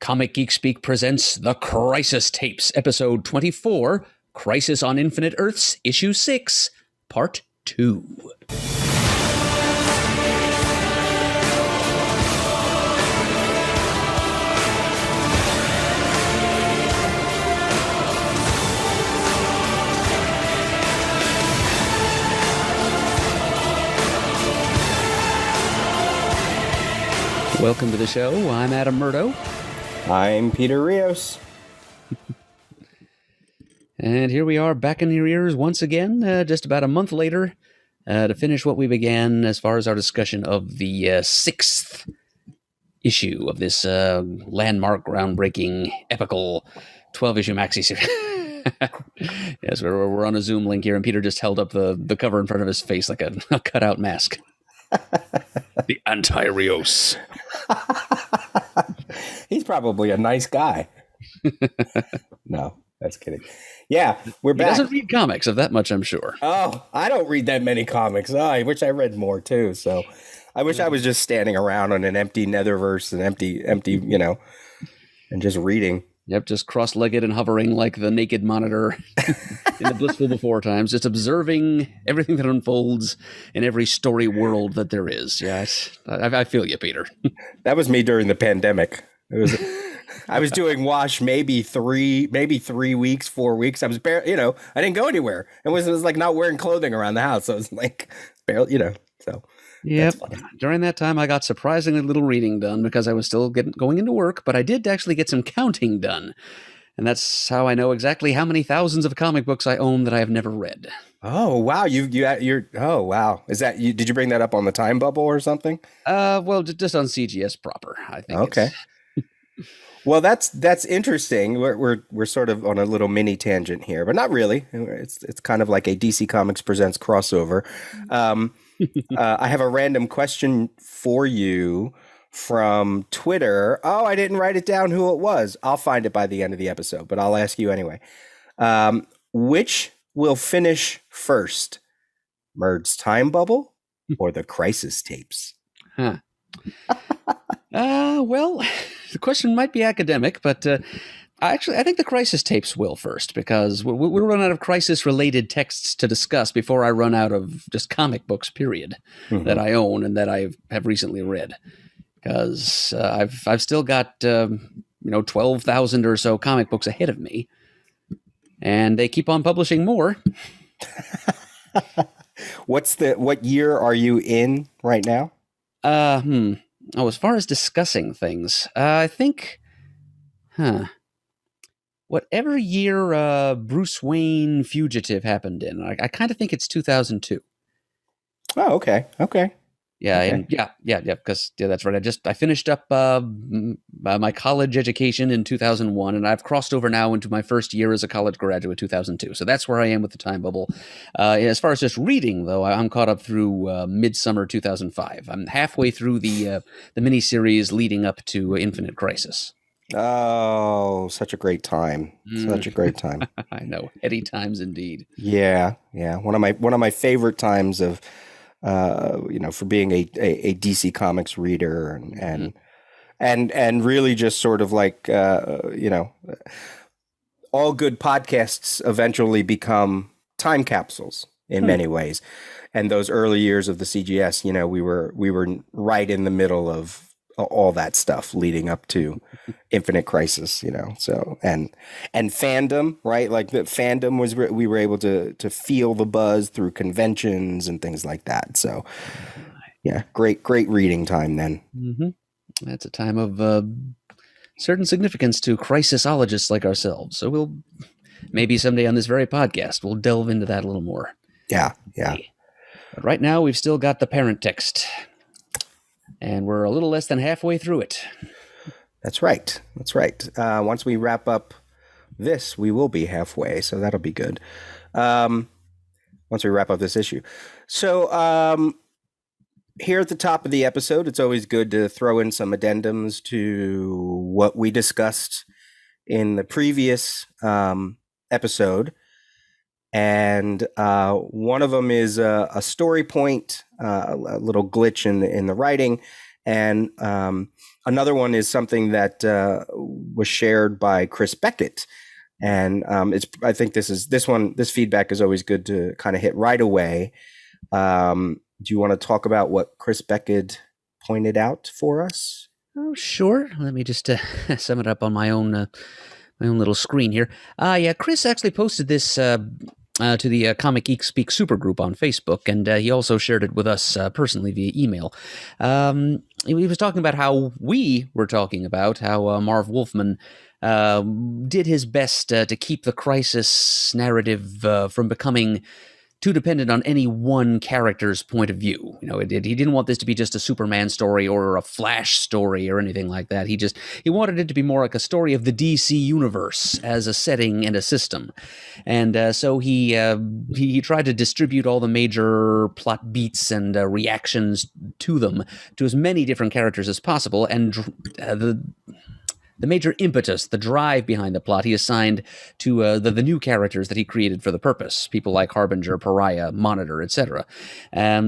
Comic Geek Speak presents The Crisis Tapes, Episode 24, Crisis on Infinite Earths, Issue 6, Part 2. Welcome to the show. I'm Adam Murdo. I'm Peter Rios. And here we are back in your ears once again, just about a month later, to finish what we began as far as our discussion of the sixth issue of this landmark, groundbreaking, epical 12-issue maxi-series. Yes, we're on a Zoom link here, and Peter just held up the cover in front of his face like a cutout mask. The anti-Rios. He's probably a nice guy. No, that's kidding. Yeah, we're back. He doesn't read comics, of that much I'm sure. Oh, I don't read that many comics. Oh, I wish I read more too. So I wish I was just standing around on an empty netherverse and empty, and just reading. Yep, just cross-legged and hovering like the naked monitor in the blissful before times, just observing everything that unfolds in every story world that there is. Yes, I feel you, Peter. That was me during the pandemic. I was doing wash maybe 3 weeks, 4 weeks. I was barely, I didn't go anywhere. It was like not wearing clothing around the house. So it was like barely, so. Yep. During that time, I got surprisingly little reading done because I was still going into work, but I did actually get some counting done. And that's how I know exactly how many thousands of comic books I own that I have never read. Oh, wow. Oh, wow. Is that did you bring that up on the time bubble or something? Well, just on CGS proper, I think. Okay. Well, that's interesting. We're sort of on a little mini tangent here, but not really. It's kind of like a DC Comics Presents crossover. I have a random question for you from Twitter. Oh, I didn't write it down who it was. I'll find it by the end of the episode, but I'll ask you anyway. Which will finish first? Murd's Time Bubble or the Crisis Tapes? Huh. Well, the question might be academic, but I think the Crisis Tapes will first, because we'll run out of Crisis-related texts to discuss before I run out of just comic books, period, that I own and that I have recently read. Because I've still got 12,000 or so comic books ahead of me, and they keep on publishing more. What year are you in right now? Oh, as far as discussing things, I think, whatever year Bruce Wayne Fugitive happened in, I kind of think it's 2002. Oh, okay. Yeah, okay. And yeah, because that's right. I finished up my college education in 2001, and I've crossed over now into my first year as a college graduate, 2002. So that's where I am with the time bubble. As far as just reading, though, I'm caught up through midsummer 2005. I'm halfway through the miniseries leading up to Infinite Crisis. Oh, such a great time! Such a great time. I know, heady times indeed. Yeah. One of my favorite times of. For being a DC Comics reader and really just sort of like, all good podcasts eventually become time capsules in many ways. And those early years of the CGS, we were right in the middle of all that stuff leading up to Infinite Crisis, so and fandom, right? Like the fandom was, we were able to feel the buzz through conventions and things like that. So yeah, great reading time then. That's a time of certain significance to crisisologists like ourselves. So we'll maybe someday on this very podcast, we'll delve into that a little more. Yeah. But right now we've still got the parent text. And we're a little less than halfway through it. That's right. Once we wrap up this, we will be halfway, so that'll be good. Once we wrap up this issue. So here at the top of the episode, it's always good to throw in some addendums to what we discussed in the previous episode. And one of them is a story point, a little glitch in the writing, and another one is something that was shared by Chris Beckett. And I think this feedback is always good to kind of hit right away. Do you want to talk about what Chris Beckett pointed out for us? Oh, sure. Let me just sum it up on my own little screen here. Yeah, Chris actually posted this to the Comic Geek Speak supergroup on Facebook, and he also shared it with us personally via email. He was talking about how we were talking about how Marv Wolfman did his best to keep the Crisis narrative from becoming too dependent on any one character's point of view. He didn't want this to be just a Superman story or a Flash story or anything like that. He wanted it to be more like a story of the DC universe as a setting and a system. And so he tried to distribute all the major plot beats and reactions to them to as many different characters as possible. And the major impetus, the drive behind the plot, he assigned to the new characters that he created for the purpose, people like Harbinger, Pariah, Monitor, etc.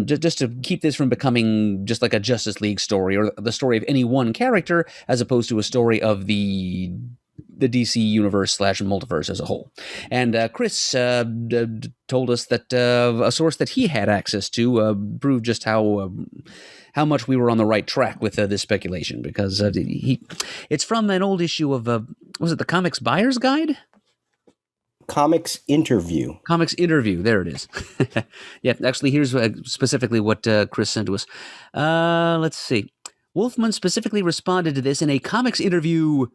Just to keep this from becoming just like a Justice League story or the story of any one character, as opposed to a story of the DC universe / multiverse as a whole. And Chris told us that a source that he had access to proved just how much we were on the right track with this speculation, because it's from an old issue of, was it the Comics Buyer's Guide? Comics Interview. Comics Interview, there it is. Yeah, actually, here's specifically what Chris sent to us. Let's see. Wolfman specifically responded to this in a Comics Interview...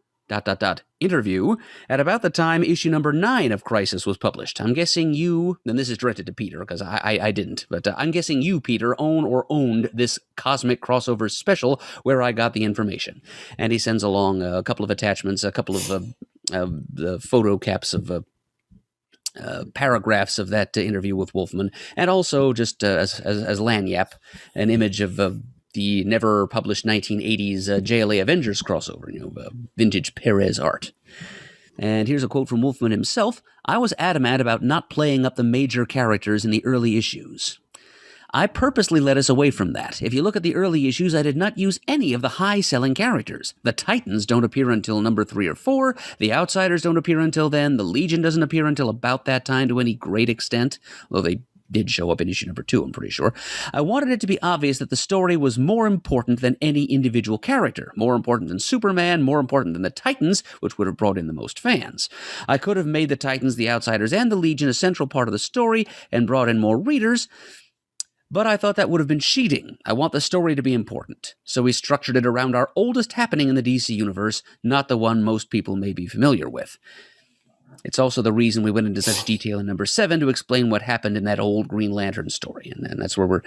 interview at about the time issue number 9 of Crisis was published. I'm guessing you, and this is directed to Peter because I didn't, but I'm guessing you, Peter, owned this cosmic crossover special where I got the information. And he sends along a couple of attachments, a couple of the photo caps of paragraphs of that interview with Wolfman, and also just as lanyap, an image of the never published 1980s JLA Avengers crossover, vintage Perez art. And here's a quote from Wolfman himself. "I was adamant about not playing up the major characters in the early issues. I purposely led us away from that. If you look at the early issues, I did not use any of the high-selling characters. The Titans don't appear until number 3 or 4. The Outsiders don't appear until then. The Legion doesn't appear until about that time to any great extent, although they did show up in issue number 2, I'm pretty sure. I wanted it to be obvious that the story was more important than any individual character, more important than Superman, more important than the Titans, which would have brought in the most fans. I could have made the Titans, the Outsiders, and the Legion a central part of the story and brought in more readers, but I thought that would have been cheating. I want the story to be important. So we structured it around our oldest happening in the DC universe, not the one most people may be familiar with. It's also the reason we went into such detail in number 7 to explain what happened in that old Green Lantern story, and that's where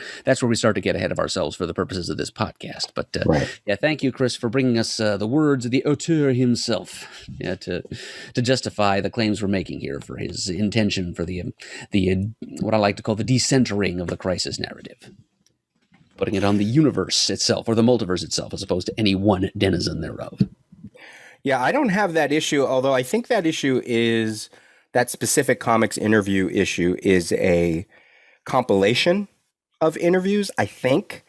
we start to get ahead of ourselves for the purposes of this podcast. But right. Yeah, thank you, Chris, for bringing us the words of the auteur himself, to justify the claims we're making here for his intention for the what I like to call the decentering of the Crisis narrative, putting it on the universe itself or the multiverse itself, as opposed to any one denizen thereof. Yeah, I don't have that issue, although I think that specific Comics Interview issue is a compilation of interviews, I think.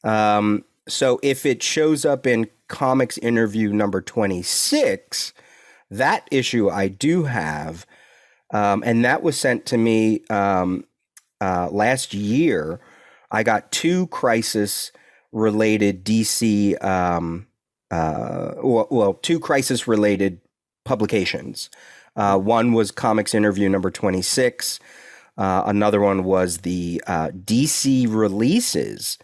So if it shows up in Comics Interview number 26, that issue I do have, and that was sent to me last year. I got 2 Crisis-related DC 2 Crisis-related publications. One was Comics Interview number 26. Another one was the DC releases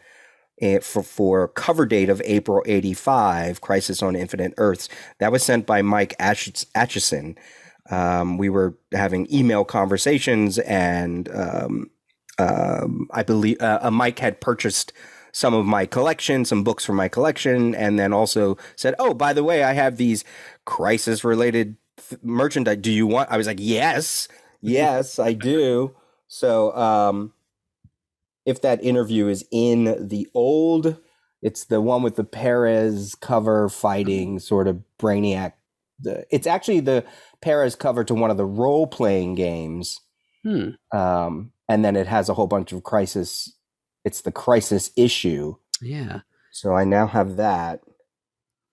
for cover date of April 85, Crisis on Infinite Earths. That was sent by Mike Atchison. We were having email conversations, and I believe Mike had purchased some of my collection, some books from my collection, and then also said, "Oh, by the way, I have these Crisis-related merchandise. Do you want?" I was like, "Yes, I do." So, if that interview is in the old, it's the one with the Perez cover fighting sort of Brainiac. It's actually the Perez cover to one of the role-playing games, and then it has a whole bunch of Crisis. It's the Crisis issue. Yeah. So I now have that.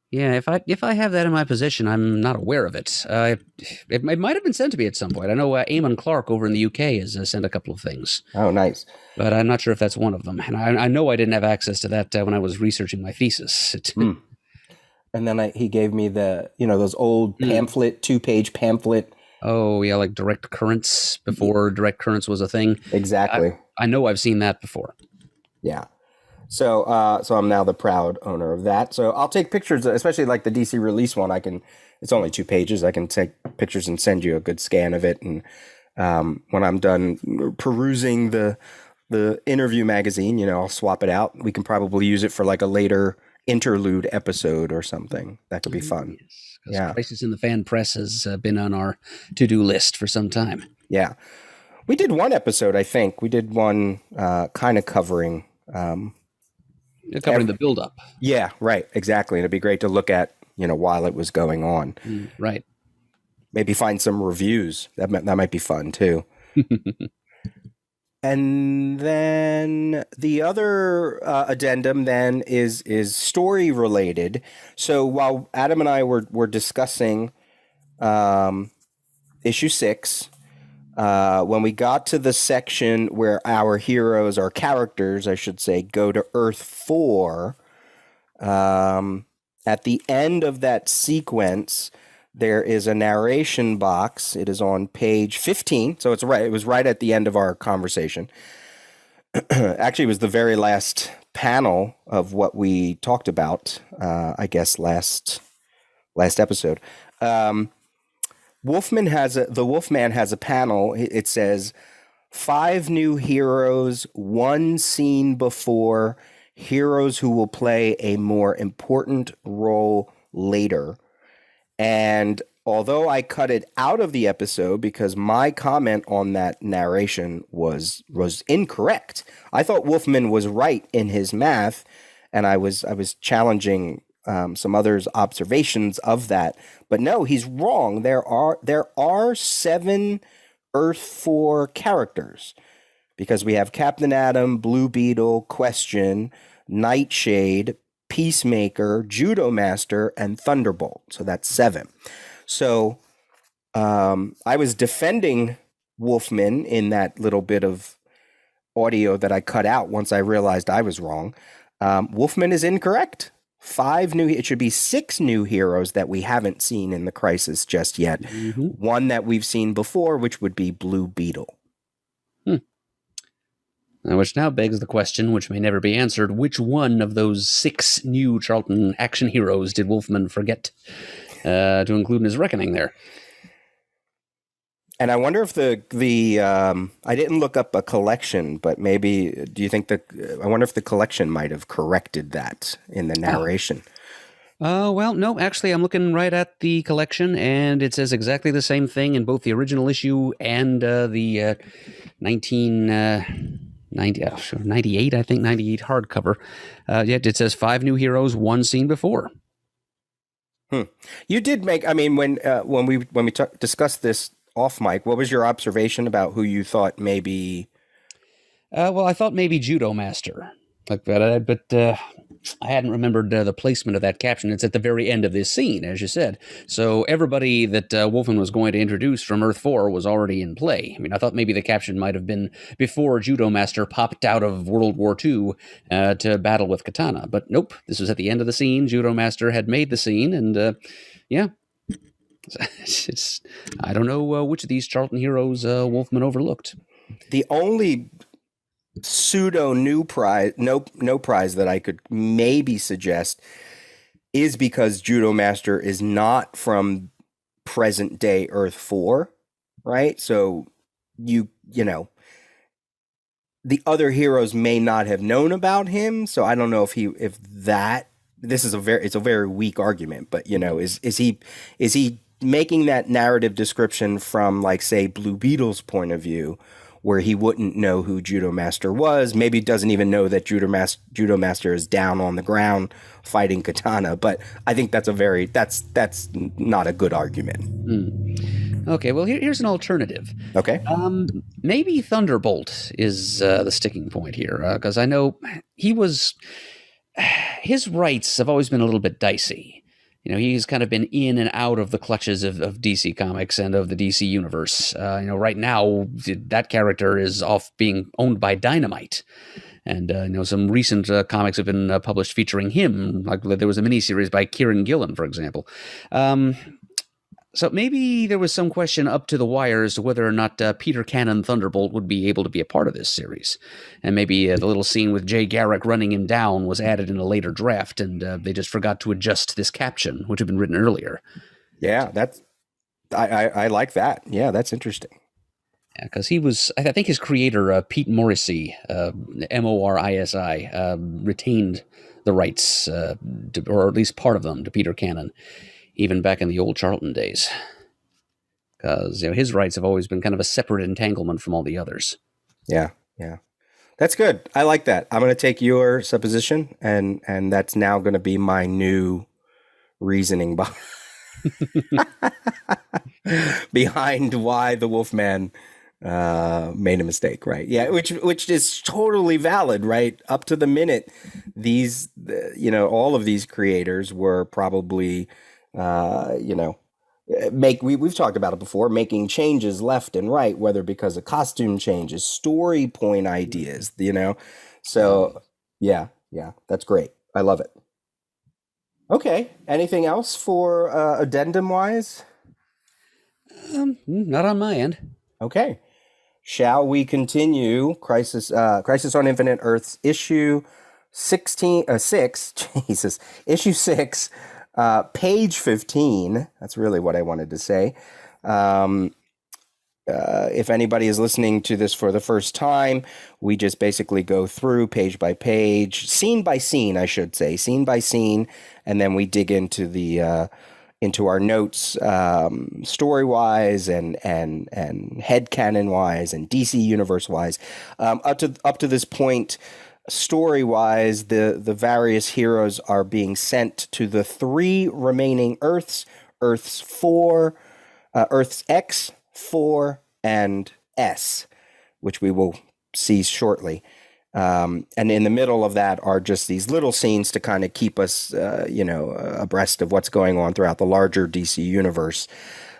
Yeah, if I have that in my possession, I'm not aware of it. It might have been sent to me at some point. I know Eamon Clark over in the UK has sent a couple of things, Oh, nice. but I'm not sure if that's one of them. And I know I didn't have access to that when I was researching my thesis. Mm. And then he gave me those old Mm. pamphlet, 2-page pamphlet. Oh yeah, like direct currents before direct currents was a thing. I, Exactly. I know I've seen that before. Yeah. So I'm now the proud owner of that. So I'll take pictures, especially like the DC release one. It's only 2 pages. I can take pictures and send you a good scan of it. And when I'm done perusing the interview magazine, I'll swap it out. We can probably use it for like a later interlude episode or something. That could be fun. Yes, because Yeah. Crisis in the Fan Press has been on our to-do list for some time. Yeah. We did one episode, I think. We did one kind of covering. Covering the build-up. Yeah, right. Exactly. And it'd be great to look at, while it was going on. Right. Maybe find some reviews. That might be fun too. And then the other addendum then is story related. So while Adam and I were discussing issue 6, when we got to the section where our heroes, our characters, I should say, go to Earth 4, at the end of that sequence, there is a narration box. It is on page 15. So it was right at the end of our conversation. Actually, it was the very last panel of what we talked about, I guess, last episode. The Wolfman has a panel. It says 5 new heroes, 1 scene before, heroes who will play a more important role later. And although I cut it out of the episode because my comment on that narration was incorrect, I thought Wolfman was right in his math, and I was challenging some others' observations of that. But no, he's wrong. There are 7 Earth 4 characters because we have Captain Atom, Blue Beetle, Question, Nightshade, Peacemaker, Judo Master, and Thunderbolt. So that's 7. So I was defending Wolfman in that little bit of audio that I cut out once I realized I was wrong. Wolfman is incorrect. 5 new. It should be 6 new heroes that we haven't seen in the Crisis just yet. Mm-hmm. 1 that we've seen before, which would be Blue Beetle. Which now begs the question, which may never be answered, which one of those 6 new Charlton action heroes did Wolfman forget to include in his reckoning there? And I wonder if I didn't look up a collection, but maybe, do you think I wonder if the collection might have corrected that in the narration? Well, no, actually, I'm looking right at the collection, and it says exactly the same thing in both the original issue and the 98, I think, 98 hardcover. Yet it says 5 new heroes, 1 scene before. You did make, I mean, when we discussed this off mic, what was your observation about who you thought maybe? Well, I thought maybe Judo Master, like that, but I hadn't remembered the placement of that caption. It's at the very end of this scene, as you said. So everybody that Wolfman was going to introduce from Earth 4 was already in play. I mean, I thought maybe the caption might have been before Judo Master popped out of World War II to battle with Katana. But nope, this was at the end of the scene. Judo Master had made the scene, and yeah. I don't know which of these Charlton heroes Wolfman overlooked. The only pseudo no prize that I could maybe suggest is because Judo Master is not from present day Earth 4, right? So you know the other heroes may not have known about him, so I don't know if this is it's a very weak argument, but is he making that narrative description from, like, say, Blue Beetle's point of view, where he wouldn't know who Judo Master was, maybe doesn't even know that Judo Master is down on the ground fighting Katana. But I think that's not a good argument. Okay, well, here's an alternative. Okay. Maybe Thunderbolt is the sticking point here, because I know his rights have always been a little bit dicey. he's kind of been in and out of the clutches of DC Comics and of the DC universe. Right now that character is off being owned by Dynamite. And some recent comics have been published featuring him. Like there was a miniseries by Kieran Gillen, for example. So maybe there was some question up to the wire as to whether or not Peter Cannon Thunderbolt would be able to be a part of this series. And maybe the little scene with Jay Garrick running him down was added in a later draft, and they just forgot to adjust this caption, which had been written earlier. Yeah, I like that. Yeah, that's interesting. Yeah, because he was, I think his creator, Pete Morrissey, Morisi, retained the rights, or at least part of them, to Peter Cannon, even back in the old Charlton days. Because his rights have always been kind of a separate entanglement from all the others. Yeah, yeah. That's good. I like that. I'm going to take your supposition, and that's now going to be my new reasoning behind why the Wolfman made a mistake, right? Yeah, which is totally valid, right? Up to the minute, these all of these creators were probably we've talked about it before, making changes left and right, whether because of costume changes, story point ideas, So yeah, that's great. I love it. Okay, anything else for addendum wise? Not on my end. Okay. Shall we continue Crisis on Infinite Earths issue 6, Jesus, issue 6, page 15. That's really what I wanted to say. If anybody is listening to this for the first time, we just basically go through page by page, scene by scene, I should say, scene by scene, and then we dig into the into our notes, story wise and headcanon wise and DC universe wise. Up to this point, story wise, the various heroes are being sent to the 3 remaining Earths: Earths 4, Earths X, 4, and S, which we will see shortly. And in the middle of that are just these little scenes to kind of keep us, abreast of what's going on throughout the larger DC universe.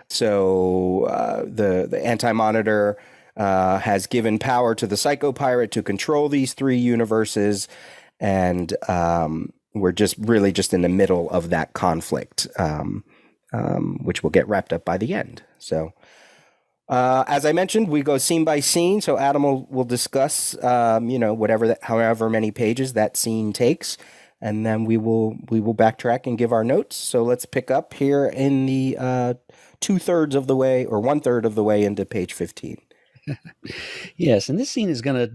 So the Anti-Monitor has given power to the Psycho Pirate to control these 3 universes, and we're just in the middle of that conflict, which will get wrapped up by the end. So. As I mentioned, we go scene by scene. So Adam will discuss, however many pages that scene takes, and then we will backtrack and give our notes. So let's pick up here in the 2/3 of the way, or 1/3 of the way into page 15. Yes, and this scene is going to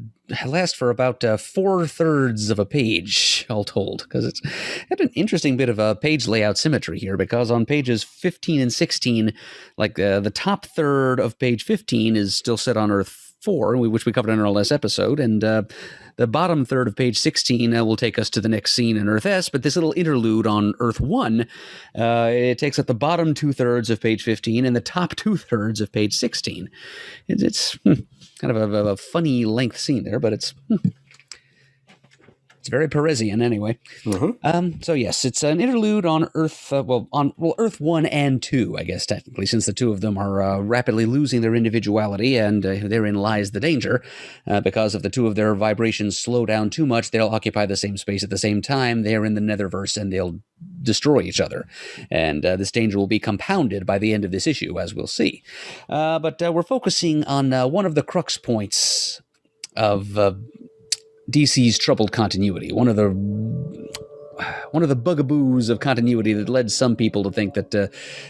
last for about 4/3 of a page, all told, because it's got an interesting bit of a page layout symmetry here, because on pages 15 and 16, like the top third of page 15 is still set on Earth 4, which we covered in our last episode, and the bottom third of page 16 will take us to the next scene in Earth S, but this little interlude on Earth 1, it takes up the bottom 2/3 of page 15 and the top 2/3 of page 16. It's kind of a funny length scene there, but it's very Peresian anyway. Mm-hmm. So yes, it's an interlude on Earth, Earth 1 and 2, I guess, technically, since the two of them are rapidly losing their individuality, and therein lies the danger. Because if the two of their vibrations slow down too much, they'll occupy the same space at the same time. They're in the Netherverse, and they'll destroy each other. And this danger will be compounded by the end of this issue, as we'll see. But we're focusing on one of the crux points of DC's troubled continuity, one of the bugaboos of continuity that led some people to think that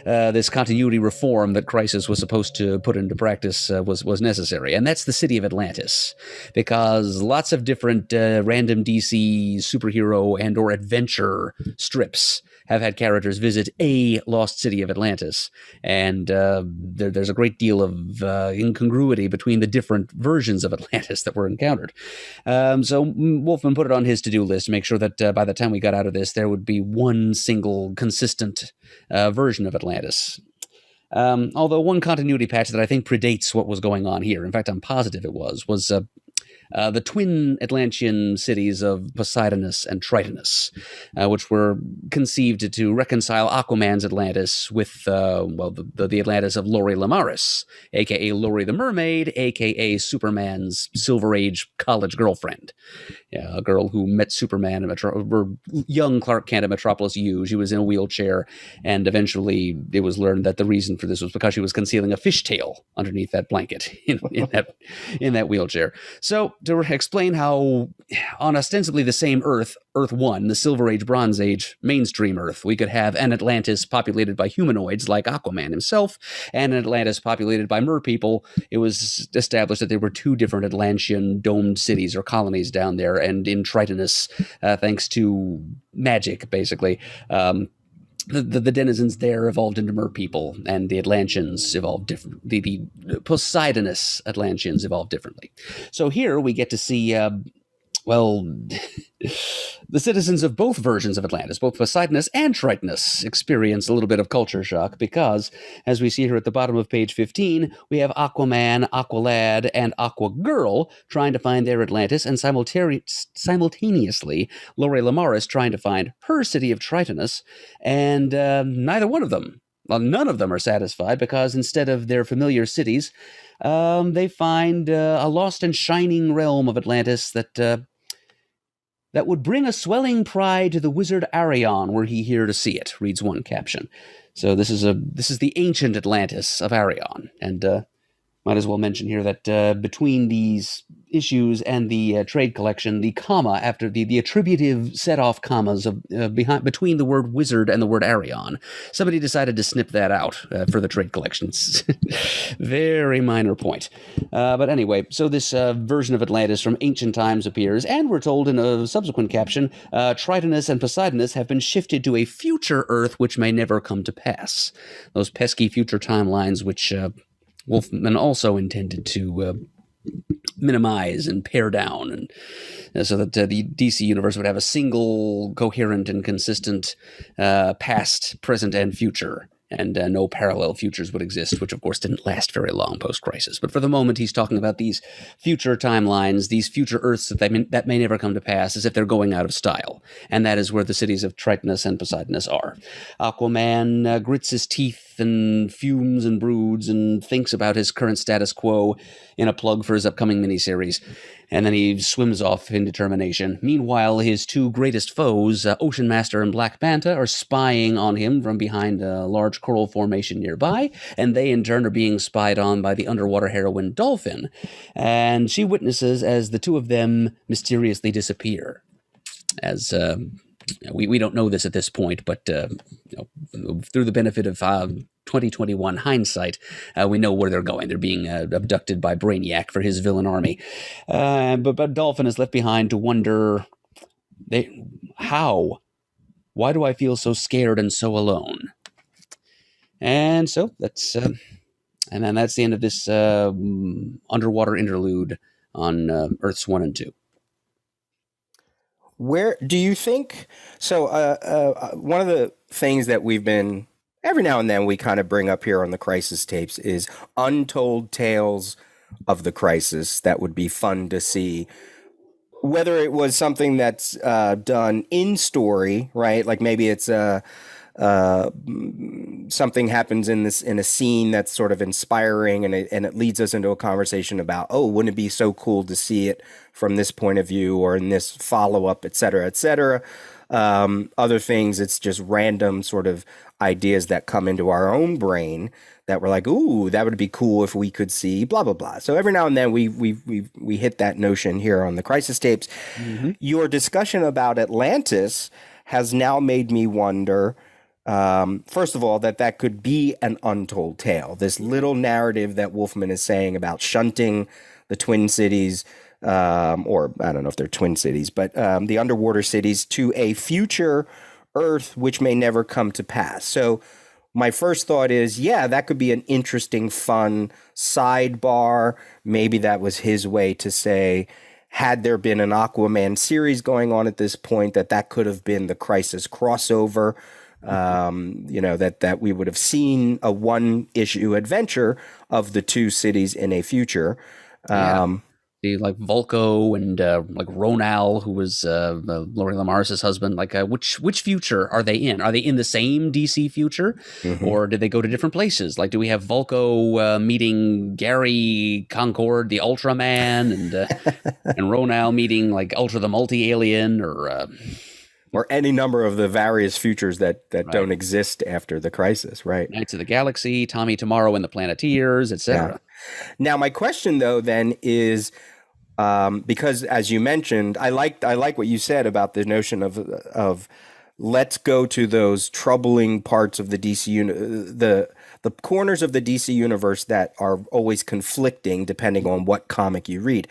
this continuity reform that Crisis was supposed to put into practice was necessary, and that's the city of Atlantis, because lots of different random DC superhero and or adventure strips have had characters visit a lost city of Atlantis, and there's a great deal of incongruity between the different versions of Atlantis that were encountered. So Wolfman put it on his to-do list to make sure that by the time we got out of this, there would be one single consistent version of Atlantis. Although one continuity patch that I think predates what was going on here, in fact, I'm positive it was the twin Atlantean cities of Poseidonus and Tritonus, which were conceived to reconcile Aquaman's Atlantis with, the Atlantis of Lori Lemaris, a.k.a. Lori the Mermaid, a.k.a. Superman's Silver Age college girlfriend. Yeah, a girl who met Superman or young Clark Kent at Metropolis U. She was in a wheelchair, and eventually it was learned that the reason for this was because she was concealing a fishtail underneath that blanket in that wheelchair. So to explain how on ostensibly the same Earth, Earth 1, the Silver Age, Bronze Age, mainstream Earth, we could have an Atlantis populated by humanoids like Aquaman himself, and an Atlantis populated by merpeople. It was established that there were two different Atlantean domed cities or colonies down there, and in Tritonus, thanks to magic, basically, the denizens there evolved into merpeople, and the Atlanteans evolved different. The Poseidonus Atlanteans evolved differently. So here we get to see, the citizens of both versions of Atlantis, both Poseidonus and Tritonus, experience a little bit of culture shock because, as we see here at the bottom of page 15, we have Aquaman, Aqualad, and Aquagirl trying to find their Atlantis, and simultaneously, Lori Lemaris trying to find her city of Tritonus, and neither one of them, well, none of them are satisfied because instead of their familiar cities, they find a lost and shining realm of Atlantis that would bring a swelling pride to the wizard Arion were he here to see it, reads one caption. So this is the ancient Atlantis of Arion, and might as well mention here that between these issues and the trade collection, the comma after the attributive set-off commas of between the word wizard and the word Arion, somebody decided to snip that out for the trade collections. Very minor point. But anyway, so this version of Atlantis from ancient times appears, and we're told in a subsequent caption, Tritonus and Poseidonus have been shifted to a future Earth which may never come to pass. Those pesky future timelines which Wolfman also intended to minimize and pare down, and so that the DC universe would have a single, coherent, and consistent past, present, and future, and no parallel futures would exist, which of course didn't last very long post-Crisis. But for the moment, he's talking about these future timelines, these future Earths that may never come to pass, as if they're going out of style, and that is where the cities of Tritonus and Poseidonus are. Aquaman grits his teeth and fumes and broods and thinks about his current status quo in a plug for his upcoming miniseries, and then he swims off in determination. Meanwhile, his two greatest foes, Ocean Master and Black Manta, are spying on him from behind a large coral formation nearby, and they in turn are being spied on by the underwater heroine Dolphin, and she witnesses as the two of them mysteriously disappear. As we don't know this at this point, but through the benefit of 2021 hindsight, we know where they're going. They're being abducted by Brainiac for his villain army. But Dolphin is left behind to wonder, how? Why do I feel so scared and so alone? And so that's the end of this underwater interlude on Earths 1 and 2. Where do you think? So, one of the things that we've been every now and then we kind of bring up here on the Crisis tapes is untold tales of the Crisis that would be fun to see. Whether it was something that's done in story, right? Like maybe it's something happens in a scene that's sort of inspiring, and it leads us into a conversation about, oh, wouldn't it be so cool to see it from this point of view or in this follow-up, et cetera, et cetera. Other things, it's just random sort of ideas that come into our own brain that we're like, ooh, that would be cool if we could see blah, blah, blah. So every now and then we hit that notion here on the Crisis tapes. Mm-hmm. Your discussion about Atlantis has now made me wonder, first of all, that could be an untold tale. This little narrative that Wolfman is saying about shunting the Twin Cities, or I don't know if they're Twin Cities, but the underwater cities to a future Earth which may never come to pass. So my first thought is, yeah, that could be an interesting, fun sidebar. Maybe that was his way to say, had there been an Aquaman series going on at this point, that could have been the Crisis crossover. That we would have seen a one-issue adventure of the two cities in a future. Yeah. The like Volko and like Ronal, who was Lori Lamaris' husband. Like, which future are they in? Are they in the same DC future, Hmm. or did they go to different places? Like, do we have Volko meeting Gary Concord, the Ultraman, and Ronal meeting like Ultra the Multi Alien, or Or any number of the various futures that right, don't exist after the crisis, right? Knights of the Galaxy, Tommy Tomorrow and the Planeteers, Yeah. etc. Now, my question though then is, because as you mentioned, I like what you said about the notion of let's go to those troubling parts of the the corners of the DC universe that are always conflicting depending on what comic you read.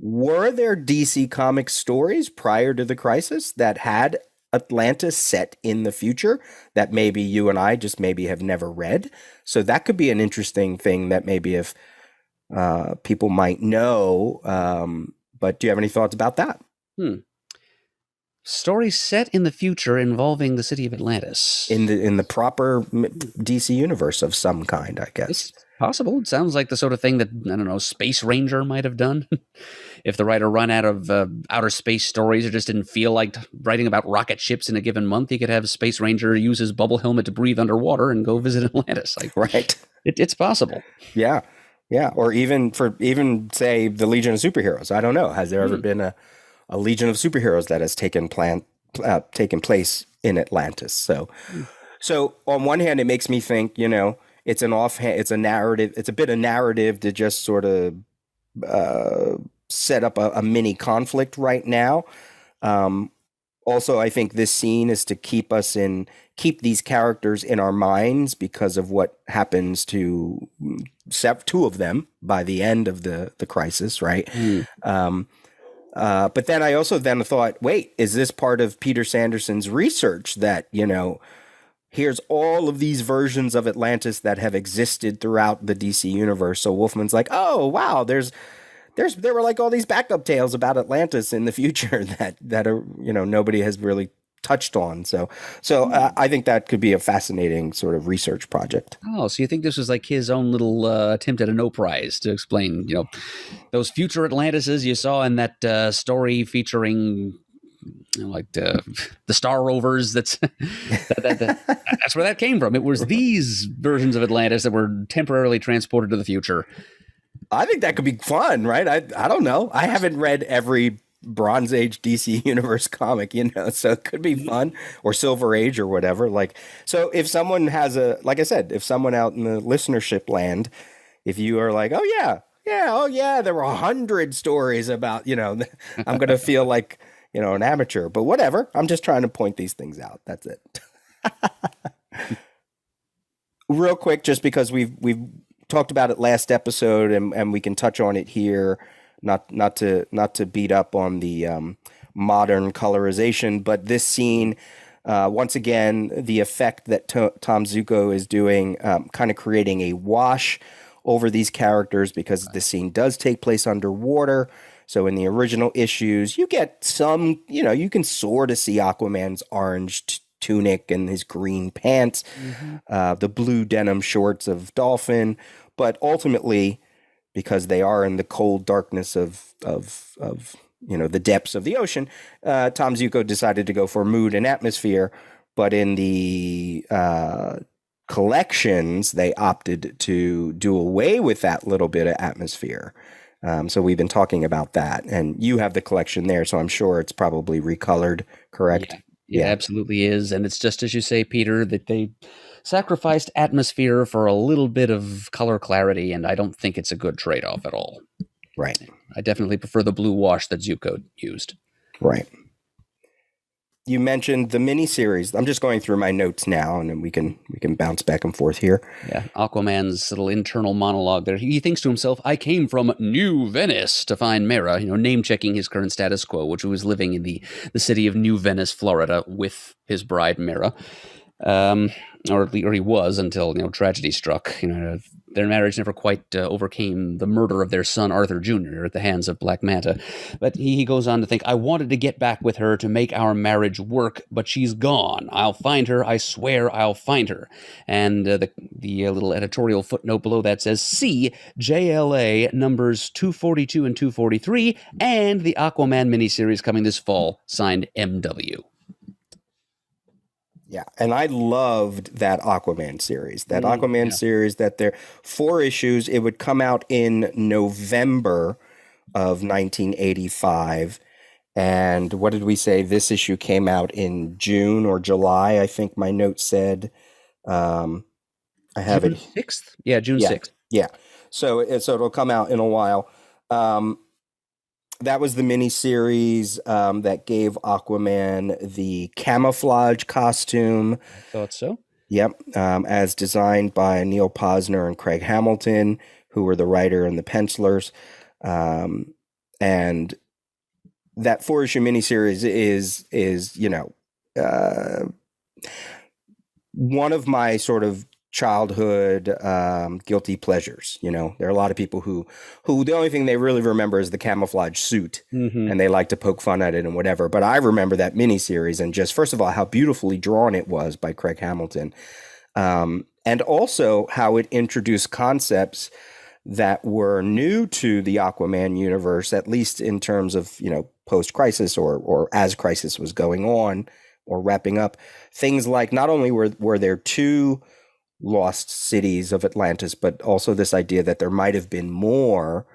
Were there DC comic stories prior to the crisis that had Atlantis set in the future that maybe you and I just maybe have never read? So that could be an interesting thing that maybe if people might know. But do you have any thoughts about that? Hmm. Story set in the future involving the city of Atlantis. In the proper DC universe of some kind, I guess. It's possible. It sounds like the sort of thing that, I don't know, Space Ranger might have done. If the writer run out of outer space stories or just didn't feel like writing about rocket ships in a given month, he could have Space Ranger use his bubble helmet to breathe underwater and go visit Atlantis. Like, Right. it's possible. Yeah. Yeah. Or even say the Legion of Superheroes. I don't know. Has there ever been a Legion of Superheroes that has taken place in Atlantis? So on one hand, it makes me think, it's it's a narrative. It's a bit of narrative to just sort of set up a mini conflict right now. Also, I think this scene is to keep these characters in our minds because of what happens to two of them by the end of the crisis, right? But then I also then thought, wait, is this part of Peter Sanderson's research that, here's all of these versions of Atlantis that have existed throughout the DC universe. So Wolfman's like, oh, wow, there were like all these backup tales about Atlantis in the future that are, nobody has really touched on. So I think that could be a fascinating sort of research project. Oh, so you think this was like his own little attempt at a no prize to explain, those future Atlantises you saw in that story featuring like the Star Rovers. That's that's where that came from. It was these versions of Atlantis that were temporarily transported to the future. I think that could be fun, right? I don't know. I haven't read every Bronze Age DC Universe comic, so it could be fun, or Silver Age or whatever. Like, so if someone has like I said, if someone out in the listenership land, if you are like, oh yeah, there were 100 stories about, I'm going to feel like, an amateur, but whatever. I'm just trying to point these things out. That's it. Real quick, just because we've talked about it last episode and we can touch on it here, not to beat up on the modern colorization, but this scene, once again, the effect that Tom Zuko is doing, kind of creating a wash over these characters, because the scene does take place underwater. So in the original issues, you get some, you can sort of see Aquaman's orange tunic and his green pants, the blue denim shorts of Dolphin. But ultimately, because they are in the cold darkness of the depths of the ocean, Tom Zuko decided to go for mood and atmosphere. But in the collections, they opted to do away with that little bit of atmosphere. So we've been talking about that, and you have the collection there, so I'm sure it's probably recolored, correct? Yeah, it absolutely is. And it's just as you say, Peter, that they sacrificed atmosphere for a little bit of color clarity, and I don't think it's a good trade-off at all. Right. I definitely prefer the blue wash that Zuko used. Right. You mentioned the miniseries. I'm just going through my notes now, and then we can bounce back and forth here. Yeah, Aquaman's little internal monologue there. He thinks to himself, I came from New Venice to find Mera, name-checking his current status quo, which he was living in the city of New Venice, Florida, with his bride, Mera. um, or he was until tragedy struck. Their marriage never quite overcame the murder of their son Arthur Jr. at the hands of Black Manta. But he goes on to think, I wanted to get back with her to make our marriage work, but she's gone. I'll find her. I swear I'll find her. And the little editorial footnote below that says, see JLA numbers 242 and 243 and the Aquaman miniseries coming this fall, signed MW. Yeah, and I loved that Aquaman series. That Aquaman series, that there 4 issues. It would come out in November of 1985. And what did we say? This issue came out in June or July, I think my note said. I have June it. 6th? Yeah, June Yeah, 6th. yeah. So it'll come out in a while. That was the miniseries that gave Aquaman the camouflage costume. I thought so. Yep, as designed by Neil Posner and Craig Hamilton, who were the writer and the pencilers. And that 4-issue miniseries is one of my sort of childhood guilty pleasures. There are a lot of people who the only thing they really remember is the camouflage suit, and they like to poke fun at it and whatever. But I remember that miniseries, and just first of all how beautifully drawn it was by Craig Hamilton, and also how it introduced concepts that were new to the Aquaman universe, at least in terms of post-crisis or as crisis was going on or wrapping up. Things like, not only were there 2 lost cities of Atlantis, but also this idea that there might have been more.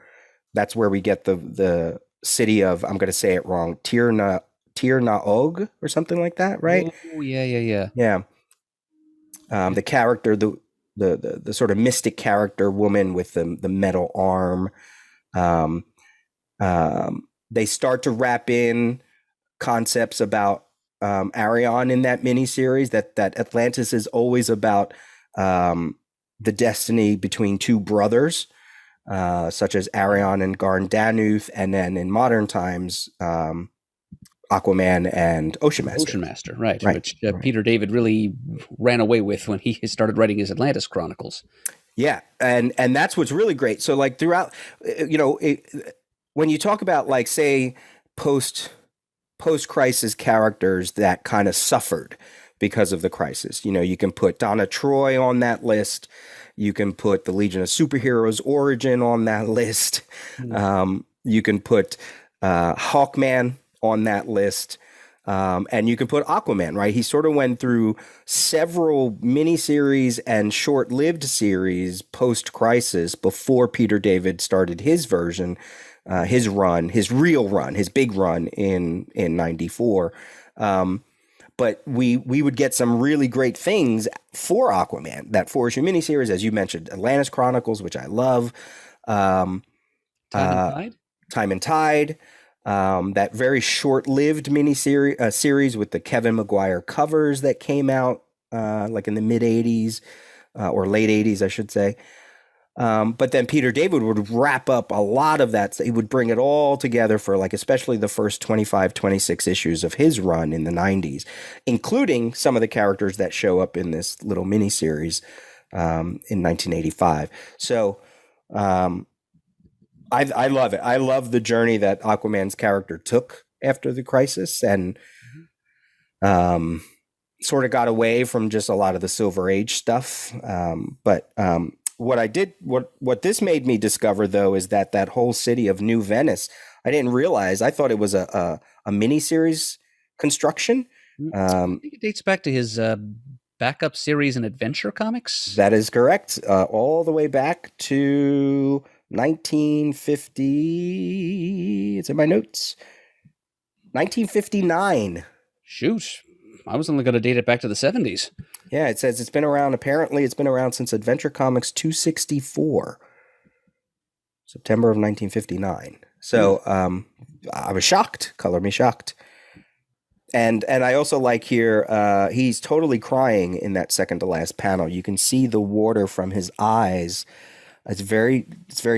That's where we get the city of, I'm going to say it wrong, Tir-na-og or something like that, right? Oh, yeah. Yeah. The character, the sort of mystic character woman with the metal arm. They start to wrap in concepts about Arion in that miniseries, that Atlantis is always about the destiny between 2 brothers, such as Arion and Garn-Danuth, and then in modern times, Aquaman and Ocean Master. Right. Which Peter David really ran away with when he started writing his Atlantis Chronicles. Yeah, and that's what's really great. So like throughout, when you talk about, like, say, post-crisis characters that kind of suffered because of the crisis, you can put Donna Troy on that list. You can put the Legion of Superheroes origin on that list. You can put Hawkman on that list. And you can put Aquaman, right? He sort of went through several miniseries and short-lived series post-crisis before Peter David started his version, his real run, his big run in 94. But we would get some really great things for Aquaman. That 4-issue miniseries, as you mentioned, Atlantis Chronicles, which I love. Time and Tide. That very short-lived miniseries series with the Kevin Maguire covers that came out like in the mid-'80s or late 80s, I should say. But then Peter David would wrap up a lot of that. So he would bring it all together for, like, especially the first 25, 26 issues of his run in the 90s, including some of the characters that show up in this little miniseries in 1985. So I love it. I love the journey that Aquaman's character took after the crisis, and sort of got away from just a lot of the Silver Age stuff. But what this made me discover, though, is that whole city of New Venice, I didn't realize. I thought it was a miniseries construction. I think it dates back to his backup series in Adventure Comics. That is correct. All the way back to 1950. It's in my notes. 1959. Shoot. I was only going to date it back to the 70s. Yeah, it says it's been around. Apparently, it's been around since Adventure Comics 264, September of 1959. So I was shocked. Color me shocked. And I also like here, he's totally crying in that second to last panel. You can see the water from his eyes. It's very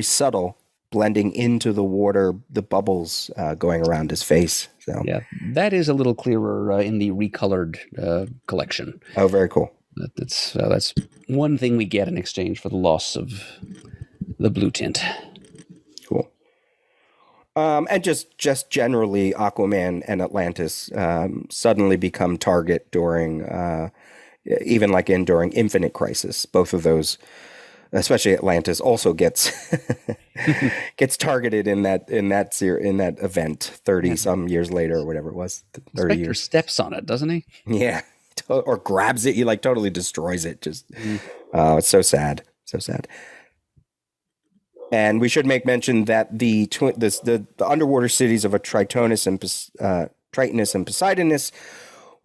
subtle, blending into the water, the bubbles going around his face. So Yeah, that is a little clearer in the recolored collection. oh, very cool. That's one thing we get in exchange for the loss of the blue tint. Cool. And just generally, Aquaman and Atlantis suddenly become target during even like during Infinite Crisis. Both of those, especially Atlantis, also gets gets targeted in that event 30 some years later or whatever it was. 30 Spectre years. steps on it, doesn't he? Yeah, or grabs it. He like totally destroys it. Just it's so sad, so sad. And we should make mention that the underwater cities of a Tritonus and Poseidonus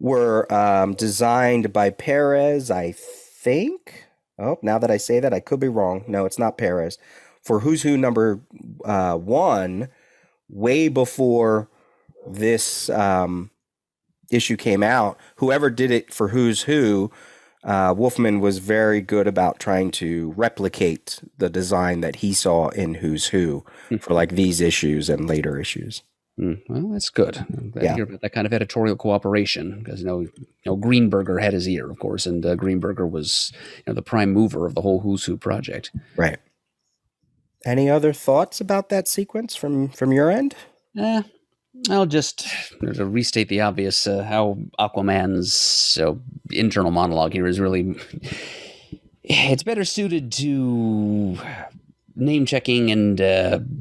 were designed by Perez, I think. Oh, now that I say that, I could be wrong. No, it's not Perez. For Who's Who number 1, way before this issue came out, whoever did it for Who's Who, Wolfman was very good about trying to replicate the design that he saw in Who's Who for like these issues and later issues. Well, that's good. I'm glad to hear about that kind of editorial cooperation because you know Greenberger had his ear, of course, and Greenberger was the prime mover of the whole Who's Who project. Right. Any other thoughts about that sequence from your end? I'll just to restate the obvious, how Aquaman's internal monologue here is really, it's better suited to name-checking and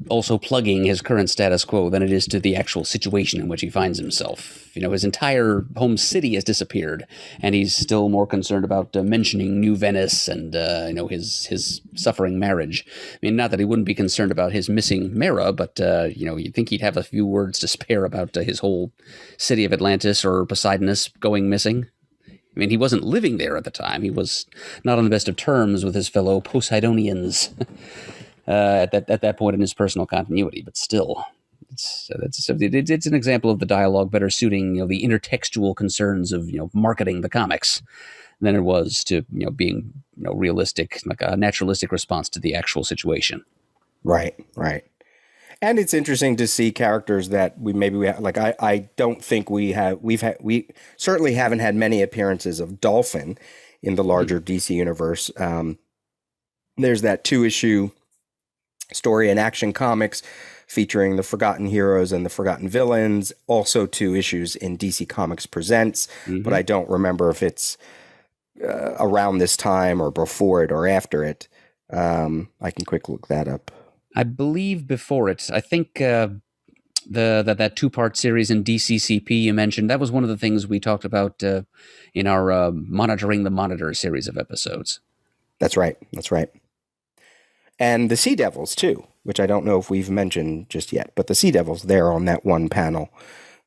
also plugging his current status quo than it is to the actual situation in which he finds himself. His entire home city has disappeared, and he's still more concerned about mentioning New Venice and his suffering marriage. I mean, not that he wouldn't be concerned about his missing Mera, but you'd think he'd have a few words to spare about his whole city of Atlantis or Poseidonus going missing. I mean, he wasn't living there at the time. He was not on the best of terms with his fellow Poseidonians at that point in his personal continuity, but still. It's an example of the dialogue better suiting the intertextual concerns of marketing the comics than it was to being realistic, like a naturalistic response to the actual situation. Right. And it's interesting to see characters that we like. I don't think we certainly haven't had many appearances of Dolphin in the larger DC universe. There's that 2-issue story in Action Comics featuring the Forgotten Heroes and the Forgotten Villains. Also 2 issues in DC Comics Presents, but I don't remember if it's around this time or before it or after it. I can quick look that up. I believe before it. I think that 2-part series in DCCP you mentioned, that was one of the things we talked about in our Monitoring the Monitor series of episodes. That's right. And the Sea Devils, too, which I don't know if we've mentioned just yet, but the Sea Devils, they're on that one panel,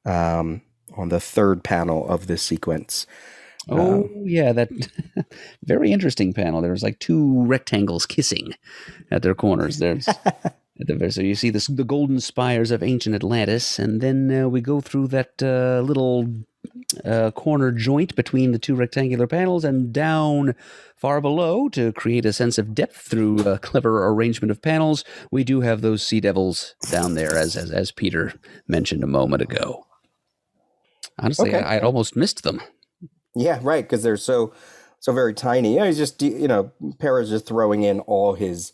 on the 3rd panel of this sequence. Yeah, that very interesting panel. There's like 2 rectangles kissing at their corners. So you see the golden spires of ancient Atlantis, and then we go through that little corner joint between the 2 rectangular panels and down far below to create a sense of depth through a clever arrangement of panels. We do have those Sea Devils down there, as Peter mentioned a moment ago. Honestly, okay. I'd almost missed them. Yeah, right, because they're so very tiny. He's just Perez just throwing in all these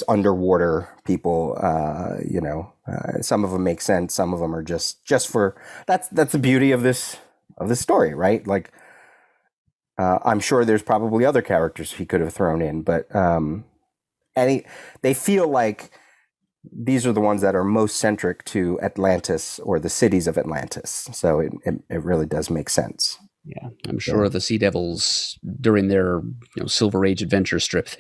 underwater people. Some of them make sense. Some of them are just for that's the beauty of this story, right? Like, I'm sure there's probably other characters he could have thrown in, but they feel like these are the ones that are most centric to Atlantis or the cities of Atlantis. So it really does make sense. Yeah, I'm sure the Sea Devils, during their Silver Age adventure strip,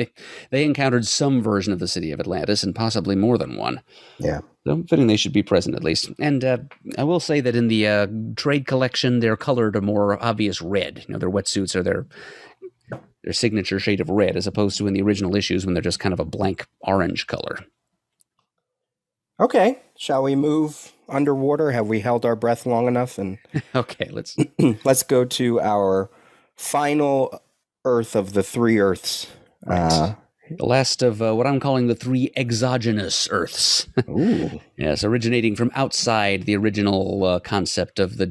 they encountered some version of the city of Atlantis and possibly more than one. Yeah. So I'm fitting they should be present at least. And I will say that in the trade collection, they're colored a more obvious red. Their wetsuits are their signature shade of red, as opposed to in the original issues when they're just kind of a blank orange color. Okay, shall we move underwater? Have we held our breath long enough? And okay, let's go to our final Earth of the 3 Earths The last of what I'm calling the 3 exogenous Earths. Ooh. Yes, originating from outside the original concept of the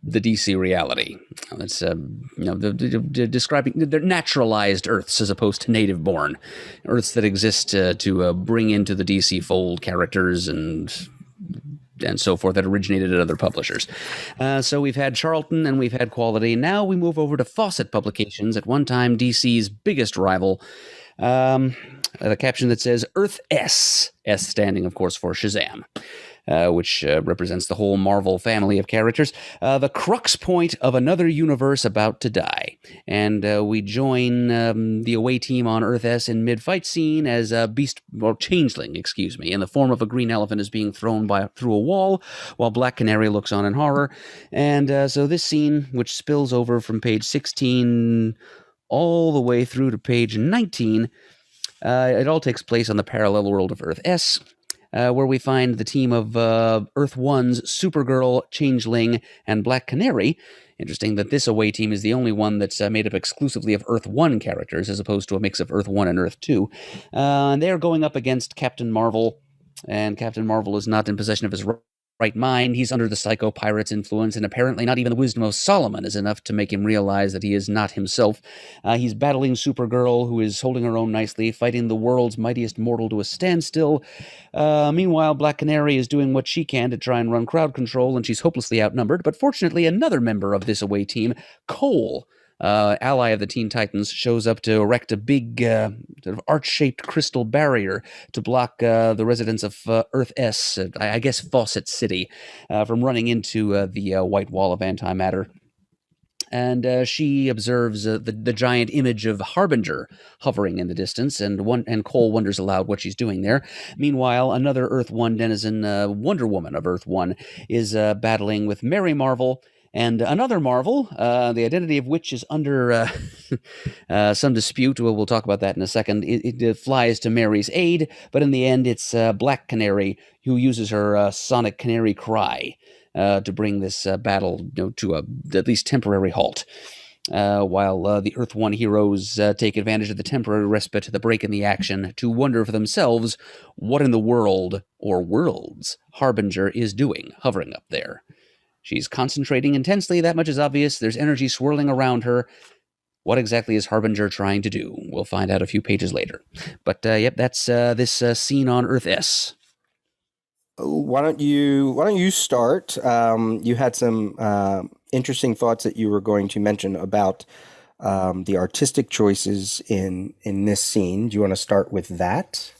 DC reality. It's describing they're naturalized Earths as opposed to native-born Earths that exist to bring into the DC fold characters and so forth that originated at other publishers. So we've had Charlton and we've had Quality. Now we move over to Fawcett Publications, at one time DC's biggest rival. The caption that says Earth S standing, of course, for Shazam, which represents the whole Marvel family of characters. The crux point of another universe about to die. And we join the away team on Earth S in mid-fight scene as Changeling, in the form of a green elephant is being thrown through a wall, while Black Canary looks on in horror. And so this scene, which spills over from page 16 all the way through to page 19, it all takes place on the parallel world of Earth S, where we find the team of Earth 1's Supergirl, Changeling, and Black Canary. Interesting that this away team is the only one that's made up exclusively of Earth 1 characters, as opposed to a mix of Earth 1 and Earth 2. And they're going up against Captain Marvel, and Captain Marvel is not in possession of his right mind. He's under the Psycho Pirate's influence, and apparently not even the wisdom of Solomon is enough to make him realize that he is not himself. He's battling Supergirl, who is holding her own nicely, fighting the world's mightiest mortal to a standstill. Meanwhile, Black Canary is doing what she can to try and run crowd control, and she's hopelessly outnumbered. But fortunately, another member of this away team, Cole, ally of the Teen Titans, shows up to erect a big sort of arch-shaped crystal barrier to block the residents of Earth S, I guess Fawcett City, from running into the white wall of antimatter. And she observes the giant image of Harbinger hovering in the distance, and Cole wonders aloud what she's doing there. Meanwhile, another Earth 1 denizen, Wonder Woman of Earth 1, is battling with Mary Marvel, and another Marvel, the identity of which is under some dispute. We'll talk about that in a second. It flies to Mary's aid, but in the end, it's Black Canary who uses her sonic canary cry to bring this battle to a at least temporary halt. While the Earth 1 heroes take advantage of the temporary respite, the break in the action, to wonder for themselves what in the world, or worlds, Harbinger is doing, hovering up there. She's concentrating intensely, that much is obvious. There's energy swirling around her. What exactly is Harbinger trying to do? We'll find out a few pages later. But yep, that's this scene on Earth S. Why don't you start? You had some interesting thoughts that you were going to mention about the artistic choices in this scene. Do you want to start with that?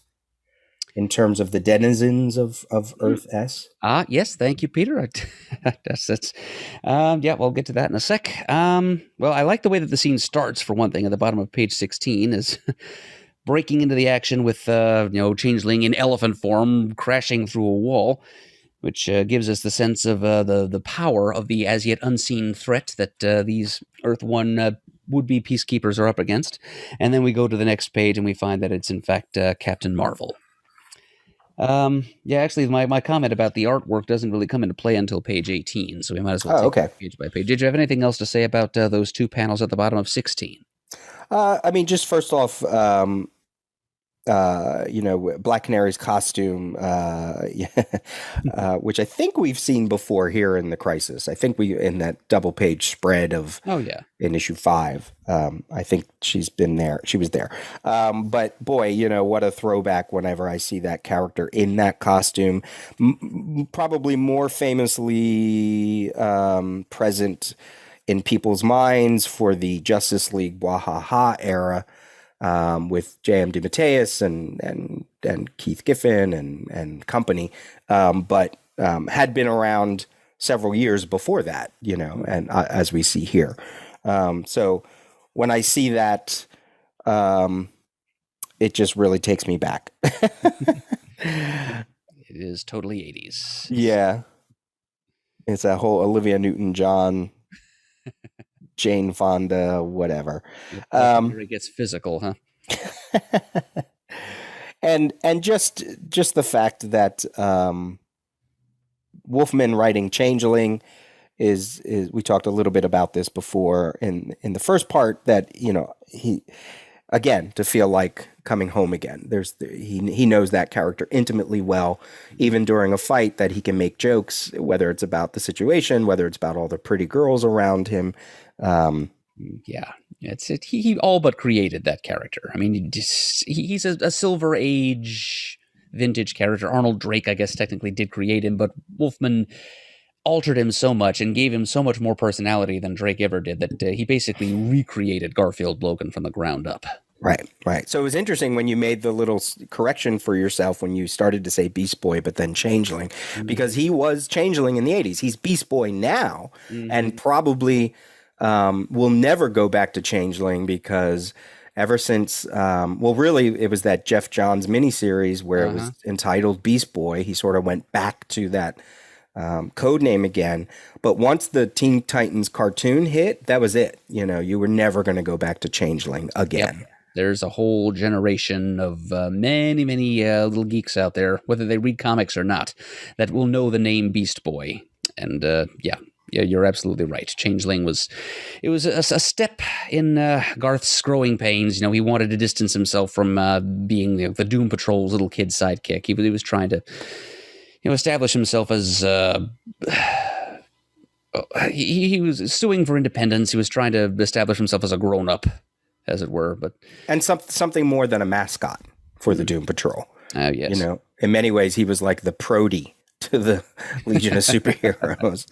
In terms of the denizens of Earth S? Yes, thank you, Peter. Yeah, we'll get to that in a sec. Well, I like the way that the scene starts, for one thing, at the bottom of page 16, is breaking into the action with, Changeling in elephant form crashing through a wall, which gives us the sense of the power of the as yet unseen threat that these Earth 1 would-be peacekeepers are up against. And then we go to the next page and we find that it's, in fact, Captain Marvel. Actually, my comment about the artwork doesn't really come into play until page 18, so we might as well take it page by page. Did you have anything else to say about those two panels at the bottom of 16? Just first off, Black Canary's costume, which I think we've seen before here in the Crisis. I think in that double page spread of in issue 5. I think she was there. But boy, what a throwback whenever I see that character in that costume. Probably more famously present in people's minds for the Justice League Wahaha era. With J.M. DeMatteis and Keith Giffen and company, but had been around several years before that, and as we see here. So when I see that, it just really takes me back. It is totally 80s. Yeah. It's that whole Olivia Newton-John, Jane Fonda, whatever. It gets physical, huh? and just the fact that Wolfman writing Changeling is we talked a little bit about this before in the first part, that he, again, to feel like coming home again. He knows that character intimately well, even during a fight, that he can make jokes, whether it's about the situation, whether it's about all the pretty girls around him. Yeah, he all but created that character. I mean, he's a Silver Age vintage character. Arnold Drake, I guess, technically did create him, but Wolfman altered him so much and gave him so much more personality than Drake ever did that he basically recreated Garfield Logan from the ground up. Right. So it was interesting when you made the little correction for yourself when you started to say Beast Boy, but then Changeling, because he was Changeling in the 80s. He's Beast Boy now, and probably will never go back to Changeling, because ever since, really, it was that Jeff Johns miniseries where it was entitled Beast Boy. He sort of went back to that code name again. But once the Teen Titans cartoon hit, that was it. You were never going to go back to Changeling again. Yep. There's a whole generation of many, many little geeks out there, whether they read comics or not, that will know the name Beast Boy. And yeah, you're absolutely right. Changeling was a step in Garth's growing pains. He wanted to distance himself from being the Doom Patrol's little kid sidekick. He was trying to establish himself as he was suing for independence. He was trying to establish himself as a grown-up, as it were, and something more than a mascot for the Doom Patrol. Yes. In many ways, he was like the Prody to the Legion of Superheroes.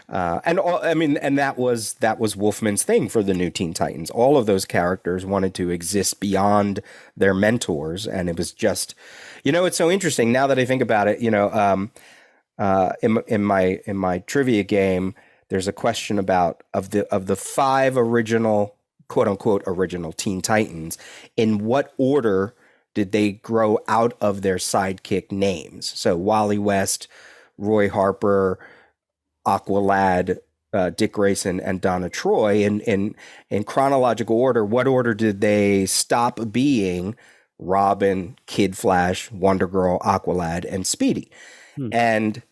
And that was Wolfman's thing for the new Teen Titans. All of those characters wanted to exist beyond their mentors, and it was just, it's so interesting now that I think about it. In my trivia game, there's a question about of the 5 original, quote unquote, original Teen Titans, in what order did they grow out of their sidekick names? So Wally West, Roy Harper, Aqualad, Dick Grayson, and Donna Troy. In chronological order, what order did they stop being Robin, Kid Flash, Wonder Girl, Aqualad, and Speedy? And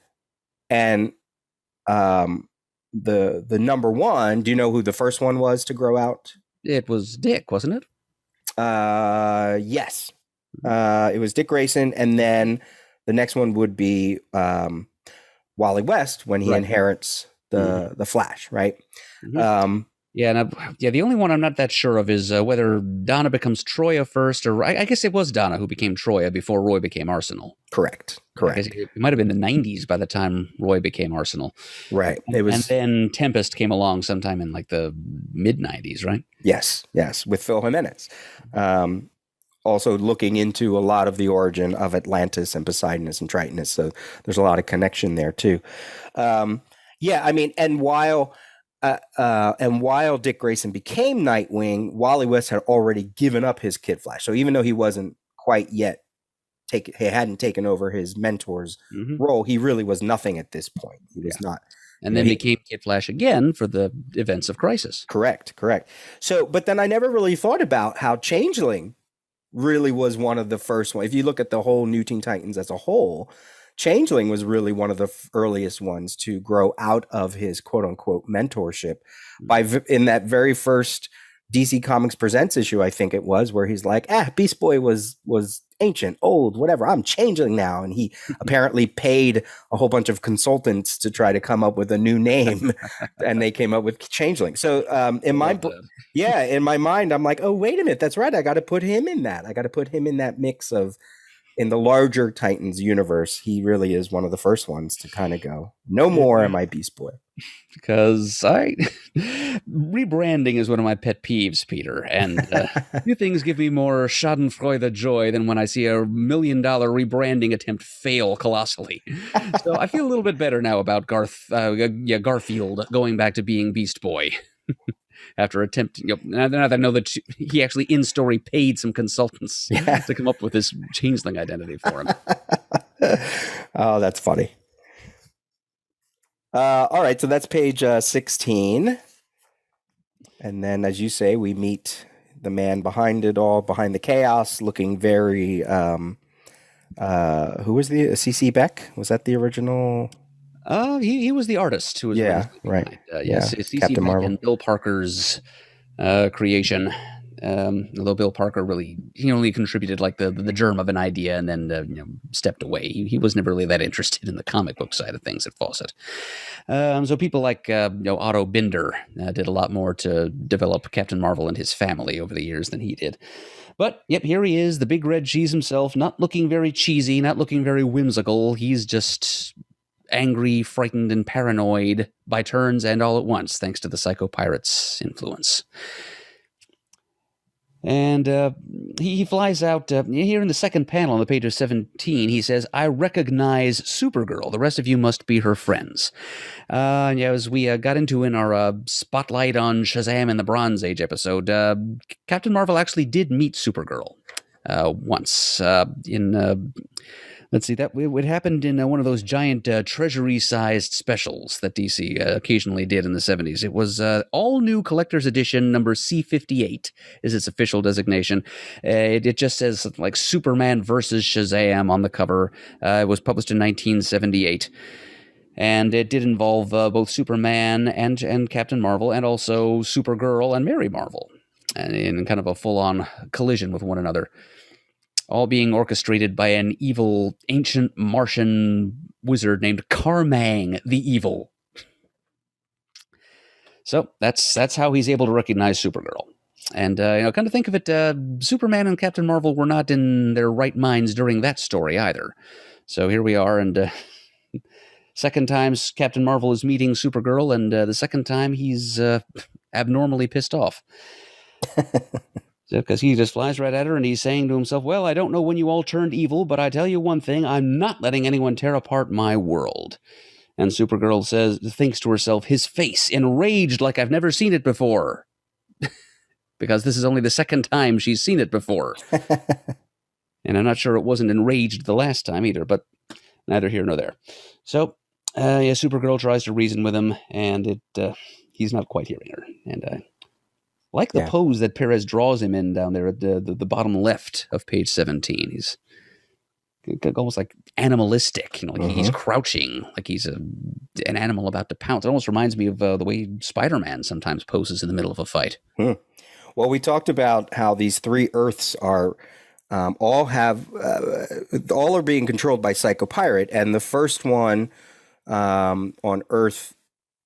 the number one, do you know who the first one was to grow out? It was Dick, wasn't it? Yes. It was Dick Grayson, and then the next one would be Wally West when he inherits the Flash, right? The only one I'm not that sure of is whether Donna becomes Troya first, or I guess it was Donna who became Troya before Roy became Arsenal. Correct. It might have been the 90s by the time Roy became Arsenal. Right. And then Tempest came along sometime in like the mid 90s, right? Yes, with Phil Jimenez. Also looking into a lot of the origin of Atlantis and Poseidonus and Tritonus. So there's a lot of connection there too. And while Dick Grayson became Nightwing, Wally West had already given up his Kid Flash. So even though he wasn't quite yet he hadn't taken over his mentor's role, he really was nothing at this point. He was not. And then became Kid Flash again for the events of Crisis. Correct. So, but then I never really thought about how Changeling really was one of the first ones. If you look at the whole New Teen Titans as a whole, Changeling was really one of the earliest ones to grow out of his quote unquote mentorship in that very first DC Comics Presents issue, I think it was, where he's like, Beast Boy was ancient, old, whatever. I'm Changeling now. And he apparently paid a whole bunch of consultants to try to come up with a new name, and they came up with Changeling. So in my mind, I'm like, oh, wait a minute. That's right. I got to put him in that. I got to put him in that mix of, in the larger Titans universe, he really is one of the first ones to kind of go, no more am I Beast Boy. Because rebranding is one of my pet peeves, Peter. And few things give me more schadenfreude joy than when I see a $1 million rebranding attempt fail colossally. So I feel a little bit better now about Garfield going back to being Beast Boy. After attempting, now that I know that he actually in story paid some consultants to come up with this changeling identity for him. Oh, that's funny. All right, so that's page 16. And then, as you say, we meet the man behind it all, behind the chaos, looking very, who was the C.C. Beck? Was that the original? He was the artist who was right. Yes, C.C. Captain Beck Marvel and Bill Parker's creation. Although Bill Parker he only contributed like the germ of an idea and then stepped away. He was never really that interested in the comic book side of things at Fawcett. So people like Otto Binder did a lot more to develop Captain Marvel and his family over the years than he did. But yep, here he is, the big red cheese himself, not looking very cheesy, not looking very whimsical. He's just angry, frightened, and paranoid by turns and all at once, thanks to the Psycho Pirate's influence. And he flies out here in the second panel on the page of 17. He says, "I recognize Supergirl. The rest of you must be her friends." As we got into in our Spotlight on Shazam in the Bronze Age episode, Captain Marvel actually did meet Supergirl once in... Let's see, that it happened in one of those giant treasury-sized specials that DC occasionally did in the 70s. It was all-new collector's edition number C58 is its official designation. It just says like Superman versus Shazam on the cover. It was published in 1978. And it did involve both Superman and Captain Marvel, and also Supergirl and Mary Marvel, and in kind of a full-on collision with one another. All being orchestrated by an evil ancient Martian wizard named Carmang the Evil. So that's how he's able to recognize Supergirl. And kind of think of it, Superman and Captain Marvel were not in their right minds during that story either. So here we are, and second time Captain Marvel is meeting Supergirl, and the second time he's abnormally pissed off. Because he just flies right at her and he's saying to himself, "Well, I don't know when you all turned evil, but I tell you one thing, I'm not letting anyone tear apart my world." And Supergirl thinks to herself, his face enraged like I've never seen it before. Because this is only the second time she's seen it before. And I'm not sure it wasn't enraged the last time either, but neither here nor there. So, Supergirl tries to reason with him, and he's not quite hearing her. And like the pose that Perez draws him in down there at the bottom left of page 17. He's almost like animalistic, he's crouching, like he's an animal about to pounce. It almost reminds me of the way Spider-Man sometimes poses in the middle of a fight. Well, we talked about how these three Earths are all are being controlled by Psycho Pirate, and the first one on Earth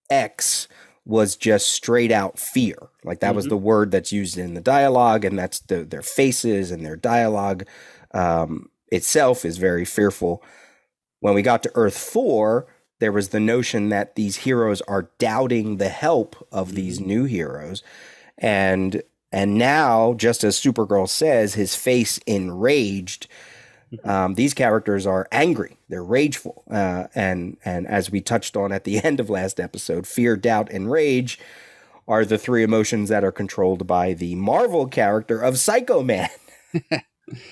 X was just straight out fear. Like that was the word that's used in the dialogue, and that's their faces and their dialogue itself is very fearful. When we got to Earth 4, there was the notion that these heroes are doubting the help of these new heroes. And now, just as Supergirl says, his face enraged. These characters are angry. They're rageful. And as we touched on at the end of last episode, fear, doubt, and rage are the three emotions that are controlled by the Marvel character of Psycho Man.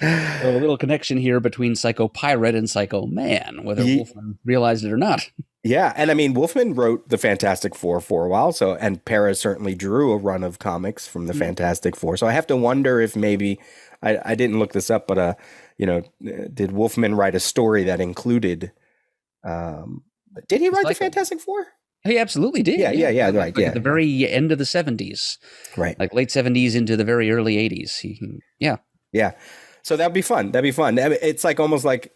A little connection here between Psycho Pirate and Psycho Man, whether Wolfman realized it or not. Yeah, and I mean, Wolfman wrote the Fantastic Four for a while, and Perez certainly drew a run of comics from the Fantastic Four. So I have to wonder if maybe, I didn't look this up, but did Wolfman write a story that included? Did he write the Fantastic Four? He absolutely did. Yeah, right. At the very end of the 70s, right? Like late 70s into the very early 80s. Yeah. So that'd be fun. It's like almost like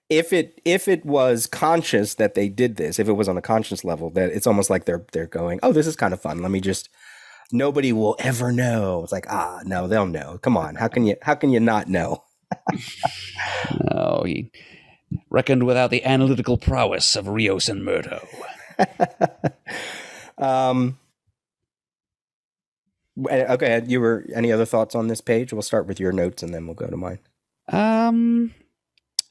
if it was conscious that they did this, if it was on a conscious level, that it's almost like they're going, oh, this is kind of fun. Let me just. Nobody will ever know. It's like, no, they'll know. Come on, how can you not know? No, he reckoned without the analytical prowess of Rios and Murdo. Okay, any other thoughts on this page? We'll start with your notes and then we'll go to mine.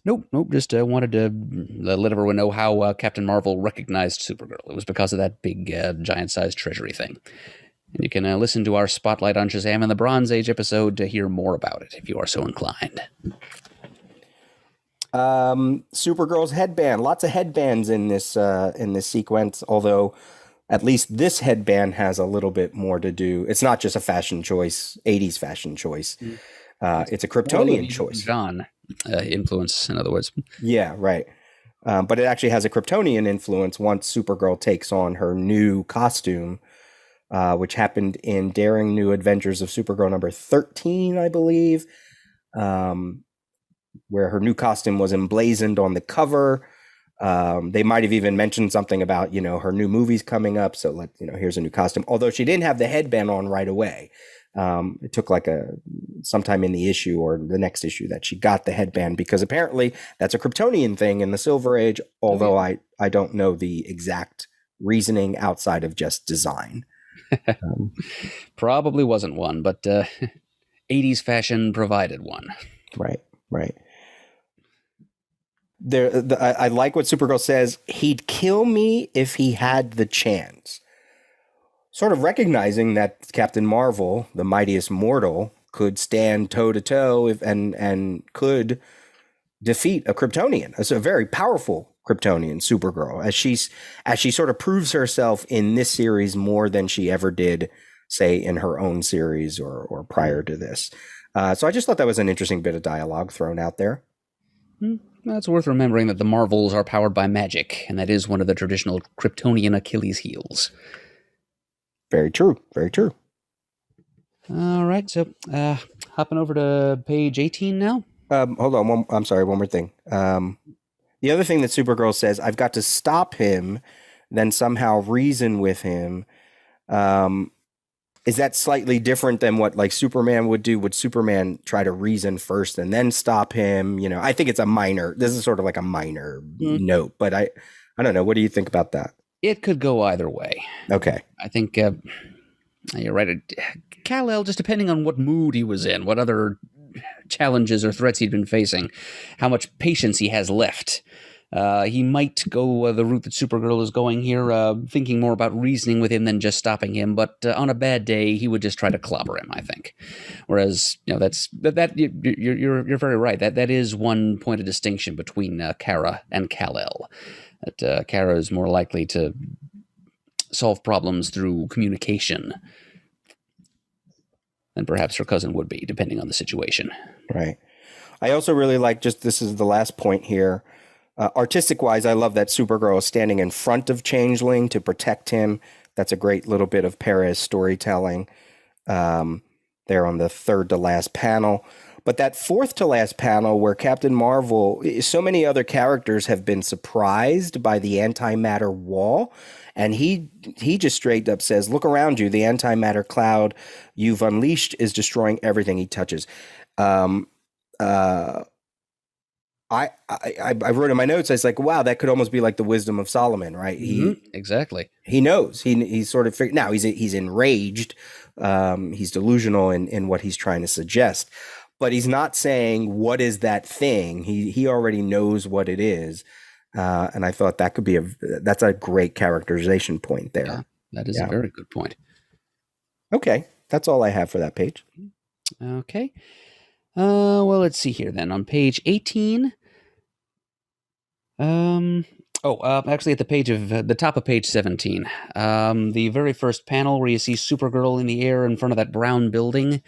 Nope. Just wanted to let everyone know how Captain Marvel recognized Supergirl. It was because of that big giant-sized treasury thing. And you can listen to our Spotlight on Shazam in the Bronze Age episode to hear more about it if you are so inclined. Supergirl's headband. Lots of headbands in this sequence, although at least this headband has a little bit more to do. It's not just a fashion choice, 80s fashion choice. It's a Kryptonian choice. John influence, in other words. Yeah, right. But it actually has a Kryptonian influence once Supergirl takes on her new costume. which happened in Daring New Adventures of Supergirl number 13, I believe, where her new costume was emblazoned on the cover. They might have even mentioned something about, her new movie's coming up. So here's a new costume. Although she didn't have the headband on right away. It took sometime in the issue or the next issue that she got the headband, because apparently that's a Kryptonian thing in the Silver Age. Although I don't know the exact reasoning outside of just design. Probably wasn't one, but 80s fashion provided one. Right. I like what Supergirl says. He'd kill me if he had the chance. Sort of recognizing that Captain Marvel, the mightiest mortal, could stand toe to toe and could defeat a Kryptonian. It's a very powerful Kryptonian, Supergirl, as she sort of proves herself in this series more than she ever did, say, in her own series or prior to this. So I just thought that was an interesting bit of dialogue thrown out there. It's worth remembering that the Marvels are powered by magic, and that is one of the traditional Kryptonian Achilles' heels. Very true. Very true. All right, so hopping over to page 18 now. Hold on. I'm sorry, one more thing. The other thing that Supergirl says, I've got to stop him, then somehow reason with him. Is that slightly different than what Superman would do? Would Superman try to reason first and then stop him? I think this is sort of like a minor note, but I don't know. What do you think about that? It could go either way. Okay. I think you're right. Kal-El, just depending on what mood he was in, what other challenges or threats he'd been facing, how much patience he has left. He might go the route that Supergirl is going here, thinking more about reasoning with him than just stopping him. But on a bad day, he would just try to clobber him, I think. Whereas, you're very right. That is one point of distinction between Kara and Kal-El. That Kara is more likely to solve problems through communication than perhaps her cousin would be, depending on the situation. Right. I also really like, this is the last point here. Artistic-wise, I love that Supergirl is standing in front of Changeling to protect him. That's a great little bit of Perez storytelling there on the third to last panel. But that fourth to last panel where Captain Marvel, so many other characters have been surprised by the antimatter wall. And he just straight up says, look around you. The antimatter cloud you've unleashed is destroying everything he touches. I wrote in my notes, I was like, wow, that could almost be like the wisdom of Solomon, right? Exactly. He knows. He's sort of figured. Now he's enraged. He's delusional in what he's trying to suggest, but he's not saying what is that thing. He already knows what it is, and I thought that could be that's a great characterization point there. Yeah, that is a very good point. Okay, that's all I have for that page. Okay. Well, let's see here then. On page 18. Actually, at the top of page 17, the very first panel where you see Supergirl in the air in front of that brown building.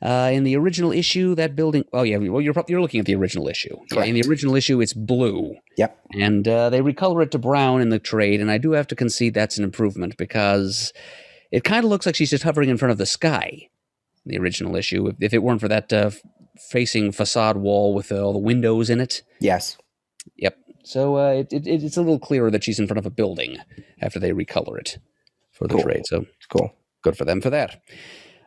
In the original issue, that building. Oh yeah, well you're looking at the original issue. Correct. In the original issue, it's blue. Yep. And they recolor it to brown in the trade, and I do have to concede that's an improvement because it kind of looks like she's just hovering in front of the sky. In the original issue, if it weren't for that facing facade wall with all the windows in it. Yes. Yep. So it's a little clearer that she's in front of a building after they recolor it for the trade. So cool. Good for them for that.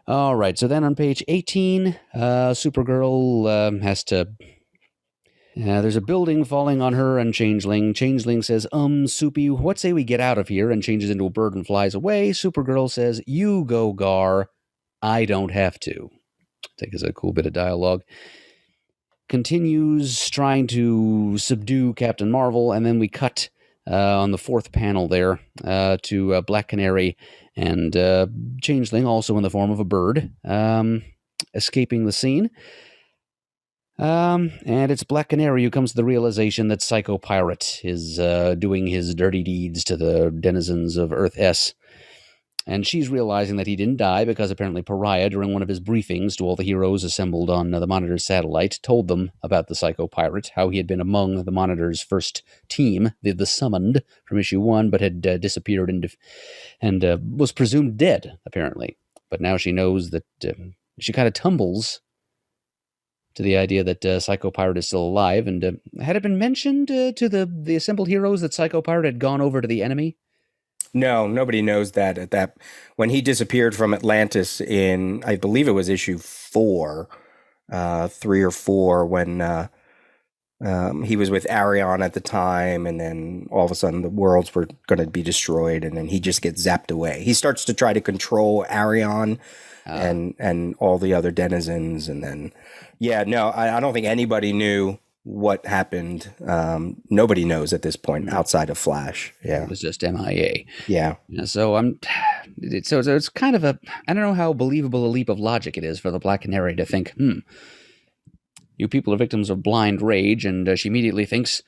All right. So then on page 18, Supergirl has to... there's a building falling on her and Changeling. Changeling says, Soupy, what say we get out of here? And changes into a bird and flies away. Supergirl says, you go, Gar. I don't have to. I think it's a cool bit of dialogue. Continues trying to subdue Captain Marvel, and then we cut on the fourth panel there to Black Canary and Changeling, also in the form of a bird, escaping the scene. And it's Black Canary who comes to the realization that Psycho Pirate is doing his dirty deeds to the denizens of Earth S. And she's realizing that he didn't die because apparently Pariah, during one of his briefings to all the heroes assembled on the Monitor's satellite, told them about the Psycho Pirate, how he had been among the Monitor's first team, the Summoned, from issue 1, but had disappeared and was presumed dead, apparently. But now she knows that she kind of tumbles to the idea that Psycho Pirate is still alive. And had it been mentioned to the assembled heroes that Psycho Pirate had gone over to the enemy? No, nobody knows that when he disappeared from Atlantis in, I believe it was issue 4, 3 or 4, when he was with Arion at the time, and then all of a sudden the worlds were going to be destroyed, and then he just gets zapped away. He starts to try to control Arion and all the other denizens, and then I don't think anybody knew what happened. Nobody knows at this point outside of Flash. Yeah, it was just MIA. Yeah. So it's kind of I don't know how believable a leap of logic it is for the Black Canary to think, you people are victims of blind rage, and she immediately thinks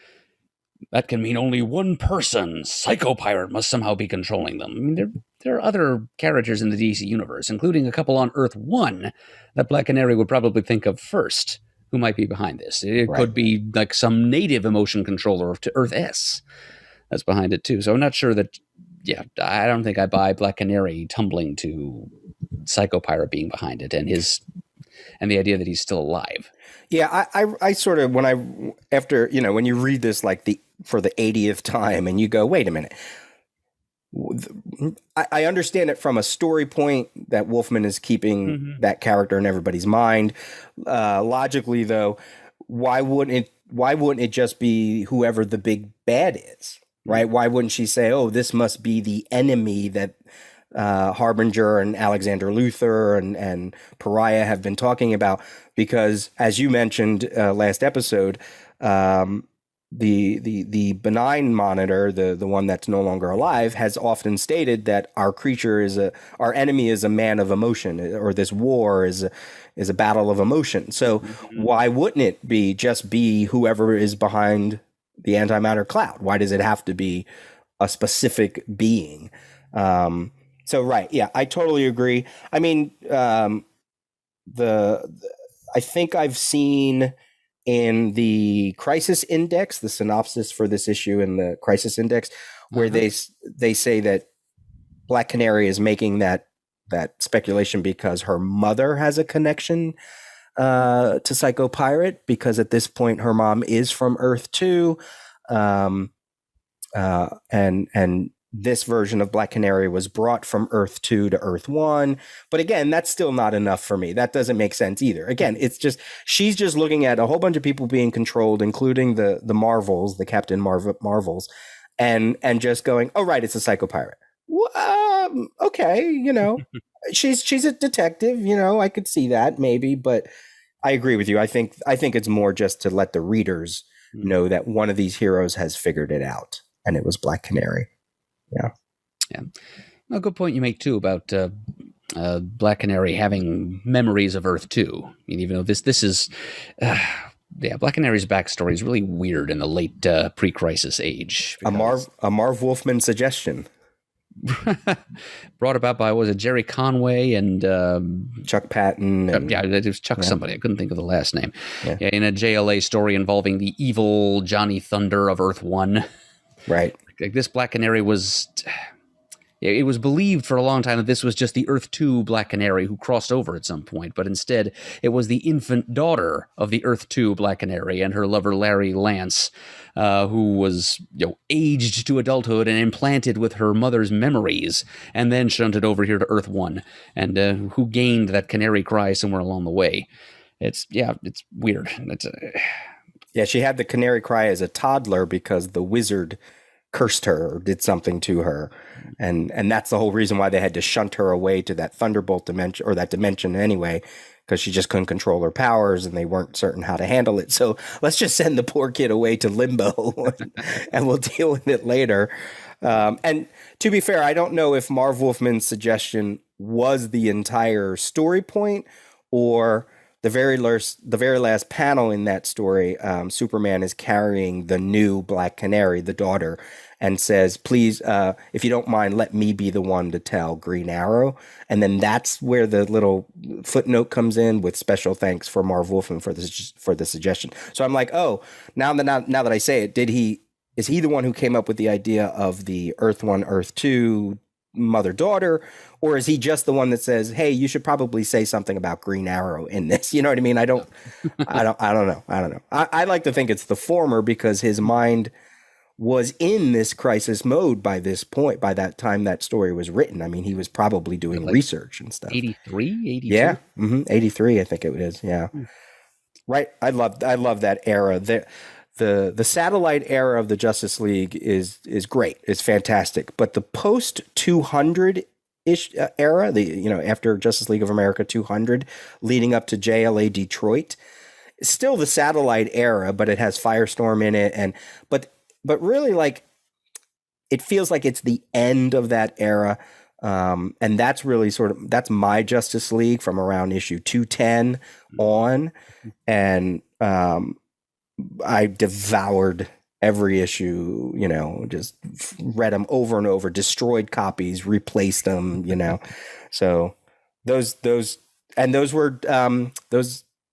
that can mean only one person. Psycho Pirate must somehow be controlling them. I mean, there are other characters in the DC universe, including a couple on Earth 1, that Black Canary would probably think of first. Who might be behind this? It could be like some native emotion controller to Earth S that's behind it too. So I'm not sure that. Yeah, I don't think I buy Black Canary tumbling to Psycho Pirate being behind it, and the idea that he's still alive. Yeah, I sort of, after when you read this for the 80th time, and you go, wait a minute. I understand it from a story point that Wolfman is keeping that character in everybody's mind. Logically, though, why wouldn't it just be whoever the big bad is, right? Why wouldn't she say, "Oh, this must be the enemy that Harbinger and Alexander Luthor and Pariah have been talking about?" Because, as you mentioned last episode, the benign Monitor, the one that's no longer alive, has often stated that our enemy is a man of emotion, or this war is a battle of emotion. So why wouldn't it be whoever is behind the antimatter cloud? Why does it have to be a specific being? So right, yeah, I totally agree. I mean, I think I've seen in the Crisis Index, the synopsis for this issue in the Crisis Index, where they say that Black Canary is making that speculation because her mother has a connection to Psycho Pirate, because at this point her mom is from Earth 2, and this version of Black Canary was brought from Earth 2 to Earth 1. But again, that's still not enough for me. That doesn't make sense either. Again, it's just, she's just looking at a whole bunch of people being controlled, including the Marvels, the Captain Marvels, and just going, oh, right, it's a Psycho Pirate. Okay, she's a detective, I could see that maybe, but I agree with you. I think it's more just to let the readers know that one of these heroes has figured it out, and it was Black Canary. Yeah. A good point you make too about Black Canary having memories of Earth 2. I mean, even though this is, Black Canary's backstory is really weird in the late pre-crisis age. A Marv Wolfman suggestion. Brought about by, was it Jerry Conway and Chuck Patton? It was Chuck somebody. I couldn't think of the last name. Yeah, in a JLA story involving the evil Johnny Thunder of Earth 1. Right. Like this Black Canary was... It was believed for a long time that this was just the Earth 2 Black Canary who crossed over at some point, but instead it was the infant daughter of the Earth 2 Black Canary and her lover Larry Lance, who was aged to adulthood and implanted with her mother's memories, and then shunted over here to Earth 1, and who gained that canary cry somewhere along the way. It's weird. She had the canary cry as a toddler because the wizard cursed her or did something to her, and that's the whole reason why they had to shunt her away to that Thunderbolt dimension, or that dimension anyway, because she just couldn't control her powers and they weren't certain how to handle it. So let's just send the poor kid away to limbo and we'll deal with it later. And to be fair, I don't know if Marv Wolfman's suggestion was the entire story point, or the very last panel in that story, Superman is carrying the new Black Canary, the daughter, and says, please, if you don't mind, let me be the one to tell Green Arrow. And then that's where the little footnote comes in with special thanks for Marv Wolfman for the suggestion. So I'm like, oh, now that I say it, is he the one who came up with the idea of the Earth 1, Earth 2 mother-daughter, or is he just the one that says, hey, you should probably say something about Green Arrow in this? You know what I mean? I don't know. I like to think it's the former, because his mind was in this crisis mode by this point, by that time that story was written. I mean, he was probably doing research and stuff. 83, 82? Yeah. 83, I think it is. Yeah. Right. I love that era. The satellite era of the Justice League is great. It's fantastic. But the post 200-ish era, after Justice League of America 200, leading up to JLA Detroit, is still the satellite era, but it has Firestorm in it, but really, like, it feels like it's the end of that era. And that's really that's my Justice League from around issue 210 on. And I devoured every issue, just read them over and over, destroyed copies, replaced them, So those were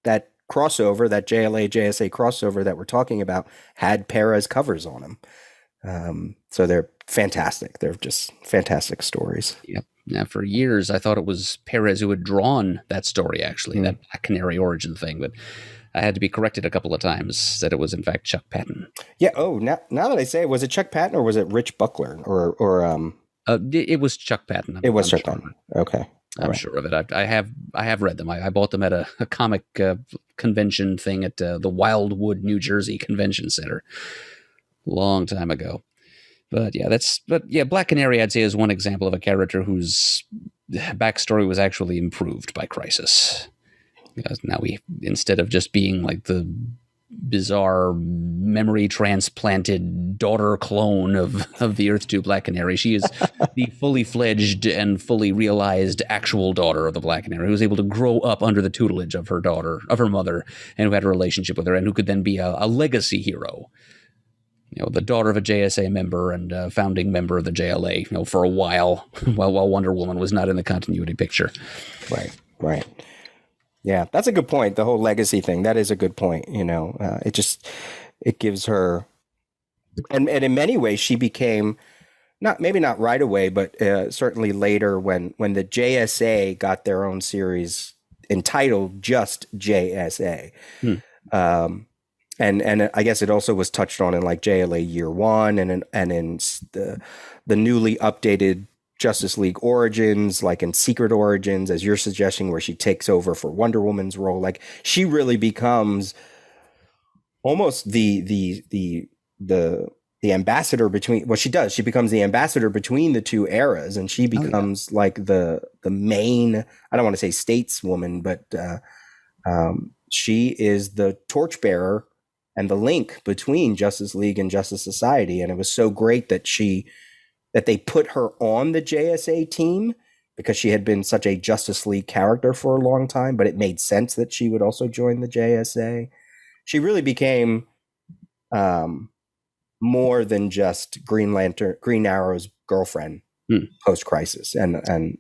that crossover, that JLA JSA crossover that we're talking about, had Perez covers on them. So they're fantastic. They're just fantastic stories. Yep. Now, for years, I thought it was Perez who had drawn that story, actually, that Canary origin thing, but I had to be corrected a couple of times that it was, in fact, Chuck Patton. Yeah. Oh, now that I say it, was it Chuck Patton or was it Rich Buckler or it was Chuck Patton. It was Chuck Patton. Okay. I'm sure of it. I have read them. I bought them at a comic convention thing at the Wildwood, New Jersey Convention Center, long time ago. But Black Canary, I'd say, is one example of a character whose backstory was actually improved by Crisis. Because now instead of just being like the bizarre memory transplanted daughter clone of the Earth 2 Black Canary, she is the fully fledged and fully realized actual daughter of the Black Canary, who was able to grow up under the tutelage of her mother, and who had a relationship with her, and who could then be a legacy hero. The daughter of a JSA member and a founding member of the JLA, for a while Wonder Woman was not in the continuity picture. Right. Yeah, that's a good point. The whole legacy thing, that is a good point. It gives her, and in many ways she became, maybe not right away, but certainly later when the JSA got their own series entitled just JSA. And I guess it also was touched on in like JLA Year One and in the newly updated Justice League Origins, like in Secret Origins, as you're suggesting, where she takes over for Wonder Woman's role. Like, she really becomes almost the ambassador between, well, she does. She becomes the ambassador between the two eras, and she becomes like the main, I don't want to say stateswoman, but she is the torchbearer and the link between Justice League and Justice Society. And it was so great that they put her on the JSA team, because she had been such a Justice League character for a long time, but it made sense that she would also join the JSA. She really became more than just Green Arrow's girlfriend post-Crisis. And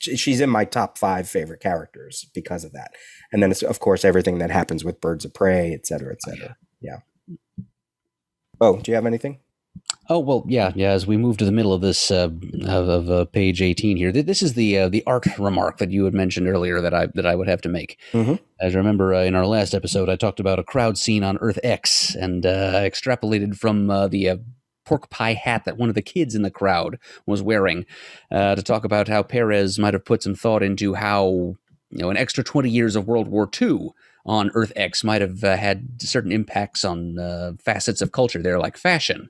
she's in my top 5 favorite characters because of that. And then it's, of course, everything that happens with Birds of Prey, et cetera, et cetera. Yeah. Oh, do you have anything? Oh, well, yeah. As we move to the middle of this, of page 18 here, this is the art remark that you had mentioned earlier that I would have to make. Mm-hmm. As I remember, in our last episode, I talked about a crowd scene on Earth X, and extrapolated from the pork pie hat that one of the kids in the crowd was wearing, to talk about how Perez might have put some thought into how an extra 20 years of World War II on Earth X might have had certain impacts on facets of culture there, like fashion.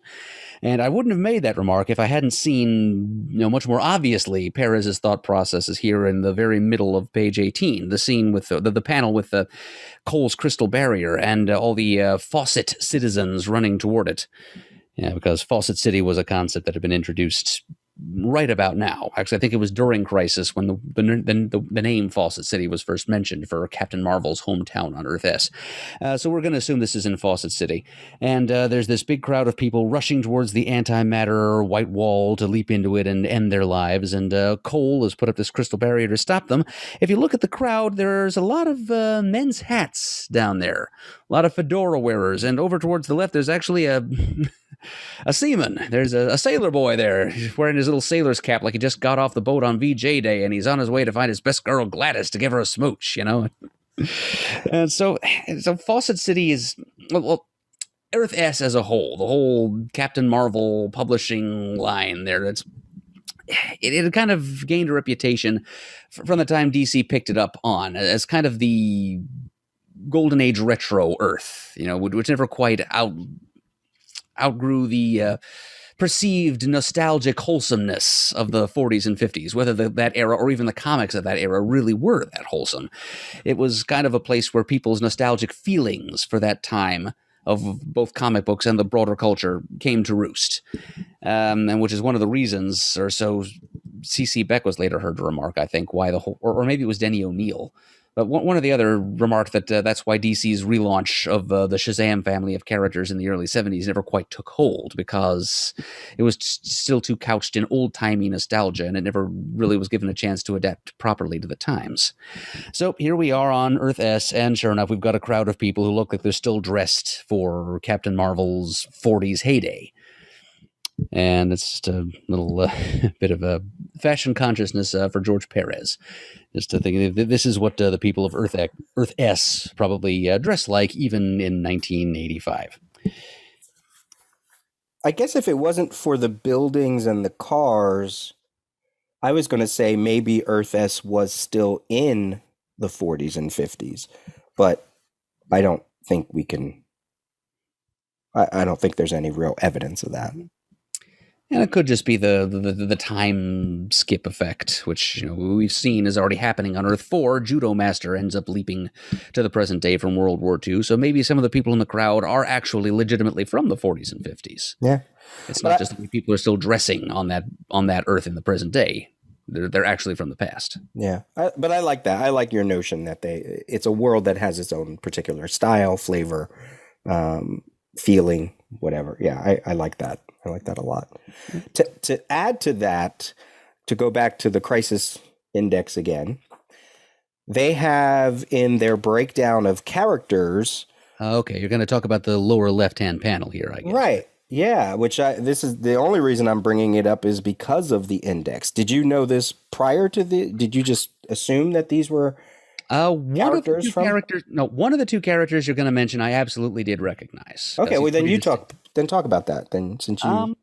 And I wouldn't have made that remark if I hadn't seen, much more obviously Perez's thought processes here in the very middle of page 18, the scene with the panel with the Cole's crystal barrier and all the Fawcett citizens running toward it. Yeah, because Fawcett City was a concept that had been introduced right about now. Actually, I think it was during Crisis when the name Fawcett City was first mentioned for Captain Marvel's hometown on Earth S. So we're going to assume this is in Fawcett City. And there's this big crowd of people rushing towards the antimatter white wall to leap into it and end their lives. And Cole has put up this crystal barrier to stop them. If you look at the crowd, there's a lot of men's hats down there, a lot of fedora wearers. And over towards the left, there's actually a seaman. There's a sailor boy there. He's wearing his little sailor's cap like he just got off the boat on VJ Day, and he's on his way to find his best girl Gladys to give her a smooch, you know? And so Fawcett City is, well, Earth S as a whole, the whole Captain Marvel publishing line there, it kind of gained a reputation from the time DC picked it up on as kind of the Golden Age retro Earth, you know, which never quite outgrew the perceived nostalgic wholesomeness of the 40s and 50s, whether that era or even the comics of that era really were that wholesome. It was kind of a place where people's nostalgic feelings for that time of both comic books and the broader culture came to roost. And which is one of the reasons, or so C.C. Beck was later heard to remark, I think, why the whole, or maybe it was Denny O'Neil, but one of the other remarked that that's why DC's relaunch of the Shazam family of characters in the early 70s never quite took hold, because it was still too couched in old-timey nostalgia, and it never really was given a chance to adapt properly to the times. So here we are on Earth S, and sure enough, we've got a crowd of people who look like they're still dressed for Captain Marvel's 40s heyday. And it's just a little bit of a fashion consciousness for George Perez. Just to think this is what the people of Earth S probably dressed like even in 1985. I guess if it wasn't for the buildings and the cars, I was going to say maybe Earth S was still in the 40s and 50s, but I don't think we can. I don't think there's any real evidence of that. And it could just be the time skip effect, which, you know, we've seen is already happening on Earth 4. Judo Master ends up leaping to the present day from World War II. So maybe some of the people in the crowd are actually legitimately from the 40s and 50s. Yeah. It's not just that people are still dressing on that Earth in the present day. They're actually from the past. Yeah. But I like that. I like your notion that it's a world that has its own particular style, flavor, feeling, whatever. Yeah, I like that. I like that a lot. To add to that, to go back to the Crisis Index again, they have in their breakdown of characters. Okay, you're going to talk about the lower left-hand panel here, I guess. Right. Yeah, this is the only reason I'm bringing it up is because of the index. Did you know this prior to did you just assume that these were one of the two characters you're going to mention, I absolutely did recognize. Okay, well then talk about that then, since you.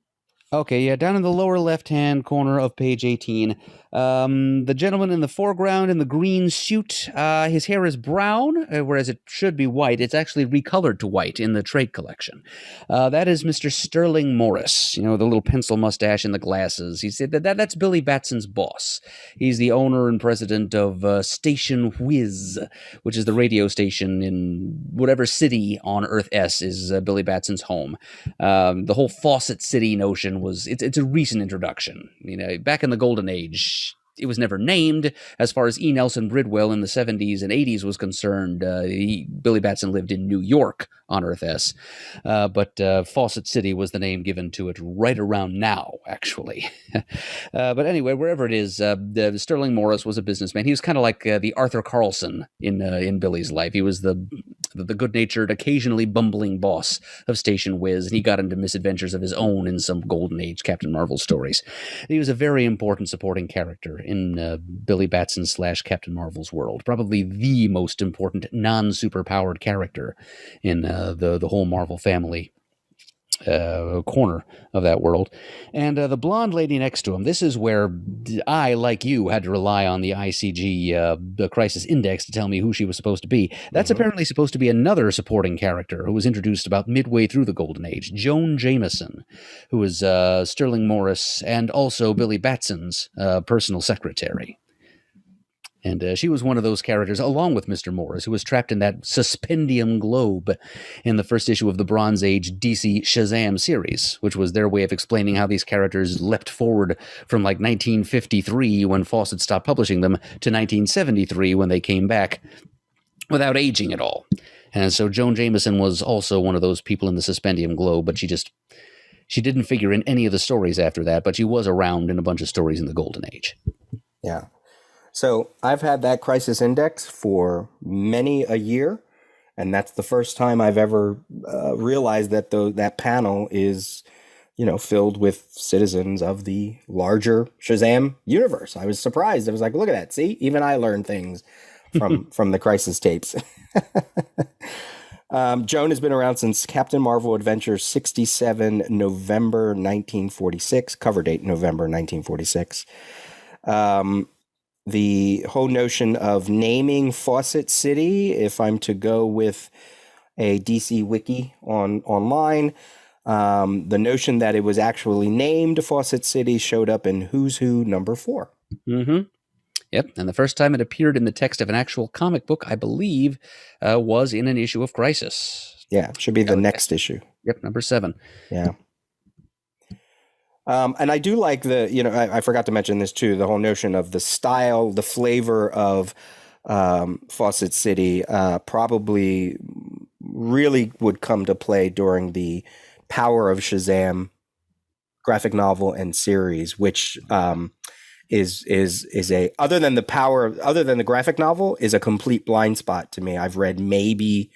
Okay, yeah, down in the lower left-hand corner of page 18, the gentleman in the foreground in the green suit, his hair is brown, whereas it should be white. It's actually recolored to white in the trade collection. That is Mr. Sterling Morris, you know, the little pencil mustache and the glasses. He said that's Billy Batson's boss. He's the owner and president of Station Whiz, which is the radio station in whatever city on Earth S is Billy Batson's home. The whole Fawcett City notion it's a recent introduction. You know, back in the Golden Age, it was never named. As far as E. Nelson Bridwell in the 70s and 80s was concerned, Billy Batson lived in New York on Earth S. But Fawcett City was the name given to it right around now, actually. But anyway, wherever it is, Sterling Morris was a businessman. He was kind of like the Arthur Carlson in Billy's life. He was the good-natured, occasionally bumbling boss of Station Whiz, and he got into misadventures of his own in some Golden Age Captain Marvel stories. He was a very important supporting character in Billy Batson / Captain Marvel's world. Probably the most important non-superpowered character in the whole Marvel family corner of that world. And the blonde lady next to him, this is where I, like you, had to rely on the ICG, the Crisis Index, to tell me who she was supposed to be. That's apparently supposed to be another supporting character who was introduced about midway through the Golden Age, Joan Jameson, who is Sterling Morris and also Billy Batson's personal secretary. And she was one of those characters, along with Mr. Morris, who was trapped in that suspendium globe in the first issue of the Bronze Age DC Shazam series, which was their way of explaining how these characters leapt forward from like 1953 when Fawcett stopped publishing them to 1973 when they came back without aging at all. And so Joan Jameson was also one of those people in the suspendium globe, but she didn't figure in any of the stories after that, but she was around in a bunch of stories in the Golden Age. Yeah. So I've had that Crisis Index for many a year, and that's the first time I've ever realized that that panel is, filled with citizens of the larger Shazam universe. I was surprised. I was like, look at that. See, even I learned things from the Crisis tapes. Joan has been around since Captain Marvel Adventures 67, November 1946, cover date November 1946. The whole notion of naming Fawcett City, if I'm to go with a DC wiki online, the notion that it was actually named Fawcett City showed up in Who's Who number 4. Mm-hmm. Yep, and the first time it appeared in the text of an actual comic book, I believe, was in an issue of Crisis. Yeah, it should be the next issue. Yep, number 7. Yeah. And I do like I forgot to mention this too, the whole notion of the style, the flavor of Fawcett City probably really would come to play during the Power of Shazam graphic novel and series, which is a other than the graphic novel is a complete blind spot to me. I've read maybe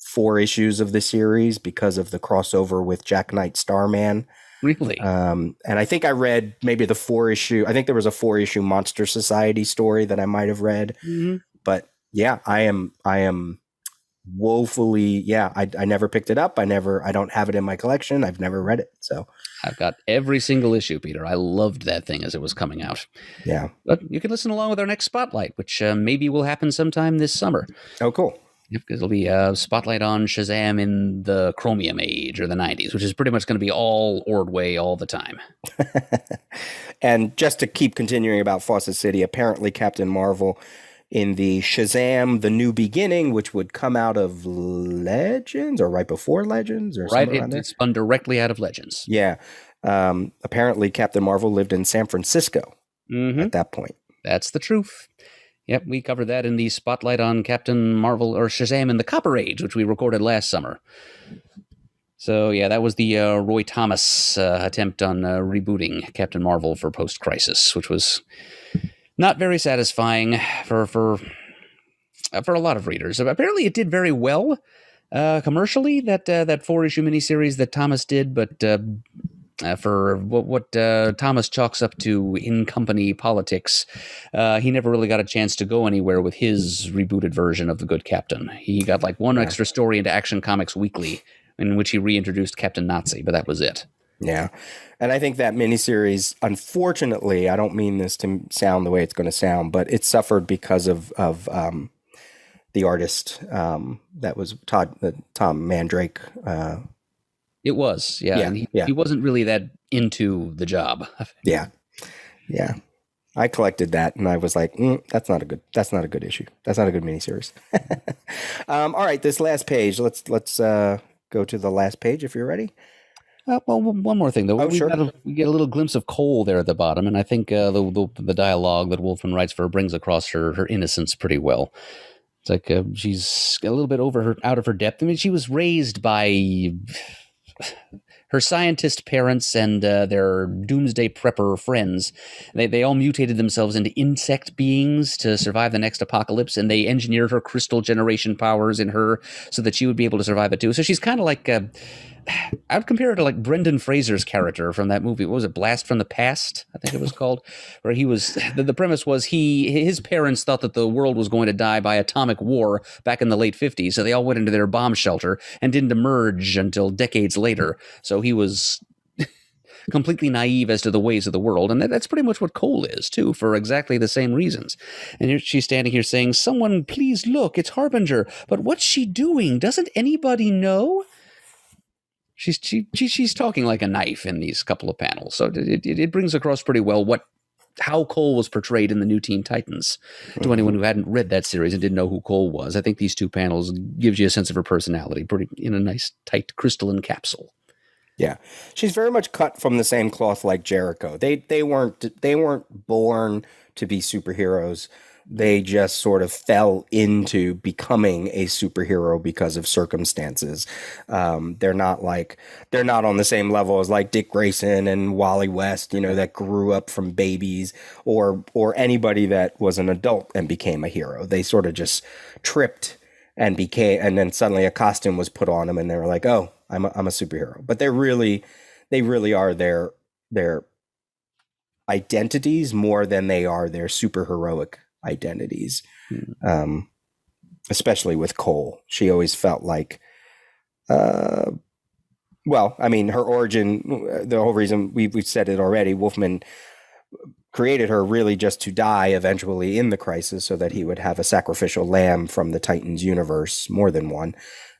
4 issues of the series because of the crossover with Jack Knight Starman. Really? And I think I read maybe the 4-issue. I think there was a 4-issue Monster Society story that I might have read. Mm-hmm. But yeah, I am woefully. Yeah, I never picked it up. I don't have it in my collection. I've never read it. So I've got every single issue, Peter. I loved that thing as it was coming out. Yeah. But you can listen along with our next Spotlight, which maybe will happen sometime this summer. Oh, cool. Yep, because it'll be a spotlight on Shazam in the Chromium Age or the 90s, which is pretty much going to be all Ordway all the time. And just to keep continuing about Fawcett City, apparently Captain Marvel in the Shazam, The New Beginning, which would come out of Legends or right before Legends or right, something it's spun directly out of Legends. Yeah. Apparently Captain Marvel lived in San Francisco at that point. That's the truth. Yep, we covered that in the Spotlight on Captain Marvel or Shazam in the Copper Age, which we recorded last summer. So, yeah, that was the Roy Thomas attempt on rebooting Captain Marvel for post-Crisis, which was not very satisfying for a lot of readers. Apparently, it did very well commercially, that 4-issue miniseries that Thomas did, but for what Thomas chalks up to in-company politics, he never really got a chance to go anywhere with his rebooted version of The Good Captain. He got like one extra story into Action Comics Weekly, in which he reintroduced Captain Nazi, but that was it. Yeah. And I think that miniseries, unfortunately, I don't mean this to sound the way it's going to sound, but it suffered because of the artist that was Tom Mandrake. It was, yeah. And he wasn't really that into the job. Yeah. I collected that and I was like, that's not a good issue. That's not a good miniseries. All right, this last page. Let's go to the last page if you're ready. Well, one more thing, though. Sure. We get a little glimpse of Cole there at the bottom, and I think the dialogue that Wolfman writes for her brings across her innocence pretty well. It's like she's a little bit out of her depth. I mean, she was raised by her scientist parents and their doomsday prepper friends. They all mutated themselves into insect beings to survive the next apocalypse, and they engineered her crystal generation powers in her so that she would be able to survive it too. So she's kind of like I would compare her to like Brendan Fraser's character from that movie. What was it? Blast from the Past, I think it was called, where he was, the premise was his parents thought that the world was going to die by atomic war back in the late 50s. So they all went into their bomb shelter and didn't emerge until decades later. So he was completely naive as to the ways of the world. And that's pretty much what Cole is too, for exactly the same reasons. And here she's standing here saying, "Someone please look, it's Harbinger. But what's she doing? Doesn't anybody know?" She's talking like a knife in these couple of panels, so it brings across pretty well what how Cole was portrayed in the New Teen Titans. To anyone who hadn't read that series and didn't know who Cole was, I think these two panels gives you a sense of her personality, pretty in a nice, tight crystalline capsule. Yeah, she's very much cut from the same cloth like Jericho. They weren't born to be superheroes. They just sort of fell into becoming a superhero because of circumstances. They're not on the same level as like Dick Grayson and Wally West, that grew up from babies, or anybody that was an adult and became a hero. They sort of just tripped and then suddenly a costume was put on them, and they were like, "Oh, I'm a superhero." But they really are their identities more than they are their superheroic identities. Especially with Cole, she always felt like, her origin, the whole reason we've said it already, Wolfman created her really just to die eventually in the crisis so that he would have a sacrificial lamb from the Titans universe, more than one.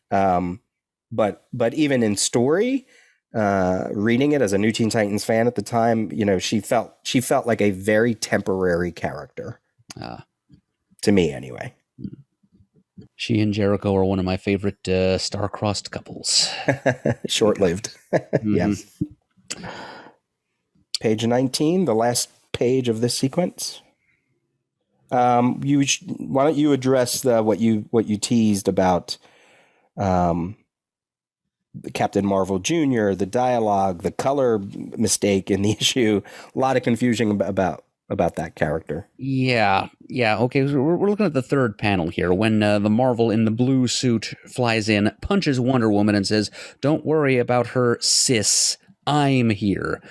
But even in story, reading it as a New Teen Titans fan at the time, she felt like a very temporary character. To me, anyway. She and Jericho are one of my favorite star-crossed couples. Short-lived. Yes. Page 19, the last page of this sequence. Why don't you address what you teased about Captain Marvel Jr., the dialogue, the color mistake in the issue, a lot of confusion about that character. Yeah. Okay, so we're looking at the third panel here when the Marvel in the blue suit flies in, punches Wonder Woman, and says, "Don't worry about her, sis. I'm here."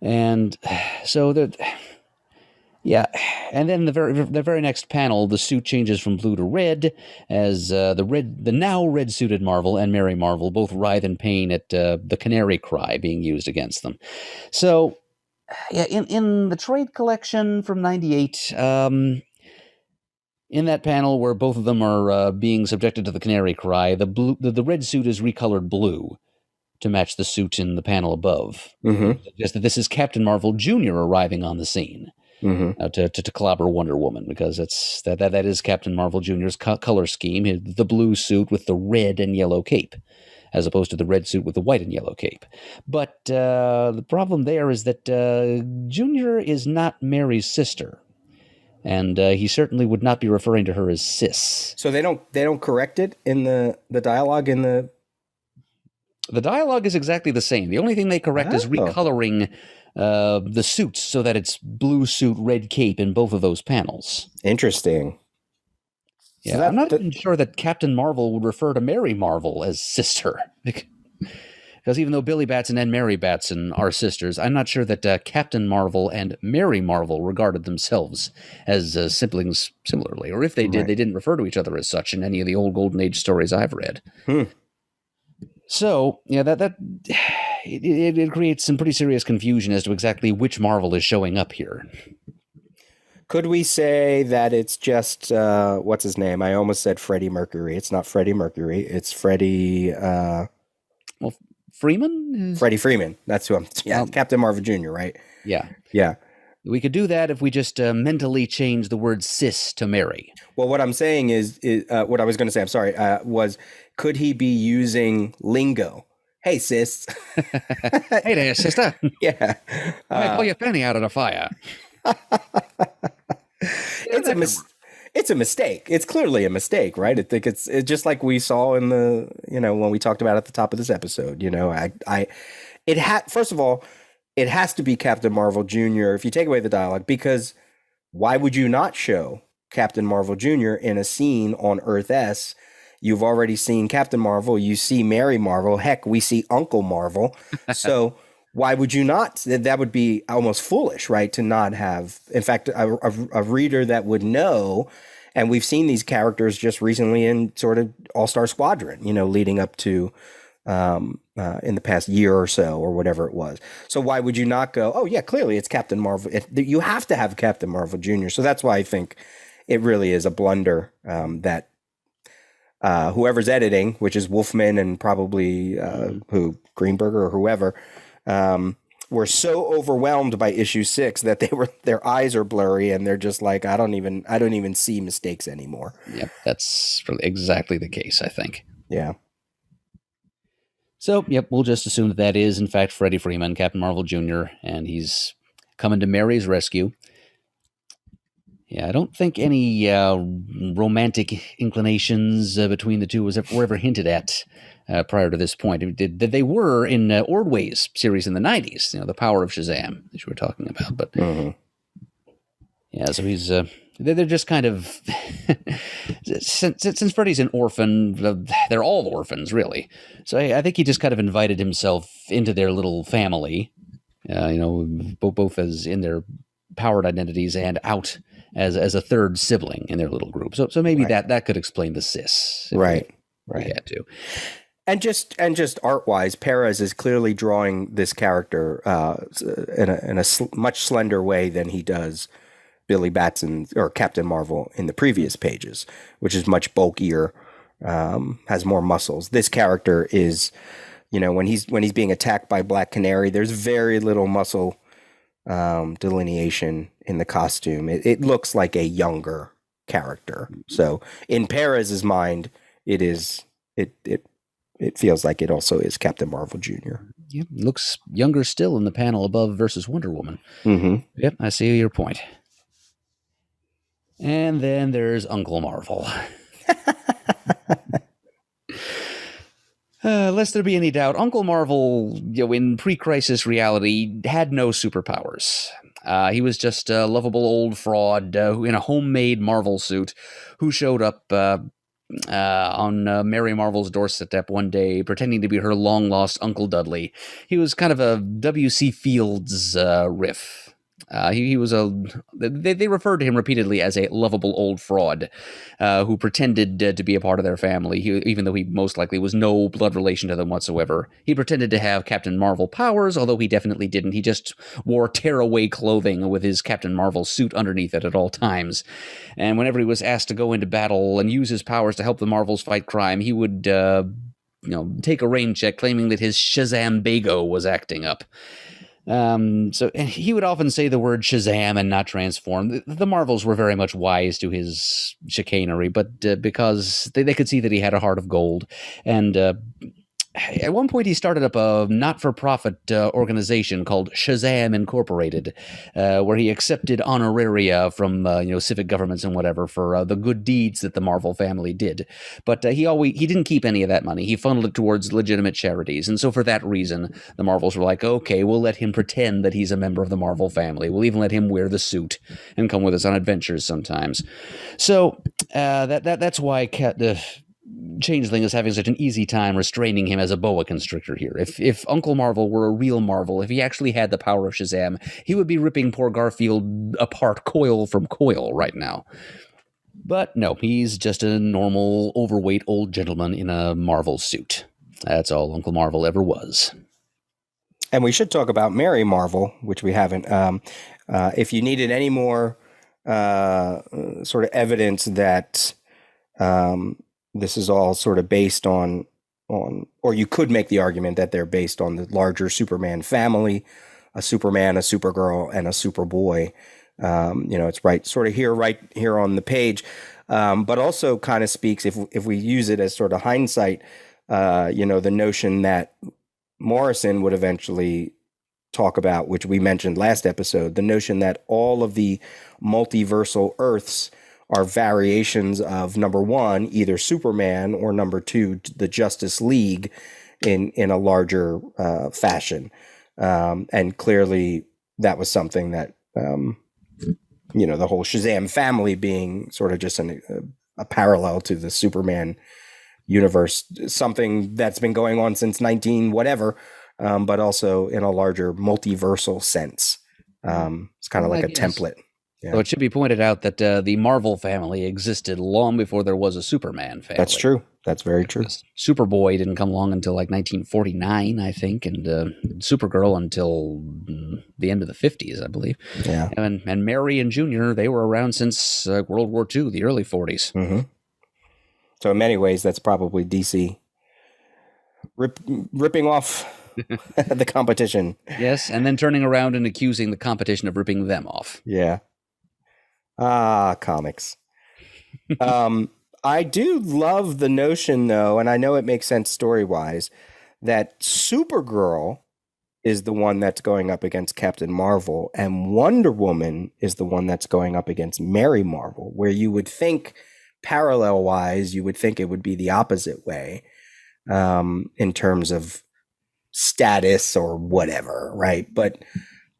And so and then the very next panel, the suit changes from blue to red as the now red suited Marvel and Mary Marvel both writhe in pain at the Canary cry being used against them. So, yeah, in the trade collection from '98, in that panel where both of them are being subjected to the Canary cry, the red suit is recolored blue to match the suit in the panel above. Just that this is Captain Marvel Jr. arriving on the scene. To clobber Wonder Woman, because that is Captain Marvel Jr.'s color scheme, the blue suit with the red and yellow cape, as opposed to the red suit with the white and yellow cape. But the problem there is that Jr. is not Mary's sister, and he certainly would not be referring to her as sis. So they don't correct it in the dialogue in the. The dialogue is exactly the same. The only thing they correct is recoloring the suits so that it's blue suit, red cape in both of those panels. Interesting. Yeah, so I'm not even sure that Captain Marvel would refer to Mary Marvel as sister. Because even though Billy Batson and Mary Batson are sisters, I'm not sure that Captain Marvel and Mary Marvel regarded themselves as siblings similarly. Or if they did, they didn't refer to each other as such in any of the old Golden Age stories I've read. So, yeah, it creates some pretty serious confusion as to exactly which Marvel is showing up here. Could we say that it's just, what's his name? I almost said Freddie Mercury. It's not Freddie Mercury. It's Freddie... Freeman? Freddie Freeman. That's who I'm... Yeah, Captain Marvel Jr., right? Yeah. We could do that if we just mentally change the word sis to Mary. Well, what I'm saying is what I was going to say, I'm sorry, was could he be using lingo? Hey, sis. Hey there, sister. Yeah. I pull your fanny out of the fire. It's a mistake. It's clearly a mistake, right? I think it's just like we saw in the, when we talked about at the top of this episode, first of all, it has to be Captain Marvel Jr. if you take away the dialogue, because why would you not show Captain Marvel Jr. in a scene on Earth S? You've already seen Captain Marvel. You see Mary Marvel. Heck, we see Uncle Marvel. So why would you not? That would be almost foolish, right? To not have, in fact, a reader that would know. And we've seen these characters just recently in sort of All-Star Squadron, leading up to in the past year or so or whatever it was. So why would you not go, oh, yeah, clearly it's Captain Marvel. You have to have Captain Marvel Jr. So that's why I think it really is a blunder that whoever's editing, which is Wolfman and probably Greenberger or whoever, were so overwhelmed by issue 6 that their eyes are blurry and they're just like, I don't even see mistakes anymore. Yep, that's exactly the case, I think. Yeah. So, yep, we'll just assume that is, in fact, Freddie Freeman, Captain Marvel Jr., and he's coming to Mary's rescue. Yeah, I don't think any romantic inclinations between the two were ever hinted at prior to this point. They were in Ordway's series in the 90s, The Power of Shazam, that you were talking about. But yeah, so he's they're just kind of since Freddy's an orphan, they're all orphans really. So I think he just kind of invited himself into their little family, both as in their powered identities and out as a third sibling in their little group. So maybe that could explain the cis. Right. We had to. And just art-wise, Perez is clearly drawing this character in a much slender way than he does Billy Batson or Captain Marvel in the previous pages, which is much bulkier, has more muscles. This character is, when he's being attacked by Black Canary, there's very little muscle delineation in the costume. It looks like a younger character. So in Perez's mind, it feels like it also is Captain Marvel Jr. Yep, looks younger still in the panel above versus Wonder Woman. Mm-hmm. Yep, I see your point. And then there's Uncle Marvel. Lest there be any doubt, Uncle Marvel, in pre-crisis reality, had no superpowers. He was just a lovable old fraud in a homemade Marvel suit who showed up on Mary Marvel's doorstep one day, pretending to be her long-lost Uncle Dudley. He was kind of a W.C. Fields riff. He was they referred to him repeatedly as a lovable old fraud who pretended to be a part of their family, even though he most likely was no blood relation to them whatsoever. He pretended to have Captain Marvel powers, although he definitely didn't. He just wore tearaway clothing with his Captain Marvel suit underneath it at all times. And whenever he was asked to go into battle and use his powers to help the Marvels fight crime, he would take a rain check claiming that his Shazam Bago was acting up. So he would often say the word Shazam and not transform. The Marvels were very much wise to his chicanery, but because they could see that he had a heart of gold. And at one point, he started up a not-for-profit organization called Shazam Incorporated, where he accepted honoraria from civic governments and whatever for the good deeds that the Marvel family did. But he didn't keep any of that money. He funneled it towards legitimate charities, and so for that reason, the Marvels were like, "Okay, we'll let him pretend that he's a member of the Marvel family. We'll even let him wear the suit and come with us on adventures sometimes." So that's why Changeling is having such an easy time restraining him as a boa constrictor here. If Uncle Marvel were a real Marvel, if he actually had the power of Shazam, he would be ripping poor Garfield apart coil from coil right now. But no, he's just a normal, overweight old gentleman in a Marvel suit. That's all Uncle Marvel ever was. And we should talk about Mary Marvel, which we haven't. If you needed any more sort of evidence that this is all sort of based on, or you could make the argument that they're based on the larger Superman family, a Superman, a Supergirl, and a Superboy. It's right here on the page, but also kind of speaks, if we use it as sort of hindsight, the notion that Morrison would eventually talk about, which we mentioned last episode, the notion that all of the multiversal Earths are variations of, number one, either Superman, or number two, the Justice League in a larger fashion. And clearly that was something that, the whole Shazam family being sort of just a parallel to the Superman universe, something that's been going on since 19 whatever, but also in a larger multiversal sense. It's kind of like a template. Yeah. So it should be pointed out that the Marvel family existed long before there was a Superman family. That's true. That's very true. Superboy didn't come along until like 1949, I think, and Supergirl until the end of the 50s, I believe. Yeah. And Mary and Junior, they were around since World War II, the early 40s. Mm-hmm. So in many ways, that's probably DC ripping off the competition. Yes, and then turning around and accusing the competition of ripping them off. Yeah. Comics. I do love the notion, though, and I know it makes sense story-wise, that Supergirl is the one that's going up against Captain Marvel, and Wonder Woman is the one that's going up against Mary Marvel, where you would think, parallel-wise, you would think it would be the opposite way, in terms of status or whatever, right? But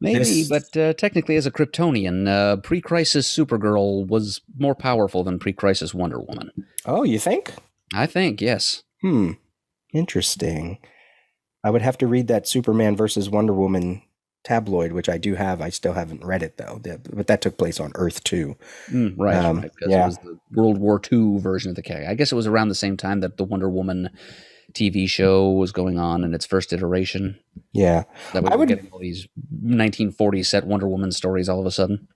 Maybe, this, but technically, as a Kryptonian, pre-crisis Supergirl was more powerful than pre-crisis Wonder Woman. oh, you think? I think, yes. Interesting. I would have to read that Superman versus Wonder Woman tabloid, which I do have. I still haven't read it, though. But that took place on Earth, too. Right, because it was the World War II version of the character. I guess it was around the same time that the Wonder Woman TV show was going on in its first iteration. Yeah. That we were getting all these 1940s set Wonder Woman stories all of a sudden.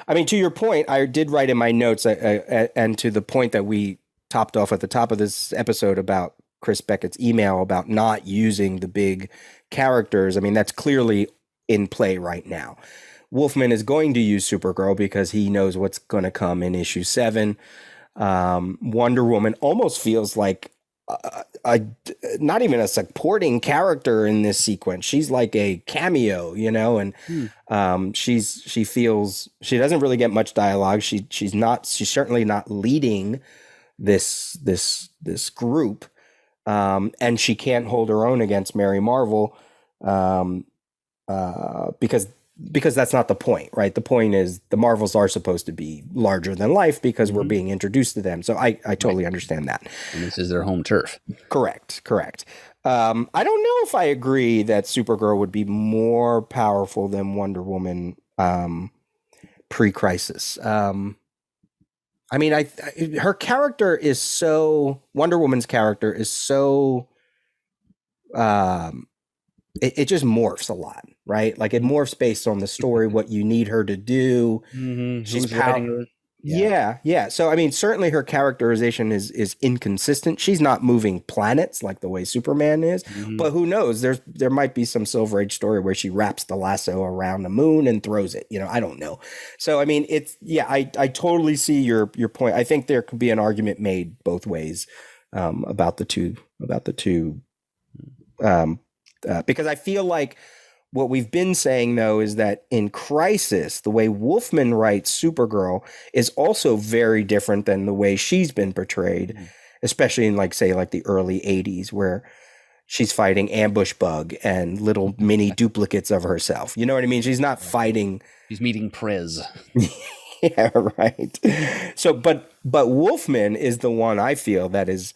I mean, to your point, I did write in my notes, and to the point that we topped off at the top of this episode about Chris Beckett's email about not using the big characters. I mean, that's clearly in play right now. Wolfman is going to use Supergirl because he knows what's going to come in issue 7. Wonder Woman almost feels like not even a supporting character in this sequence. She's like a cameo, you know, and she feels she doesn't really get much dialogue. She's certainly not leading this group, and she can't hold her own against Mary Marvel, because that's not the point, right? The point is the Marvels are supposed to be larger than life because we're being introduced to them. So I totally understand that. And this is their home turf. Correct. I don't know if I agree that Supergirl would be more powerful than Wonder Woman pre-crisis. I mean, her character is so, Wonder Woman's character is so, it just morphs a lot, right? Like it morphs based on the story, what you need her to do. She's writing her. Yeah. So, I mean, certainly her characterization is inconsistent. She's not moving planets like the way Superman is, but who knows? There might be some Silver Age story where she wraps the lasso around the moon and throws it. You know, I don't know. So, I mean, I totally see your point. I think there could be an argument made both ways about the two. Because I feel like what we've been saying, though, is that in Crisis, the way Wolfman writes Supergirl is also very different than the way she's been portrayed, especially in, like, say, like the early 80s, where she's fighting Ambush Bug and little mini duplicates of herself. You know what I mean? She's not fighting. She's meeting Prez. Yeah, right. So, but Wolfman is the one I feel that is,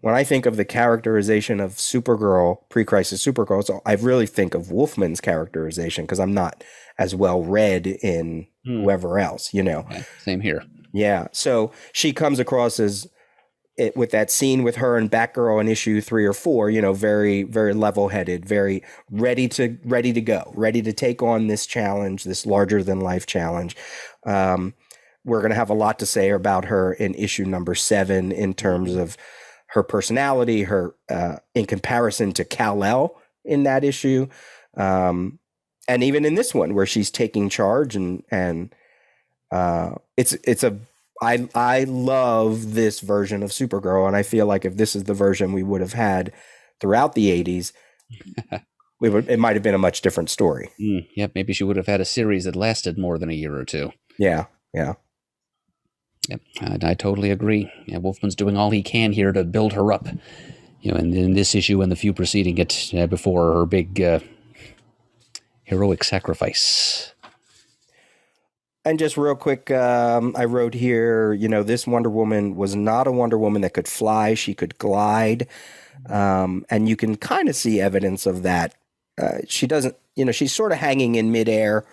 when I think of the characterization of Supergirl, pre-crisis Supergirl, so I really think of Wolfman's characterization because I'm not as well read in whoever else, you know. Yeah, same here. Yeah. So she comes across as with that scene with her and Batgirl in issue 3 or 4, you know, very, very level-headed, very ready to go, ready to take on this challenge, this larger than life challenge. We're going to have a lot to say about her in issue number 7 in terms of her personality, her in comparison to Kal-El in that issue, and even in this one where she's taking charge, and I love this version of Supergirl, and I feel like if this is the version we would have had throughout the 80s, it might have been a much different story. Yeah, maybe she would have had a series that lasted more than a year or two. Yeah. Yep, I totally agree. Yeah, Wolfman's doing all he can here to build her up. You know, and in this issue and the few preceding it, before her big heroic sacrifice. And just real quick, I wrote here, you know, this Wonder Woman was not a Wonder Woman that could fly. She could glide. And you can kind of see evidence of that. She doesn't, you know, she's sort of hanging in midair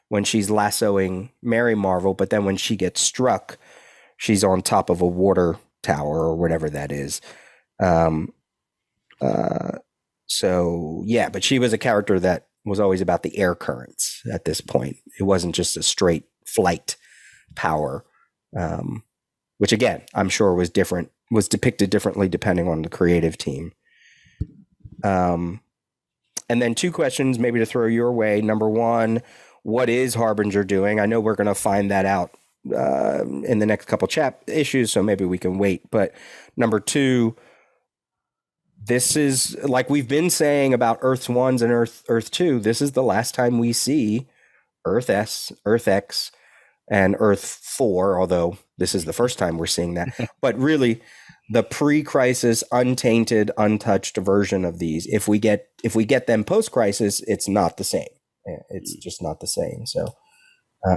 when she's lassoing Mary Marvel, but then when she gets struck, she's on top of a water tower or whatever that is. So yeah, but she was a character that was always about the air currents at this point. It wasn't just a straight flight power, which again, I'm sure was depicted differently depending on the creative team. And then two questions maybe to throw your way. Number one, what is Harbinger doing? I know we're going to find that out in the next couple issues, so maybe we can wait. But number two, this is like we've been saying about Earth's ones and Earth 2. This is the last time we see Earth S, Earth X, and Earth 4, although this is the first time we're seeing that. But really, the pre-crisis, untainted, untouched version of these. If we get them post-crisis, it's not the same. It's just not the same. So,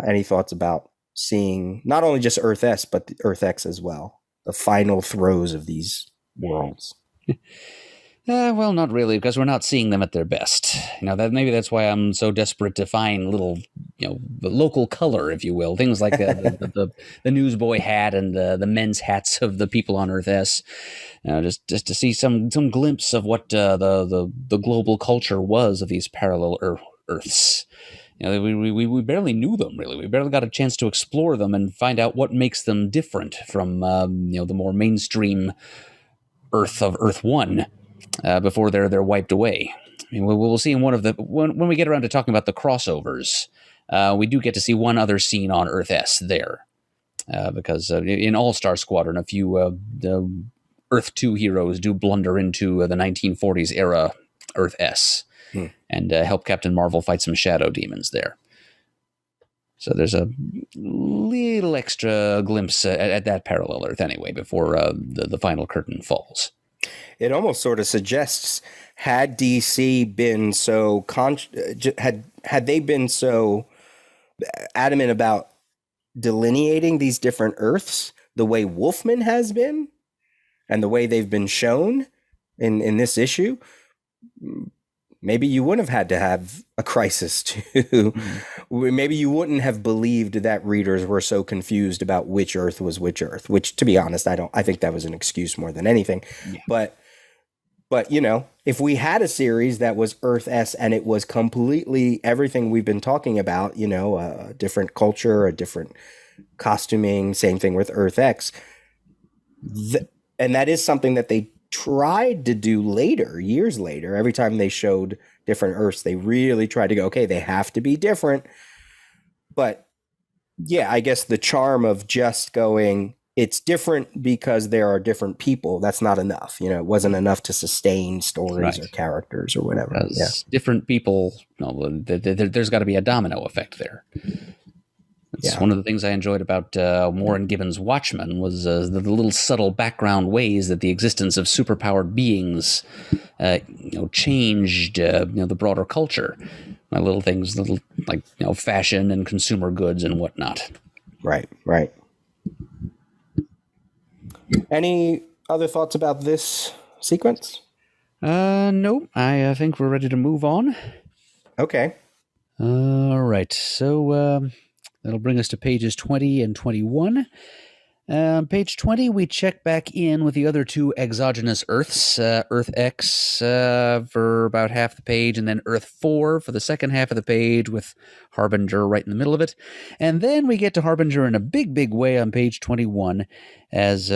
any thoughts about seeing not only just Earth S, but the Earth X as well? The final throes of these worlds. Well, not really, because we're not seeing them at their best. Maybe that's why I'm so desperate to find little, the local color, if you will, things like the newsboy hat and the men's hats of the people on Earth S. Just to see some glimpse of what the global culture was of these parallel Earths. We barely knew them, really. We barely got a chance to explore them and find out what makes them different from the more mainstream Earth of Earth 1. Before they're wiped away. I mean, we'll see in one of the when we get around to talking about the crossovers, we do get to see one other scene on Earth S there, because in All-Star Squadron, a few the Earth 2 heroes do blunder into the 1940s era Earth S and help Captain Marvel fight some shadow demons there. So there's a little extra glimpse at that parallel Earth anyway before the final curtain falls. It almost sort of suggests, had DC been so had they been so adamant about delineating these different Earths the way Wolfman has been and the way they've been shown in this issue, maybe you wouldn't have had to have a crisis to maybe you wouldn't have believed that readers were so confused about which Earth was which Earth, which, to be honest, I think that was an excuse more than anything. Yeah. But if we had a series that was Earth S and it was completely everything we've been talking about, a different culture, a different costuming, same thing with Earth X. And that is something that they tried to do later, years later. Every time they showed different Earths, they really tried to go, okay, they have to be different. But yeah, I guess the charm of just going, it's different because there are different people, that's not enough. It wasn't enough to sustain stories or characters or whatever. Yeah. Different people, there's got to be a domino effect there. It's one of the things I enjoyed about Warren Gibbons' Watchmen was the little subtle background ways that the existence of superpowered beings, changed, the broader culture. Little things, like fashion and consumer goods and whatnot. Right. Any other thoughts about this sequence? Nope. I think we're ready to move on. Okay. All right. So that'll bring us to pages 20 and 21. Page 20, we check back in with the other two exogenous Earths, Earth X for about half the page, and then Earth 4 for the second half of the page with Harbinger right in the middle of it. And then we get to Harbinger in a big way on page 21 as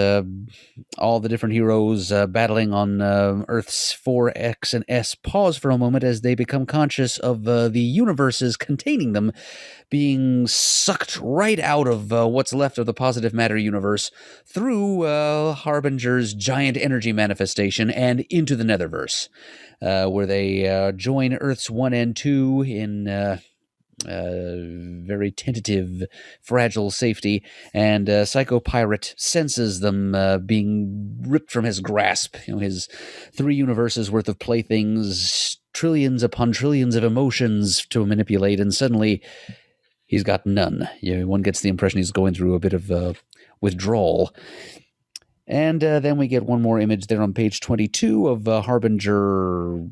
all the different heroes battling on Earths 4, X, and S pause for a moment as they become conscious of the universes containing them being sucked right out of what's left of the positive matter universe through Harbinger's giant energy manifestation and into the Netherverse, where they join Earths 1 and 2 in very tentative, fragile safety, and Psycho Pirate senses them being ripped from his grasp. His 3 universes worth of playthings, trillions upon trillions of emotions to manipulate, and suddenly he's got none. One gets the impression he's going through a bit of withdrawal. And then we get one more image there on page 22 of Harbinger,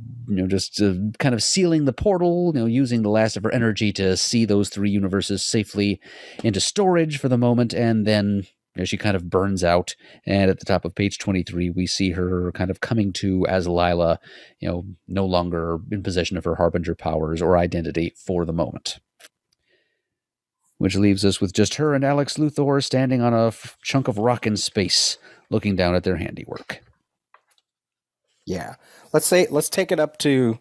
just kind of sealing the portal, using the last of her energy to see those 3 universes safely into storage for the moment. And then she kind of burns out. And at the top of page 23, we see her kind of coming to as Lila, no longer in possession of her Harbinger powers or identity for the moment. Which leaves us with just her and Alex Luthor standing on a chunk of rock in space, looking down at their handiwork. Yeah. Let's take it up to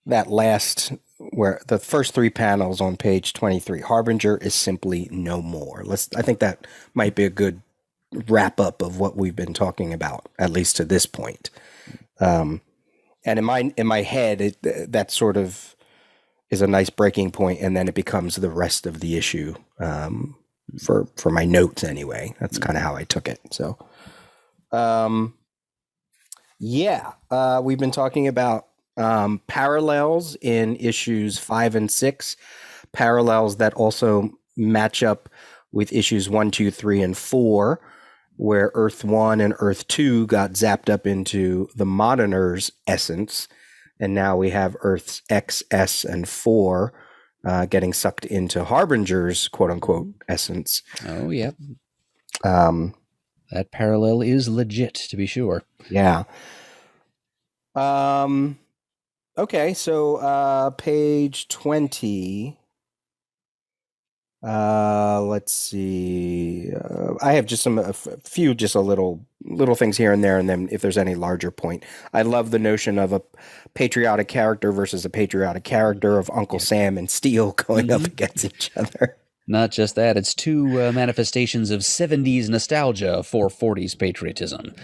that last where the first three panels on page 23. Harbinger is simply no more. I think that might be a good wrap up of what we've been talking about, at least to this point. And in my head, that sort of is a nice breaking point, and then it becomes the rest of the issue. For my notes anyway, that's kind of how I took it. So, we've been talking about parallels in issues 5 and 6, parallels that also match up with issues 1, 2, 3, and 4, where Earth 1 and Earth 2 got zapped up into the Moderner's essence, and now we have Earths X, S, and 4 getting sucked into Harbinger's quote-unquote essence. Oh, yeah. That parallel is legit, to be sure. Yeah. Okay, so page 20. Let's see. I have just a few little things here and there, and then if there's any larger point. I love the notion of a patriotic character versus a patriotic character of Uncle Sam and Steel going up against each other. Not just that, it's two manifestations of 70s nostalgia for 40s patriotism.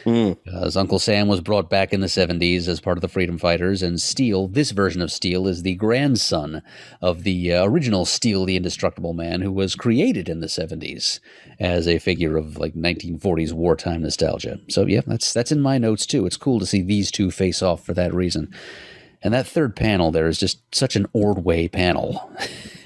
As Uncle Sam was brought back in the 70s as part of the Freedom Fighters, and Steel, this version of Steel, is the grandson of the original Steel the Indestructible Man, who was created in the 70s as a figure of like 1940s wartime nostalgia. So yeah, that's in my notes too. It's cool to see these two face off for that reason. And that third panel there is just such an Ordway panel.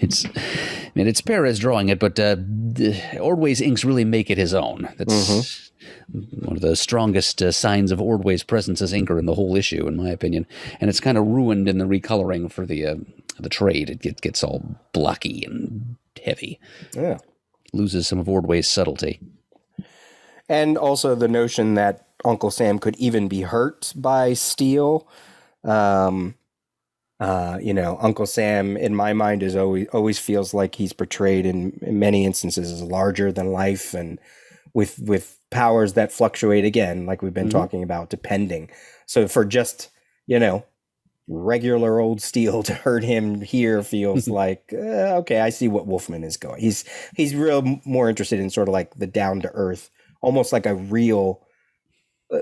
It's Perez drawing it, but Ordway's inks really make it his own. That's one of the strongest signs of Ordway's presence as inker in the whole issue, in my opinion. And it's kind of ruined in the recoloring for the trade. It gets all blocky and heavy. Yeah. Loses some of Ordway's subtlety. And also the notion that Uncle Sam could even be hurt by Steel. Uncle Sam, in my mind, is always feels like he's portrayed in many instances as larger than life, and with powers that fluctuate again, like we've been talking about, depending. So for just regular old Steel to hurt him here feels like okay, I see what Wolfman is going. He's real more interested in sort of like the down to earth, almost like a real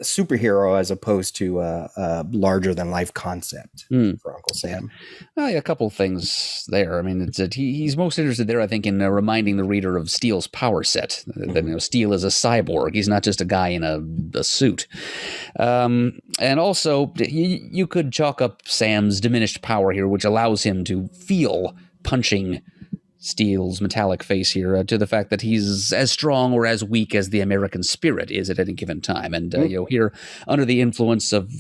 superhero as opposed to a larger than life concept for Uncle Sam. Yeah, a couple things there. I mean, he's most interested there, I think, in reminding the reader of Steel's power set. That Steel is a cyborg. He's not just a guy in a suit. And also, you could chalk up Sam's diminished power here, which allows him to feel punching Steel's metallic face here to the fact that he's as strong or as weak as the American spirit is at any given time. And, here, under the influence of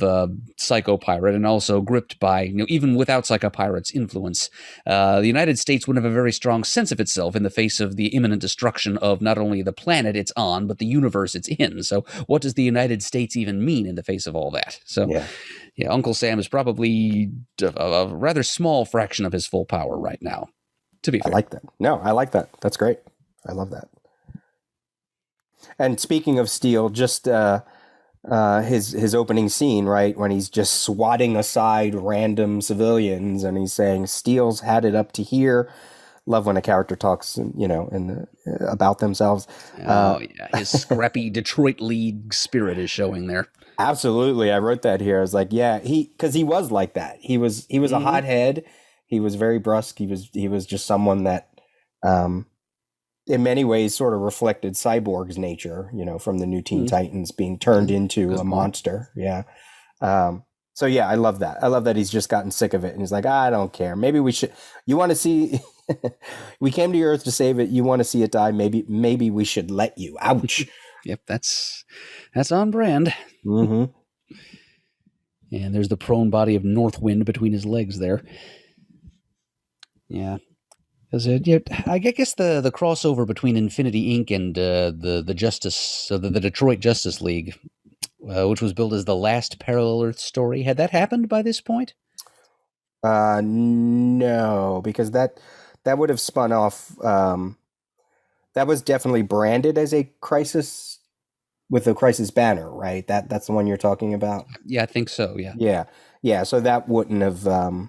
Psycho Pirate, and also gripped by, even without Psycho Pirate's influence, the United States would have a very strong sense of itself in the face of the imminent destruction of not only the planet it's on, but the universe it's in. So what does the United States even mean in the face of all that? So, yeah, Uncle Sam is probably a rather small fraction of his full power right now. To be fair. I like that. No, I like that. That's great. I love that. And speaking of Steel, just his opening scene, right, when he's just swatting aside random civilians and he's saying Steel's had it up to here. Love when a character talks, about themselves. His scrappy Detroit League spirit is showing there. Absolutely. I wrote that here. I was like, yeah, because he was like that. He was a hothead. He was very brusque. He was just someone that, in many ways, sort of reflected Cyborg's nature. From the new Teen Titans being turned into a monster. Yeah. So yeah, I love that. I love that he's just gotten sick of it, and he's like, I don't care. Maybe we should. You want to see? We came to Earth to save it. You want to see it die? Maybe we should let you. Ouch. Yep, that's on brand. And there's the prone body of Northwind between his legs there. Yeah. I guess the crossover between Infinity Inc. and the Justice, so the Detroit Justice League, which was billed as the last Parallel Earth story, had that happened by this point? No, because that would have spun off. That was definitely branded as a Crisis with a Crisis banner, right? That's the one you're talking about. Yeah, I think so. Yeah. Yeah. So that wouldn't have.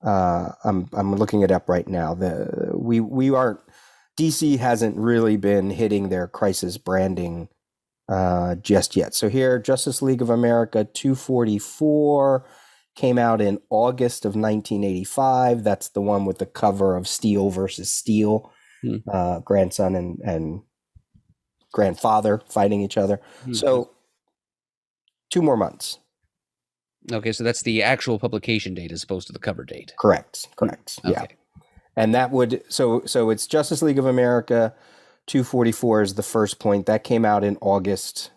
I'm looking it up right now. We aren't DC hasn't really been hitting their crisis branding just yet. So here, Justice League of America 244 came out in August of 1985. That's the one with the cover of Steel versus Steel, grandson and grandfather fighting each other. So 2 more months. Okay, so that's the actual publication date as opposed to the cover date. Correct. Okay. Yeah. And that would so it's Justice League of America 244 is the first point. That came out in August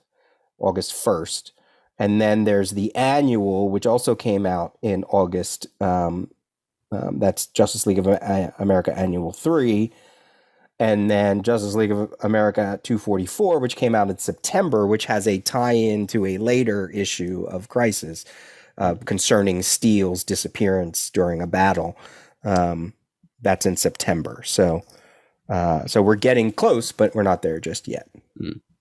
1st. And then there's the annual, which also came out in August. That's Justice League of America Annual 3. And then Justice League of America 244, which came out in September, which has a tie-in to a later issue of Crisis concerning Steel's disappearance during a battle. That's in September. So we're getting close, but we're not there just yet.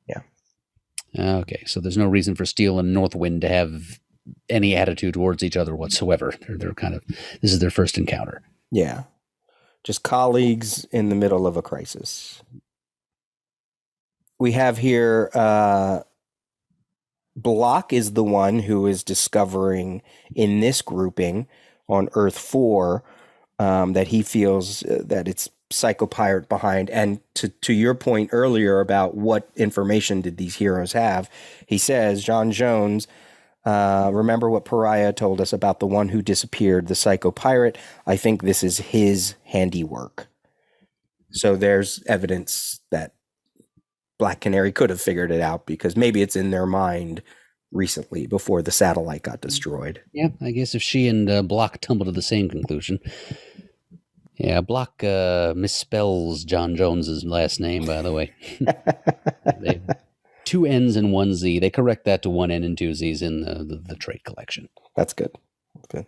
Yeah. Okay, so there's no reason for Steel and Northwind to have any attitude towards each other whatsoever. They're kind of, this is their first encounter. Yeah. Just colleagues in the middle of a crisis. We have here Block is the one who is discovering in this grouping on Earth 4 that he feels that it's Psychopirate behind. And to your point earlier about what information did these heroes have, he says, John Jones, remember what Pariah told us about the one who disappeared, the Psychopirate? I think this is his handiwork. So there's evidence that Black Canary could have figured it out because maybe it's in their mind recently before the satellite got destroyed. Yeah, I guess if she and Block tumble to the same conclusion. Yeah, Block misspells John Jones's last name, by the way. They 2 N's and 1 Z. They correct that to 1 N and 2 Z's in the trade collection. That's good. That's good.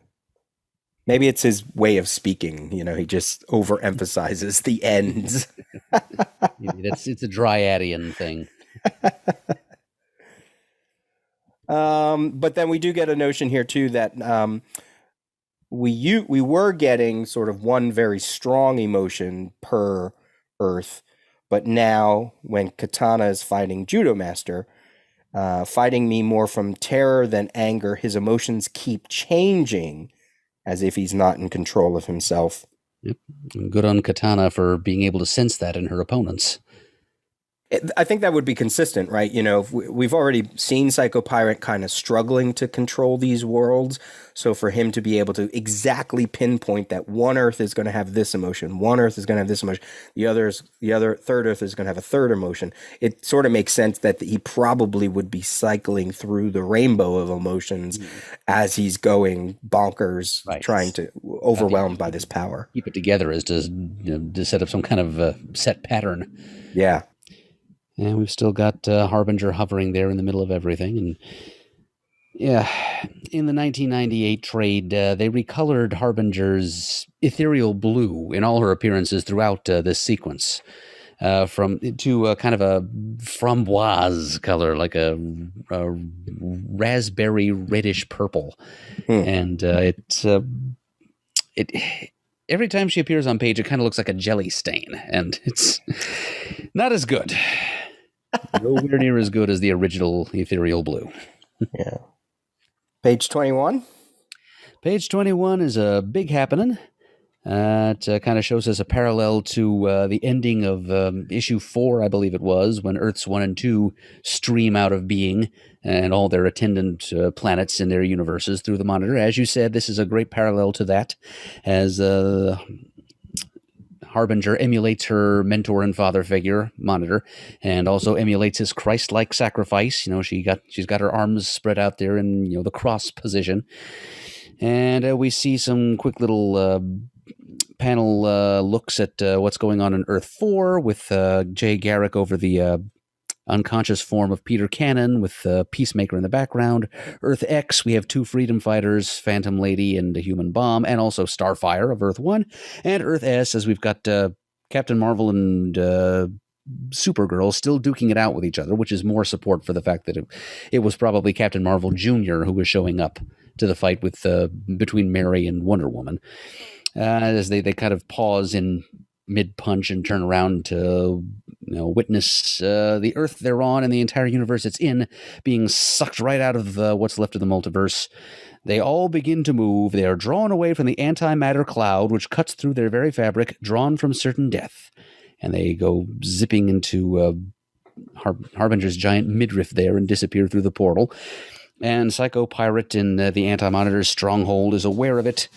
Maybe it's his way of speaking. You know, he just overemphasizes the N's. It's a Dryadian thing. But then we do get a notion here too that we were getting sort of one very strong emotion per Earth, but now when Katana is fighting Judo Master, fighting me more from terror than anger, his emotions keep changing as if he's not in control of himself. Yep. Good on Katana for being able to sense that in her opponents. I think that would be consistent, right? You know, we've already seen Psychopirate kind of struggling to control these worlds. So for him to be able to exactly pinpoint that one Earth is going to have this emotion, one Earth is going to have this emotion, third Earth is going to have a third emotion. It sort of makes sense that he probably would be cycling through the rainbow of emotions as he's going bonkers, right, trying to overwhelmed by this power. Keep it together as to set up some kind of set pattern. Yeah. And we've still got Harbinger hovering there in the middle of everything. And yeah, in the 1998 trade, they recolored Harbinger's ethereal blue in all her appearances throughout this sequence, to kind of a framboise color, like a raspberry reddish purple. And every time she appears on page, it kind of looks like a jelly stain, and it's not as good. Nowhere near as good as the original ethereal blue. Yeah. Page 21? Page 21 is a big happening. It kind of shows us a parallel to the ending of issue 4, I believe it was, when Earths 1 and 2 stream out of being and all their attendant planets in their universes through the Monitor. As you said, this is a great parallel to that, as Harbinger emulates her mentor and father figure, Monitor, and also emulates his Christ-like sacrifice. You know, she's got her arms spread out there in the cross position, and we see some quick little panel looks at what's going on in Earth 4 with Jay Garrick over the unconscious form of Peter Cannon with Peacemaker in the background. Earth X, we have 2 freedom fighters, Phantom Lady and a Human Bomb, and also Starfire of Earth 1. And Earth S, as we've got Captain Marvel and Supergirl still duking it out with each other, which is more support for the fact that it was probably Captain Marvel Jr. who was showing up to the fight with between Mary and Wonder Woman. As they kind of pause in mid punch and turn around to witness the Earth they're on and the entire universe it's in being sucked right out of what's left of the multiverse. They all begin to move. They are drawn away from the antimatter cloud, which cuts through their very fabric, drawn from certain death. And they go zipping into Harbinger's giant midriff there and disappear through the portal. And Psycho Pirate in the Anti-Monitor's stronghold is aware of it.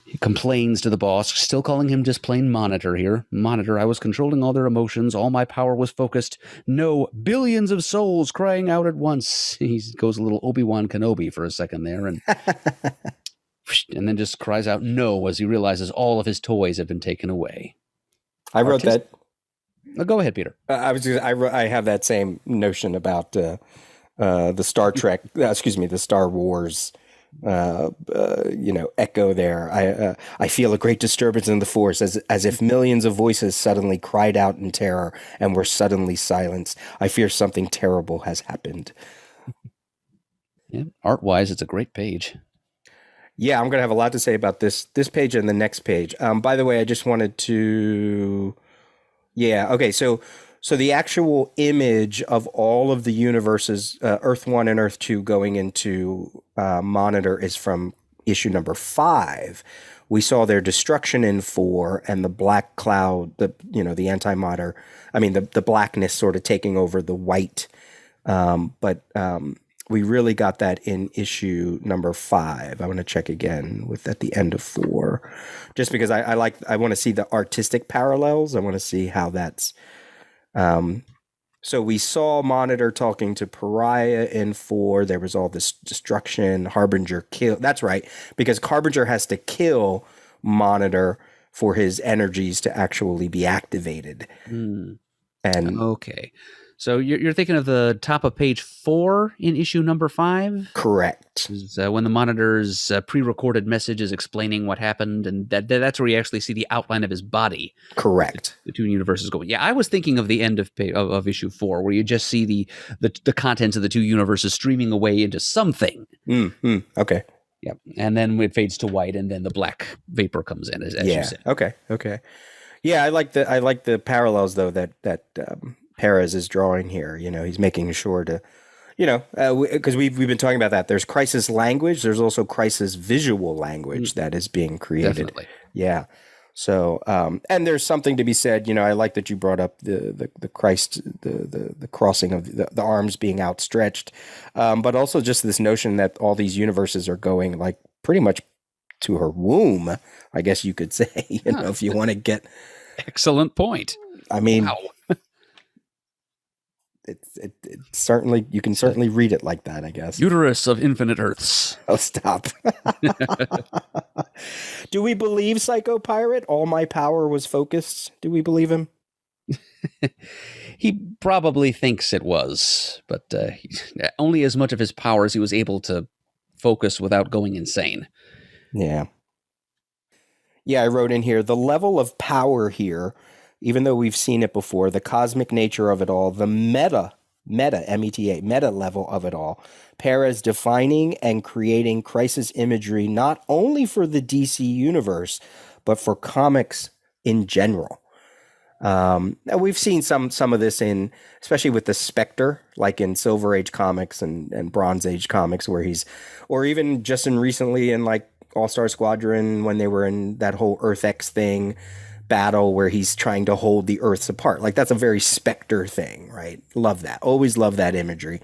He complains to the boss, still calling him just plain Monitor here. Monitor, I was controlling all their emotions. All my power was focused. No, billions of souls crying out at once. He goes a little Obi-Wan Kenobi for a second there and then just cries out no as he realizes all of his toys have been taken away. I wrote that. Go ahead, Peter. I have that same notion about the Star Trek, the Star Wars echo there. I feel a great disturbance in the force as if millions of voices suddenly cried out in terror and were suddenly silenced. I fear something terrible has happened. Yeah, art-wise, it's a great page. Yeah, I'm going to have a lot to say about this page and the next page. By the way, I just wanted to... Yeah, okay, so the actual image of all of the universes, Earth 1 and Earth 2 going into Monitor is from issue number 5. We saw their destruction in 4 and the black cloud, the antimatter, the blackness sort of taking over the white. But we really got that in issue number 5. I want to check again at the end of 4, just because I want to see the artistic parallels. I want to see how that's. So we saw Monitor talking to Pariah in 4. There was all this destruction. Harbinger kill. That's right, because Harbinger has to kill Monitor for his energies to actually be activated. And okay. So you're thinking of the top of page 4 in issue number 5? Correct. When the Monitor's pre-recorded message is explaining what happened, and that's where you actually see the outline of his body. Correct. The two universes go. Yeah, I was thinking of the end of issue 4, where you just see the contents of the two universes streaming away into something. Okay. Yep. And then it fades to white, and then the black vapor comes in, as you said. Okay. Yeah, I like the parallels though that Perez is drawing here. He's making sure to, because we've been talking about that. There's crisis language. There's also crisis visual language that is being created. Definitely. Yeah. So, and there's something to be said. I like that you brought up the Christ, the crossing of the arms being outstretched, but also just this notion that all these universes are going like pretty much to her womb, I guess you could say. If you want to get. Excellent point. Wow. It certainly, you can certainly read it like that, I guess. Uterus of infinite Earths. Oh, stop. Do we believe Psycho Pirate? All my power was focused. Do we believe him? He probably thinks it was, but only as much of his power as he was able to focus without going insane. Yeah. Yeah, I wrote in here, the level of power here, even though we've seen it before, the cosmic nature of it all, the meta, M-E-T-A, meta level of it all, Perez defining and creating crisis imagery not only for the DC universe, but for comics in general. We've seen some of this especially with the Spectre, like in Silver Age comics and Bronze Age comics, or even just recently in like All-Star Squadron when they were in that whole Earth X thing, battle where he's trying to hold the Earths apart. Like that's a very Spectre thing, right? Love that. Always love that imagery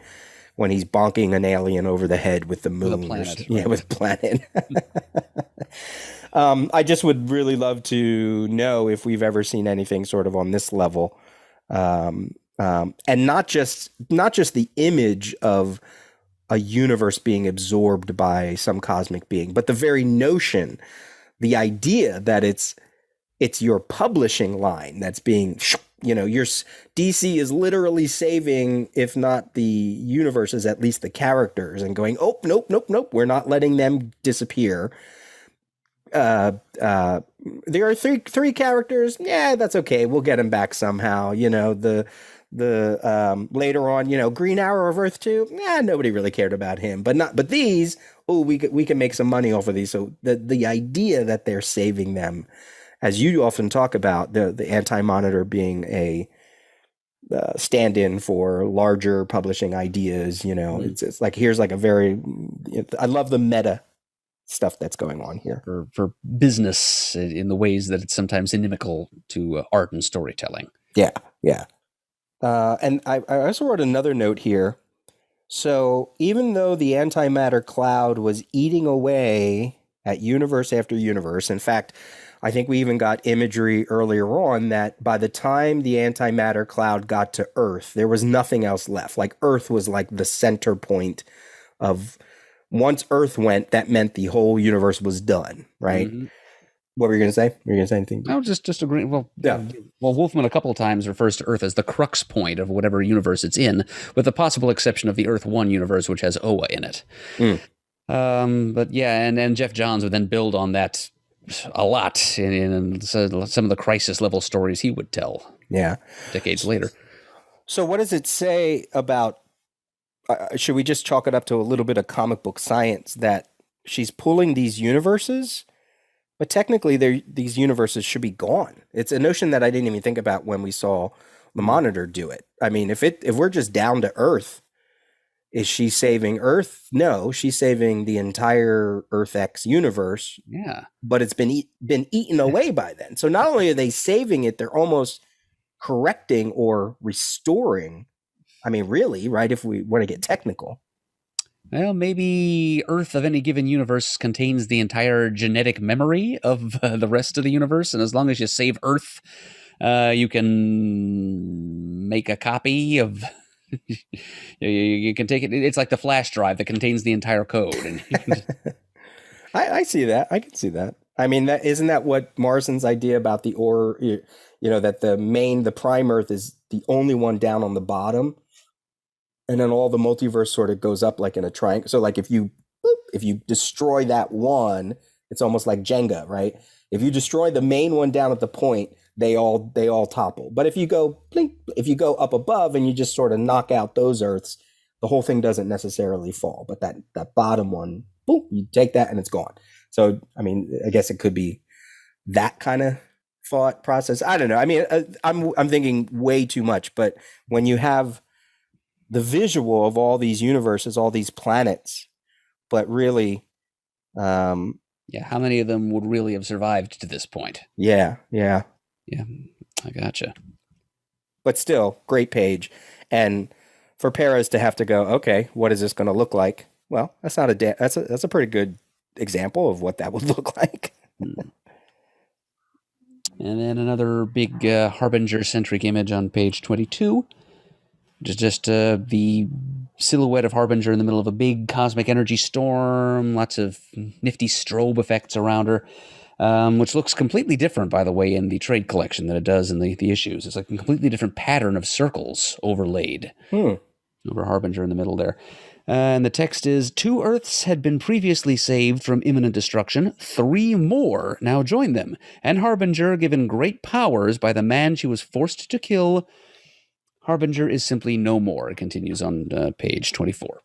when he's bonking an alien over the head with the moon. With a planet. Yeah, with a planet. I just would really love to know if we've ever seen anything sort of on this level. And not just the image of a universe being absorbed by some cosmic being, but the very notion, the idea that it's your publishing line that's being, your DC is literally saving, if not the universes, at least the characters, and going, oh, nope, we're not letting them disappear. There are three characters. Yeah, that's okay. We'll get them back somehow. The the later on, Green Arrow of Earth 2, nobody really cared about him. But these, we can make some money off of these. So the idea that they're saving them, as you often talk about, the Anti-Monitor being a stand-in for larger publishing ideas, it's like, here's like I love the meta stuff that's going on here for business in the ways that it's sometimes inimical to art and storytelling. Yeah. And I also wrote another note here. So even though the antimatter cloud was eating away at universe after universe, in fact, I think we even got imagery earlier on that by the time the antimatter cloud got to Earth, there was nothing else left. Like Earth was like the center point of, once Earth went, that meant the whole universe was done, right? Mm-hmm. What were you going to say? Were you going to say anything? No, just agreeing. Well, yeah. Well, Wolfman a couple of times refers to Earth as the crux point of whatever universe it's in, with the possible exception of the Earth 1 universe, which has Oa in it. But yeah, and Jeff Johns would then build on that a lot in some of the crisis level stories he would tell. Yeah, decades later. So what does it say about? Should we just chalk it up to a little bit of comic book science that she's pulling these universes? But technically, these universes should be gone. It's a notion that I didn't even think about when we saw the Monitor do it. I mean, if we're just down to Earth, is she saving Earth? No, she's saving the entire Earth X universe. Yeah, but it's been eaten away by then. So not only are they saving it, they're almost correcting or restoring. I mean, really, right? If we want to get technical. Well, maybe Earth of any given universe contains the entire genetic memory of the rest of the universe, and as long as you save Earth, you can make a copy of. You can take it. It's like the flash drive that contains the entire code. And I see that. I can see that. I mean, isn't that what Morrison's idea about the that the prime Earth is the only one down on the bottom. And then all the multiverse sort of goes up like in a triangle. So like if you destroy that one, it's almost like Jenga, right? If you destroy the main one down at the point, they all topple. But if you go up above and you just sort of knock out those Earths, the whole thing doesn't necessarily fall. But that bottom one, boom, you take that and it's gone. So I mean, I guess it could be that kind of thought process. I don't know. I mean, I'm thinking way too much. But when you have the visual of all these universes, all these planets, but really, how many of them would really have survived to this point? Yeah, I gotcha. But still, great page, and for Perez to have to go, okay, what is this going to look like? Well, that's a pretty good example of what that would look like. And then another big Harbinger-centric image on page 22. Just the silhouette of Harbinger in the middle of a big cosmic energy storm, lots of nifty strobe effects around her, which looks completely different, by the way, in the trade collection than it does in the issues. It's like a completely different pattern of circles overlaid over Harbinger in the middle there. And the text is, 2 Earths had been previously saved from imminent destruction. 3 more now join them. And Harbinger, given great powers by the man she was forced to kill, Harbinger is simply no more. It continues on page 24.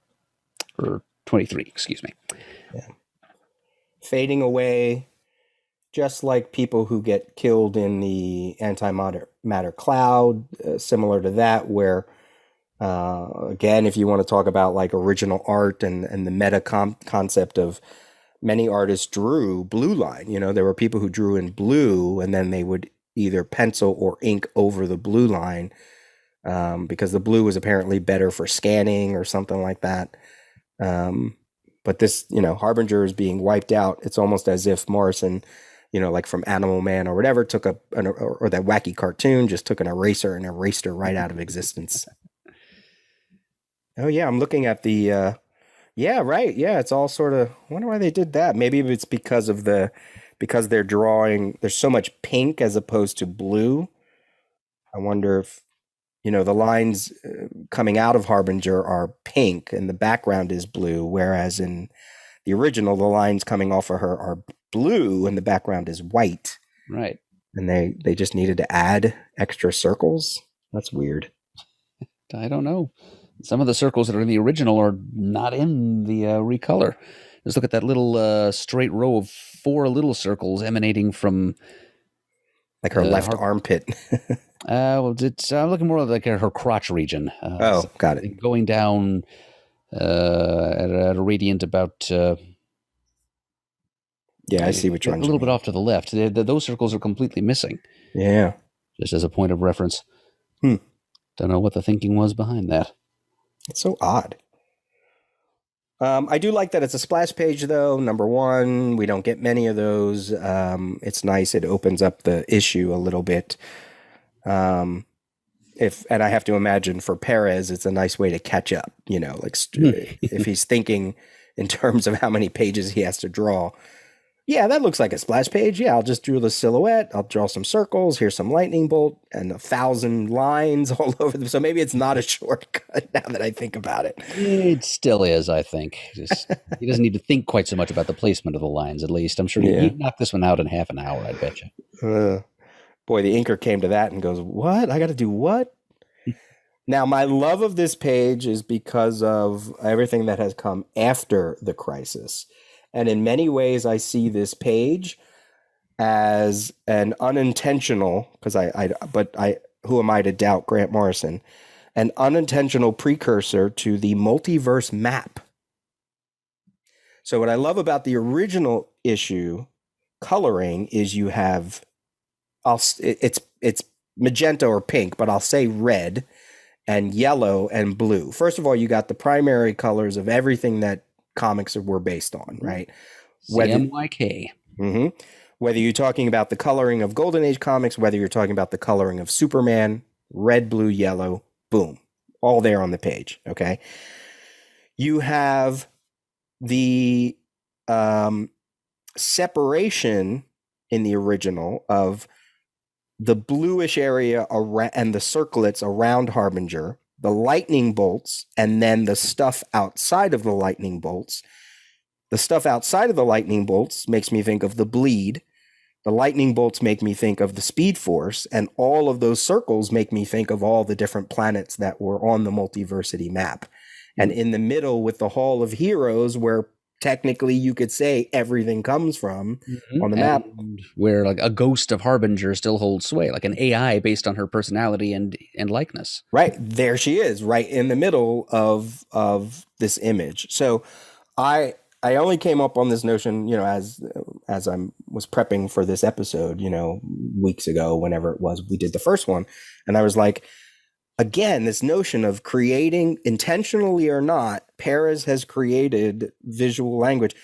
Or 23, excuse me. Yeah. Fading away, just like people who get killed in the antimatter cloud, similar to that, where, again, if you want to talk about like original art and the meta concept of many artists drew blue line, there were people who drew in blue and then they would either pencil or ink over the blue line. Because the blue was apparently better for scanning or something like that. But this, Harbinger is being wiped out. It's almost as if Morrison, like from Animal Man or whatever, took or that wacky cartoon, just took an eraser and erased her right out of existence. Oh yeah, I'm looking at the, yeah, right. Yeah, it's all sort of, I wonder why they did that. Maybe it's because they're drawing, there's so much pink as opposed to blue. I wonder if, the lines coming out of Harbinger are pink and the background is blue, whereas in the original, the lines coming off of her are blue and the background is white. Right. And they just needed to add extra circles. That's weird. I don't know. Some of the circles that are in the original are not in the recolor. Just look at that little straight row of 4 little circles emanating from Like her left Har- armpit. well, it's looking more like her crotch region. Oh, got it. Going down at a radiant about Yeah, I see a which ones you little bit mean. off to the left. Those circles are completely missing, Yeah. just as a point of reference. Hmm. Don't know what the thinking was behind that. It's so odd. I do like that it's a splash page, though. Number one, we don't get many of those. It's nice. It opens up the issue a little bit. And I have to imagine for Perez, it's a nice way to catch up. Like if he's thinking in terms of how many pages he has to draw. Yeah, that looks like a splash page. Yeah, I'll just draw the silhouette. I'll draw some circles. Here's some lightning bolt and 1,000 lines all over them. So maybe it's not a shortcut now that I think about it. It still is, I think. He doesn't need to think quite so much about the placement of the lines, at least. I'm sure he'd knock this one out in half an hour, I bet you. Boy, the inker came to that and goes, what? I got to do what? Now, my love of this page is because of everything that has come after the crisis. And in many ways, I see this page as an unintentional, who am I to doubt Grant Morrison, an unintentional precursor to the multiverse map. So what I love about the original issue coloring is you have, it's magenta or pink, but I'll say red and yellow and blue. First of all, you got the primary colors of everything that comics were based on, right? CMYK. Whether you're talking about the coloring of Golden Age comics, whether you're talking about the coloring of Superman, red, blue, yellow, boom, all there on the page, okay? You have the separation in the original of the bluish area around, and the circlets around Harbinger, the lightning bolts, and then the stuff outside of the lightning bolts. The stuff outside of the lightning bolts makes me think of the bleed. The lightning bolts make me think of the Speed Force, and all of those circles make me think of all the different planets that were on the multiversity map. And in the middle with the Hall of Heroes, where technically you could say everything comes from on the map. Where like a ghost of Harbinger still holds sway, like an AI based on her personality and likeness. Right, there she is, right in the middle of this image. So I only came up on this notion, as I was prepping for this episode, weeks ago, whenever it was, we did the first one. And I was like, again, this notion of creating, intentionally or not, Perez has created visual language.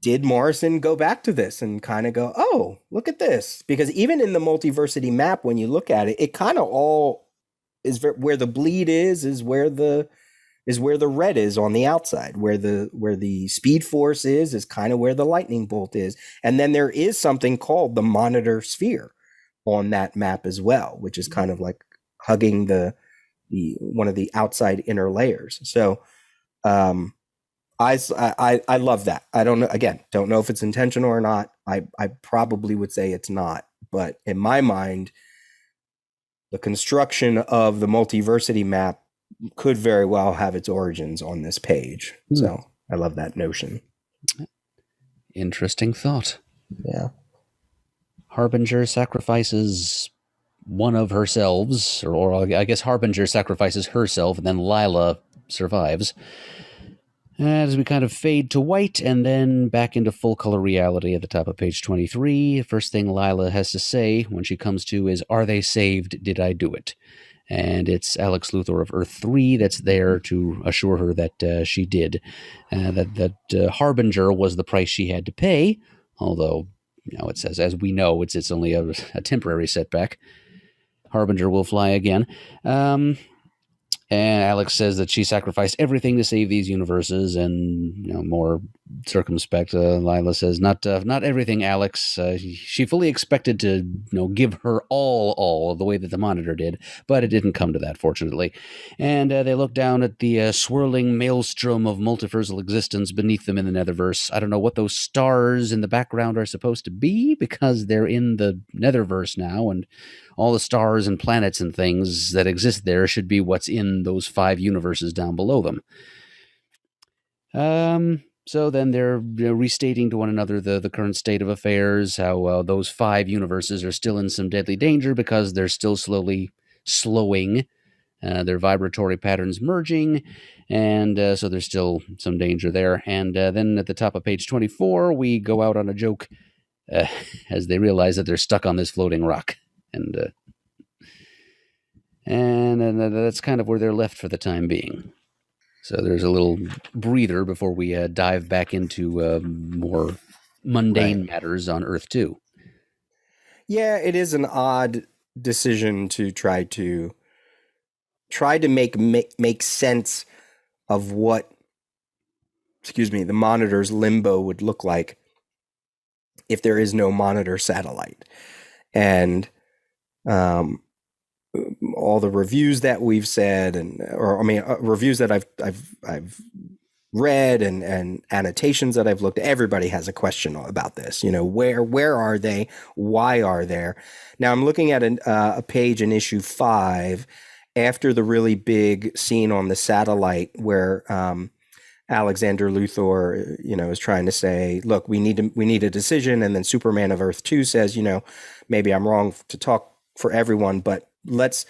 Did Morrison go back to this and kind of go, oh, look at this? Because even in the multiversity map, when you look at it, it kind of all is where the bleed is where the red is on the outside, where the Speed Force is kind of where the lightning bolt is. And then there is something called the monitor sphere on that map as well, which is kind of like hugging the one of the outside inner layers. So I love that. I don't know if it's intentional or not. I probably would say it's not, but in my mind, the construction of the multiversity map could very well have its origins on this page. So I love that notion. Interesting thought. Yeah. Harbinger sacrifices one of herselves, or I guess Harbinger sacrifices herself, and then Lila survives. As we kind of fade to white and then back into full color reality at the top of page 23, first thing Lila has to say when she comes to is, "Are they saved? Did I do it?" And it's Alex Luthor of Earth 3 that's there to assure her that she did. That Harbinger was the price she had to pay, although, it says, as we know, it's only a temporary setback. Harbinger will fly again. And Alex says that she sacrificed everything to save these universes, and more circumspect. Lila says, "Not everything, Alex. She fully expected to, give her all the way that the Monitor did, but it didn't come to that, fortunately." And they look down at the swirling maelstrom of multiversal existence beneath them in the Netherverse. I don't know what those stars in the background are supposed to be, because they're in the Netherverse now, and all the stars and planets and things that exist there should be what's in those 5 universes down below them. So then they're restating to one another the current state of affairs, how those 5 universes are still in some deadly danger because they're still slowly slowing, their vibratory patterns merging, and so there's still some danger there. And then at the top of page 24, we go out on a joke as they realize that they're stuck on this floating rock. And that's kind of where they're left for the time being. So there's a little breather before we dive back into more mundane matters on Earth 2. Yeah, it is an odd decision to try to make sense of what, the Monitor's limbo would look like if there is no Monitor satellite. And all the reviews that we've said, reviews that I've read and annotations that I've looked at, everybody has a question about this. Where are they? Why are they? Now I'm looking at a page in issue 5 after the really big scene on the satellite where Alexander Luthor, is trying to say, look, we need a decision. And then Superman of Earth 2 says, maybe I'm wrong to talk for everyone, but let's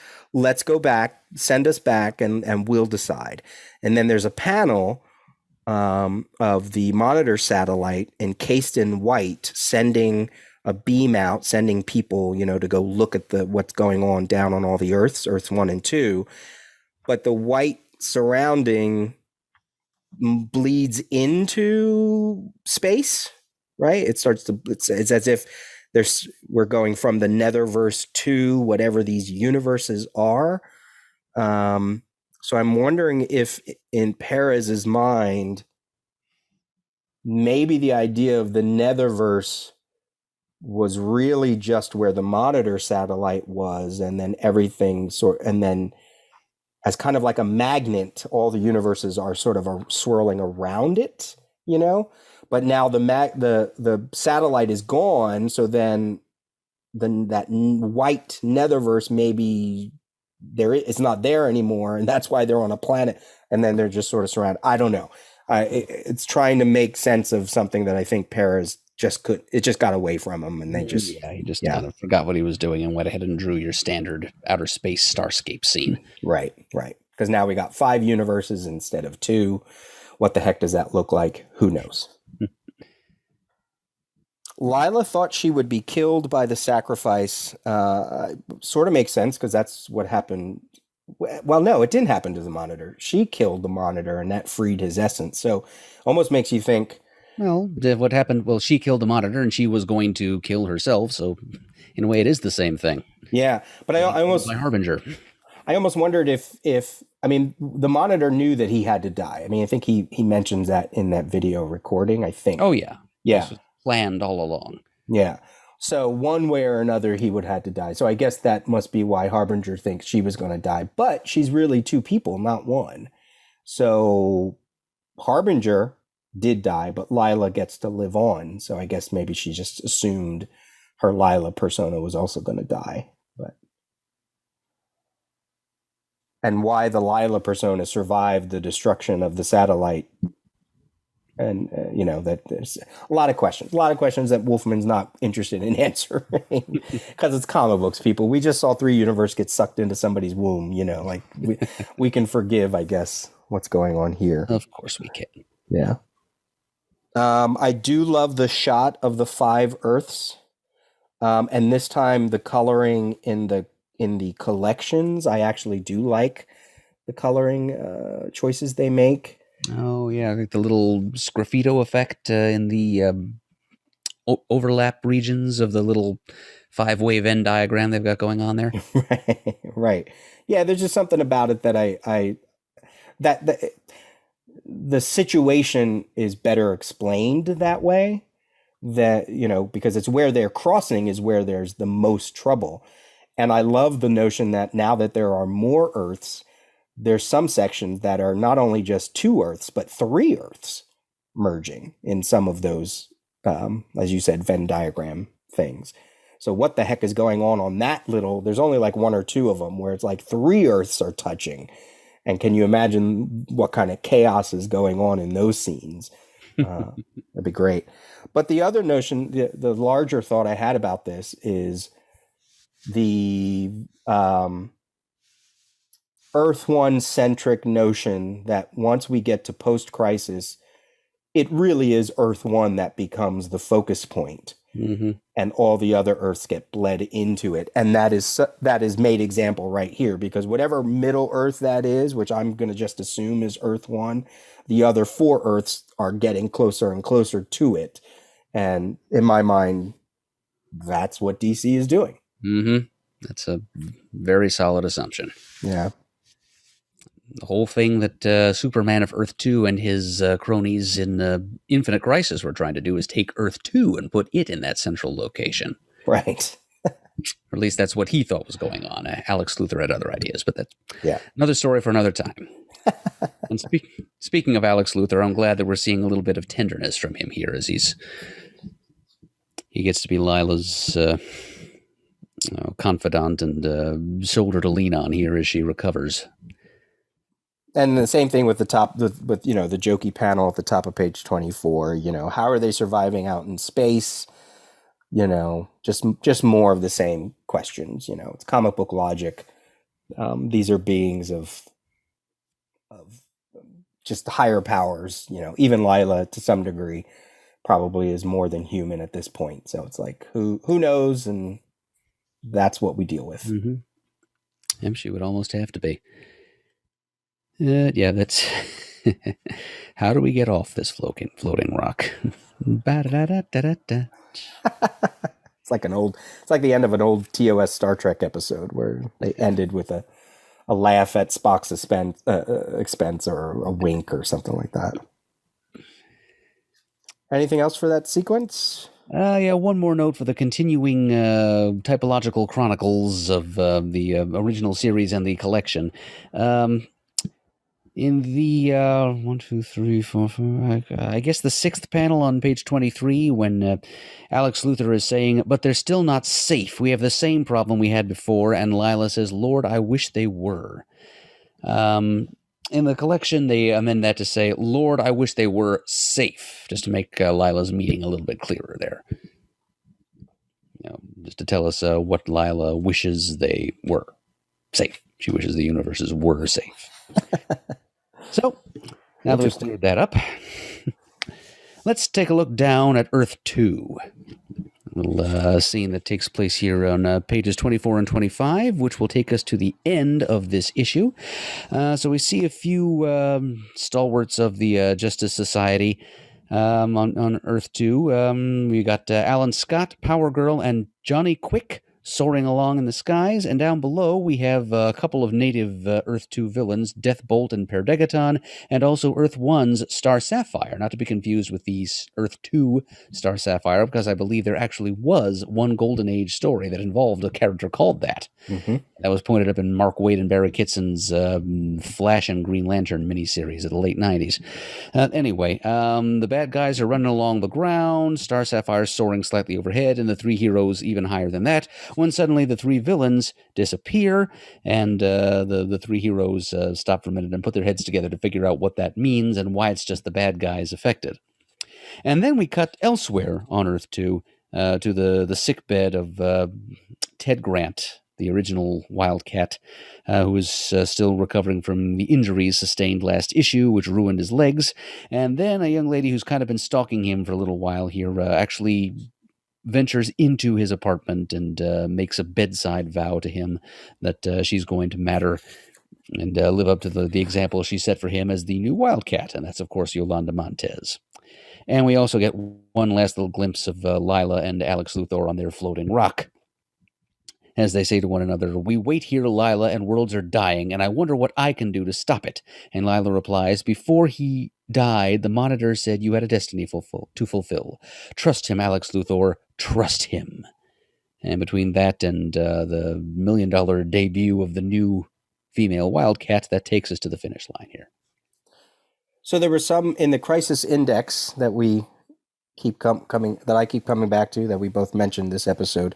go back, send us back, and we'll decide. And then there's a panel of the Monitor satellite encased in white, sending a beam out, sending people, to go look at what's going on down on all the Earths 1 and 2. But the white surrounding bleeds into space, right? It's as if we're going from the Netherverse to whatever these universes are. So I'm wondering if in Perez's mind, maybe the idea of the Netherverse was really just where the Monitor satellite was, and then everything and then as kind of like a magnet, all the universes are sort of swirling around it, But now the satellite is gone, so then that white Netherverse maybe it's not there anymore, and that's why they're on a planet, and then they're just sort of surrounded. I don't know. It's trying to make sense of something that I think Perez it just got away from him, and he just kind of forgot what he was doing and went ahead and drew your standard outer space starscape scene. Right. Because now we got 5 universes instead of 2. What the heck does that look like? Who knows? Lila thought she would be killed by the sacrifice. Sort of makes sense because that's what happened. Well, no, it didn't happen to the Monitor. She killed the Monitor, and that freed his essence. So almost makes you think, well, what happened? Well, she killed the Monitor, and she was going to kill herself. So, in a way, it is the same thing. Yeah, but I almost by Harbinger. I almost wondered if the Monitor knew that he had to die. I think he mentions that in that video recording. I think. Oh yeah. This was planned all along. Yeah. So one way or another, he would have to die. So I guess that must be why Harbinger thinks she was going to die. But she's really 2 people, not 1. So Harbinger did die, but Lila gets to live on. So I guess maybe she just assumed her Lila persona was also going to die. And why the Lila persona survived the destruction of the satellite. And, that there's a lot of questions that Wolfman's not interested in answering because it's comic books, people. We just saw 3 universe get sucked into somebody's womb, we can forgive, I guess, what's going on here. Of course we can. Yeah. I do love the shot of the 5 Earths. And this time the coloring in the collections, I actually do like the coloring choices they make. Oh yeah, like the little sgraffito effect in the overlap regions of the little 5-way Venn diagram they've got going on there. Right. Yeah, there's just something about it that the situation is better explained that way, that, because it's where they're crossing is where there's the most trouble. And I love the notion that now that there are more Earths, there's some sections that are not only just two Earths, but three Earths merging in some of those, as you said, Venn diagram things. So what the heck is going on that little, there's only like one or two of them where it's like three Earths are touching. And can you imagine what kind of chaos is going on in those scenes? That'd be great. But the other notion, the larger thought I had about this is the Earth One centric notion that once we get to post crisis, it really is Earth One that becomes the focus point. Mm-hmm. And all the other Earths get bled into it. And that is made example right here, because whatever middle Earth that is, which I'm going to just assume is Earth One, the other four Earths are getting closer and closer to it. And in my mind, that's what DC is doing. Mm-hmm. That's a very solid assumption. Yeah. The whole thing that Superman of Earth 2 and his cronies in Infinite Crisis were trying to do is take Earth 2 and put it in that central location. Right. Or at least that's what he thought was going on. Alex Luthor had other ideas, but that's Yeah. another story for another time. And speaking of Alex Luthor, I'm glad that we're seeing a little bit of tenderness from him here as he gets to be Lila's confidant and shoulder to lean on here as she recovers. And the same thing with the jokey panel at the top of page 24. How are they surviving out in space? Just more of the same questions. It's comic book logic. These are beings of just higher powers. Even Lila, to some degree, probably is more than human at this point. So it's like, who knows? And that's what we deal with. Mm-hmm. And she would almost have to be. Yeah, that's how do we get off this floating rock? It's like the end of an old TOS Star Trek episode where they ended with a laugh at Spock's expense or a wink or something like that. Anything else for that sequence? Yeah, one more note for the continuing typological chronicles of the original series and the collection. In the 1, 2, 3, 4, 5, I guess the sixth panel on page 23, when Alex Luthor is saying, "But they're still not safe. We have the same problem we had before," and Lila says, "Lord, I wish they were." In the collection, they amend that to say, "Lord, I wish they were safe," just to make Lila's meaning a little bit clearer there. Just to tell us what Lila wishes they were safe. She wishes the universes were safe. So, now that we've cleared that up, let's take a look down at Earth 2. A little scene that takes place here on pages 24 and 25, which will take us to the end of this issue. So we see a few stalwarts of the Justice Society on Earth 2. We got Alan Scott, Power Girl, and Johnny Quick soaring along in the skies, and down below we have a couple of native Earth 2 villains, Deathbolt and Perdegaton, and also Earth 1's Star Sapphire, not to be confused with the Earth 2 Star Sapphire, because I believe there actually was one Golden Age story that involved a character called that. Mm-hmm. That was pointed up in Mark Waid and Barry Kitson's Flash and Green Lantern miniseries of the late 90s. Anyway, the bad guys are running along the ground, Star Sapphire soaring slightly overhead, and the three heroes even higher than that, when suddenly the three villains disappear, and the three heroes stop for a minute and put their heads together to figure out what that means and why it's just the bad guys affected. And then we cut elsewhere on Earth 2 to the sickbed of Ted Grant, the original Wildcat, who is still recovering from the injuries sustained last issue, which ruined his legs. And then a young lady who's kind of been stalking him for a little while here actually ventures into his apartment and makes a bedside vow to him that she's going to matter and live up to the example she set for him as the new Wildcat, and that's, of course, Yolanda Montez. And we also get one last little glimpse of Lila and Alex Luthor on their floating rock, as they say to one another, "We wait here, Lila, and worlds are dying, and I wonder what I can do to stop it." And Lila replies, "Before he died, the Monitor said you had a destiny to fulfill. Trust him, Alex Luthor. Trust him. And between that and the $1 million debut of the new female Wildcat, that takes us to the finish line here. So there were some in the Crisis Index that we keep coming that I keep coming back to, that we both mentioned this episode.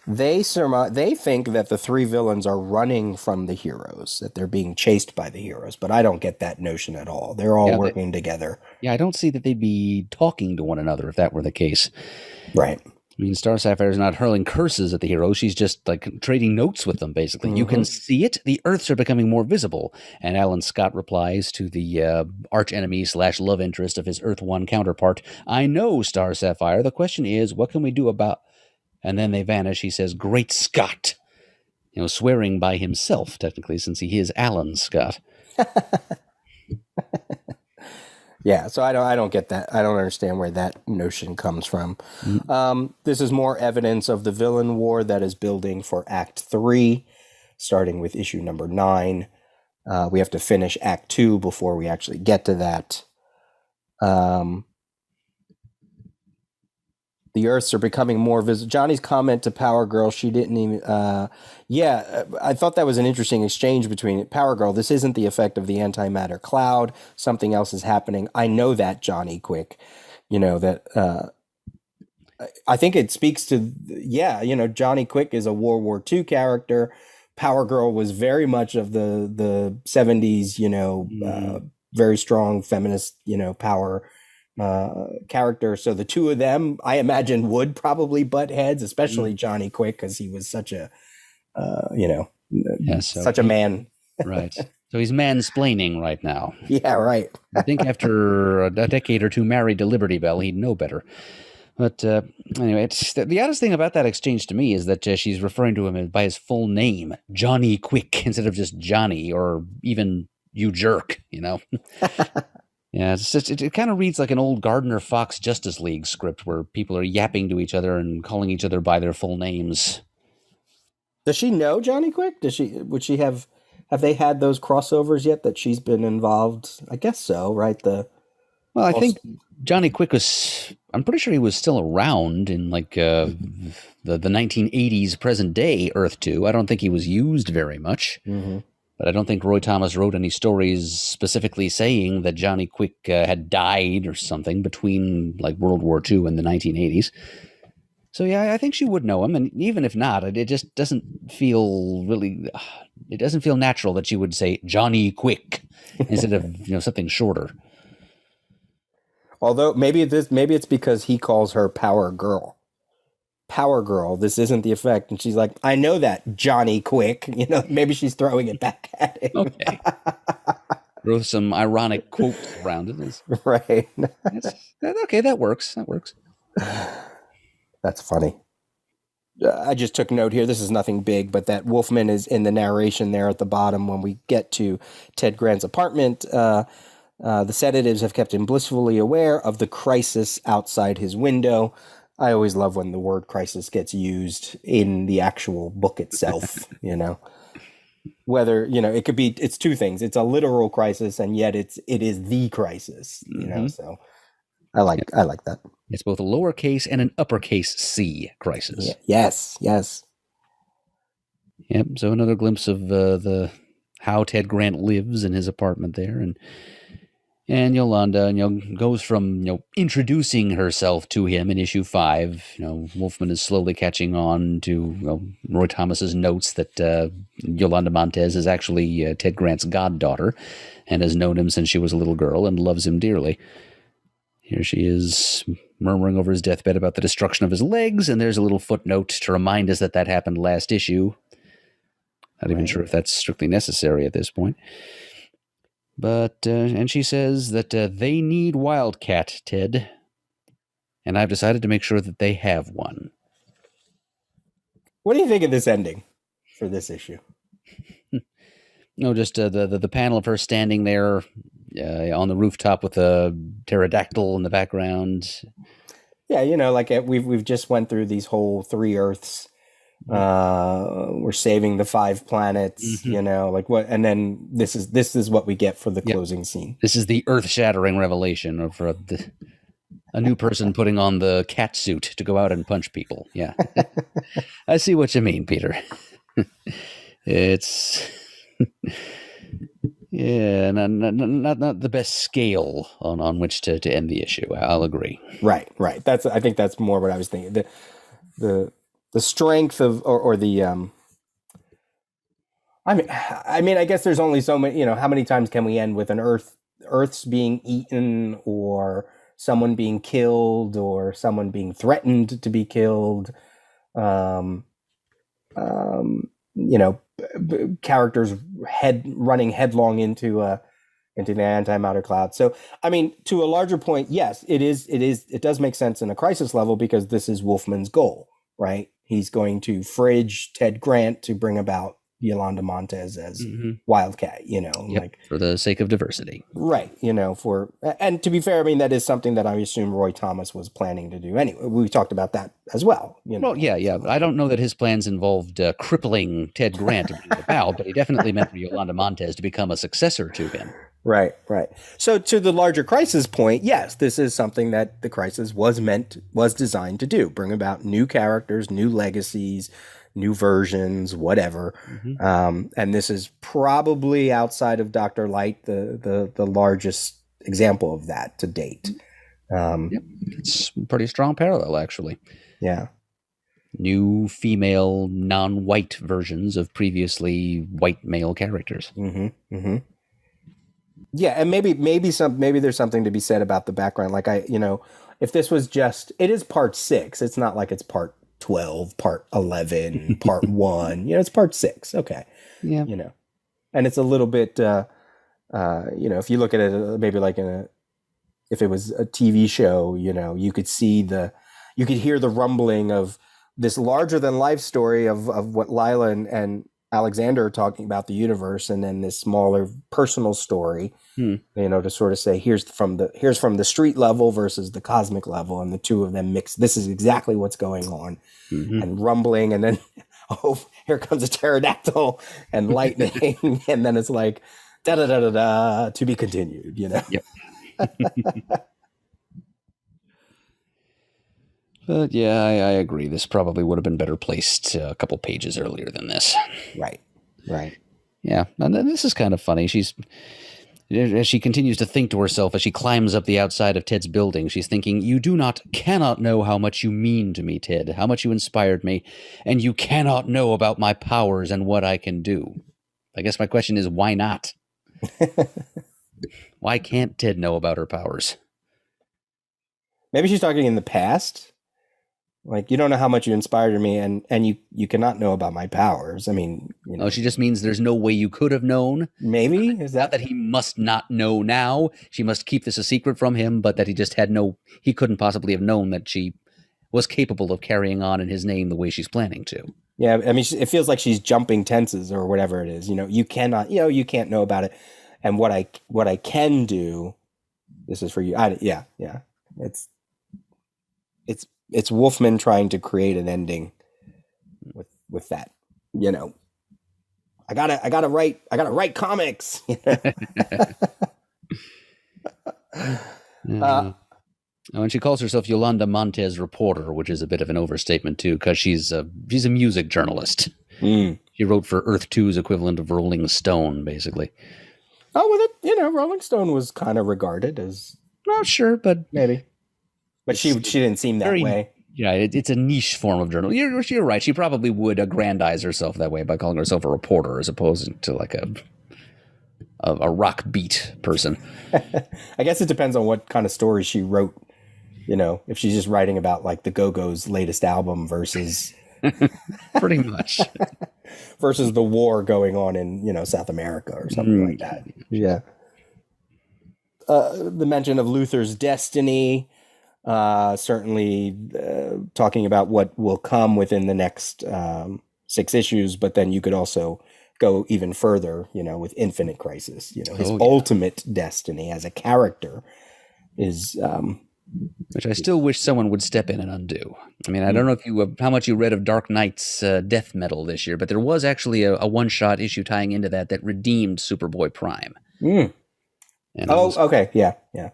They think that the three villains are running from the heroes, that they're being chased by the heroes, but I don't get that notion at all. They're all working together. Yeah, I don't see that they'd be talking to one another if that were the case. Right. I mean, Star Sapphire's not hurling curses at the heroes. She's just like trading notes with them, basically. You can see it. The Earths are becoming more visible. And Alan Scott replies to the archenemy / love interest of his Earth One counterpart. I know, Star Sapphire. The question is, what can we do about... And then they vanish. He says, Great Scott. Swearing by himself, technically, since he is Alan Scott. Yeah, so I don't get that. I don't understand where that notion comes from. This is more evidence of the villain war that is building for Act 3, starting with issue number 9. We have to finish Act 2 before we actually get to that. The Earths are becoming more visible. Johnny's comment to Power Girl, she didn't even... I thought that was an interesting exchange between Power Girl. This isn't the effect of the antimatter cloud. Something else is happening. I know that, Johnny Quick. That... I think it speaks to... Johnny Quick is a World War II character. Power Girl was very much of the 70s, very strong feminist, power... character. So the two of them, I imagine, would probably butt heads, especially Johnny Quick, because he was such a, such a man. Right. So he's mansplaining right now. Yeah, right. I think after a decade or two married to Liberty Bell, he'd know better. But anyway, it's the oddest thing about that exchange to me is that she's referring to him by his full name, Johnny Quick, instead of just Johnny or even you jerk, Yeah, it's just, it kind of reads like an old Gardner Fox Justice League script where people are yapping to each other and calling each other by their full names. Does she know Johnny Quick? Would she have they had those crossovers yet that she's been involved? I guess so, right? I think Johnny Quick I'm pretty sure he was still around in like the 1980s present day Earth 2. I don't think he was used very much. Mm-hmm. But I don't think Roy Thomas wrote any stories specifically saying that Johnny Quick had died or something between like World War II and the 1980s. So yeah, I think she would know him. And even if not, it just doesn't feel really, it doesn't feel natural that she would say Johnny Quick instead of, something shorter. Although maybe it's because he calls her Power Girl. Power Girl, this isn't the effect. And she's like, I know that, Johnny Quick. Maybe she's throwing it back at him. Okay. Throw some ironic quotes around it. Right. Okay, that works. That's funny. I just took note here. This is nothing big, but that Wolfman is in the narration there at the bottom when we get to Ted Grant's apartment. The sedatives have kept him blissfully aware of the crisis outside his window. I always love when the word crisis gets used in the actual book itself, Whether, it could be, it's two things. It's a literal crisis, and yet it is the crisis, so I like that. It's both a lowercase and an uppercase C crisis. Yeah. Yes. Yep, so another glimpse of the how Ted Grant lives in his apartment there, and Yolanda, goes from, introducing herself to him in issue 5. Wolfman is slowly catching on to Roy Thomas's notes that Yolanda Montez is actually Ted Grant's goddaughter and has known him since she was a little girl and loves him dearly. Here she is murmuring over his deathbed about the destruction of his legs, and there's a little footnote to remind us that happened last issue. Not even sure if that's strictly necessary at this point. But, and she says that they need Wildcat, Ted. And I've decided to make sure that they have one. What do you think of this ending for this issue? No, just the panel of her standing there on the rooftop with a pterodactyl in the background. Yeah, like we've just went through these whole 3 Earths We're saving the 5 planets, like what, and then this is what we get for the closing scene. This is the earth-shattering revelation of a new person putting on the cat suit to go out and punch people. Yeah. I see what you mean, Peter. It's yeah, not the best scale on which to end the issue. I'll agree. Right. I think that's more what I was thinking. The strength of or the I mean I guess there's only so many, how many times can we end with an Earth's being eaten, or someone being killed, or someone being threatened to be killed, characters running headlong into the antimatter cloud. So, I mean, to a larger point, yes, it does make sense in a crisis level, because this is Wolfman's goal, right? He's going to fridge Ted Grant to bring about Yolanda Montez as Wildcat, like for the sake of diversity. Right. And to be fair, I mean, that is something that I assume Roy Thomas was planning to do anyway. We talked about that as well. Well, yeah. But I don't know that his plans involved crippling Ted Grant to bring about, but he definitely meant for Yolanda Montez to become a successor to him. Right. So to the larger crisis point, yes, this is something that the crisis was designed to do, bring about new characters, new legacies, new versions, whatever. And this is probably, outside of Dr. Light, the largest example of that to date. It's a pretty strong parallel, actually. Yeah. New female, non-white versions of previously white male characters. Yeah, and maybe there's something to be said about the background. Like if this was it is part 6, it's not like it's part 12, part 11, part 1. It's part 6. Okay. Yeah. And it's a little bit, if you look at it, maybe like if it was a TV show, you could hear the rumbling of this larger than life story of what Lila and Alexander are talking about the universe, and then this smaller personal story, to sort of say, here's from the street level versus the cosmic level, and the two of them mix. This is exactly what's going on, and rumbling, and then here comes a pterodactyl and lightning, and then it's like da da da da da, to be continued. Yep. But yeah, I agree. This probably would have been better placed a couple pages earlier than this. Right. Yeah, and this is kind of funny. As she continues to think to herself as she climbs up the outside of Ted's building, she's thinking, "You cannot know how much you mean to me, Ted, how much you inspired me, and you cannot know about my powers and what I can do." I guess my question is, why not? Why can't Ted know about her powers? Maybe she's talking in the past. Like, you don't know how much you inspired me, and you cannot know about my powers. I mean, Oh, she just means there's no way you could have known. Maybe is Not that he must not know now. She must keep this a secret from him, but that he just he couldn't possibly have known that she was capable of carrying on in his name the way she's planning to. Yeah, I mean, it feels like she's jumping tenses or whatever it is. You cannot, you can't know about it. And what I can do, this is for you. Yeah. It's Wolfman trying to create an ending with that. I gotta write comics. And she calls herself Yolanda Montez Reporter, which is a bit of an overstatement too, because she's a music journalist. She wrote for Earth 2's equivalent of Rolling Stone, basically. Oh, well, Rolling Stone was kind of regarded as, not sure, but maybe. But she didn't seem that way. Yeah, it's a niche form of journalism. You're right. She probably would aggrandize herself that way by calling herself a reporter as opposed to like a rock beat person. I guess it depends on what kind of story she wrote. If she's just writing about like the Go-Go's latest album versus pretty much versus the war going on in South America or something like that. Yeah. The mention of Luther's destiny. Certainly talking about what will come within the next 6 issues, but then you could also go even further, with Infinite Crisis. His ultimate destiny as a character is which I still wish someone would step in and undo. I mean, I don't know if you how much you read of Dark Knight's death metal this year, but there was actually a one-shot issue tying into that redeemed Superboy Prime. Mm. And Okay. Yeah. Yeah.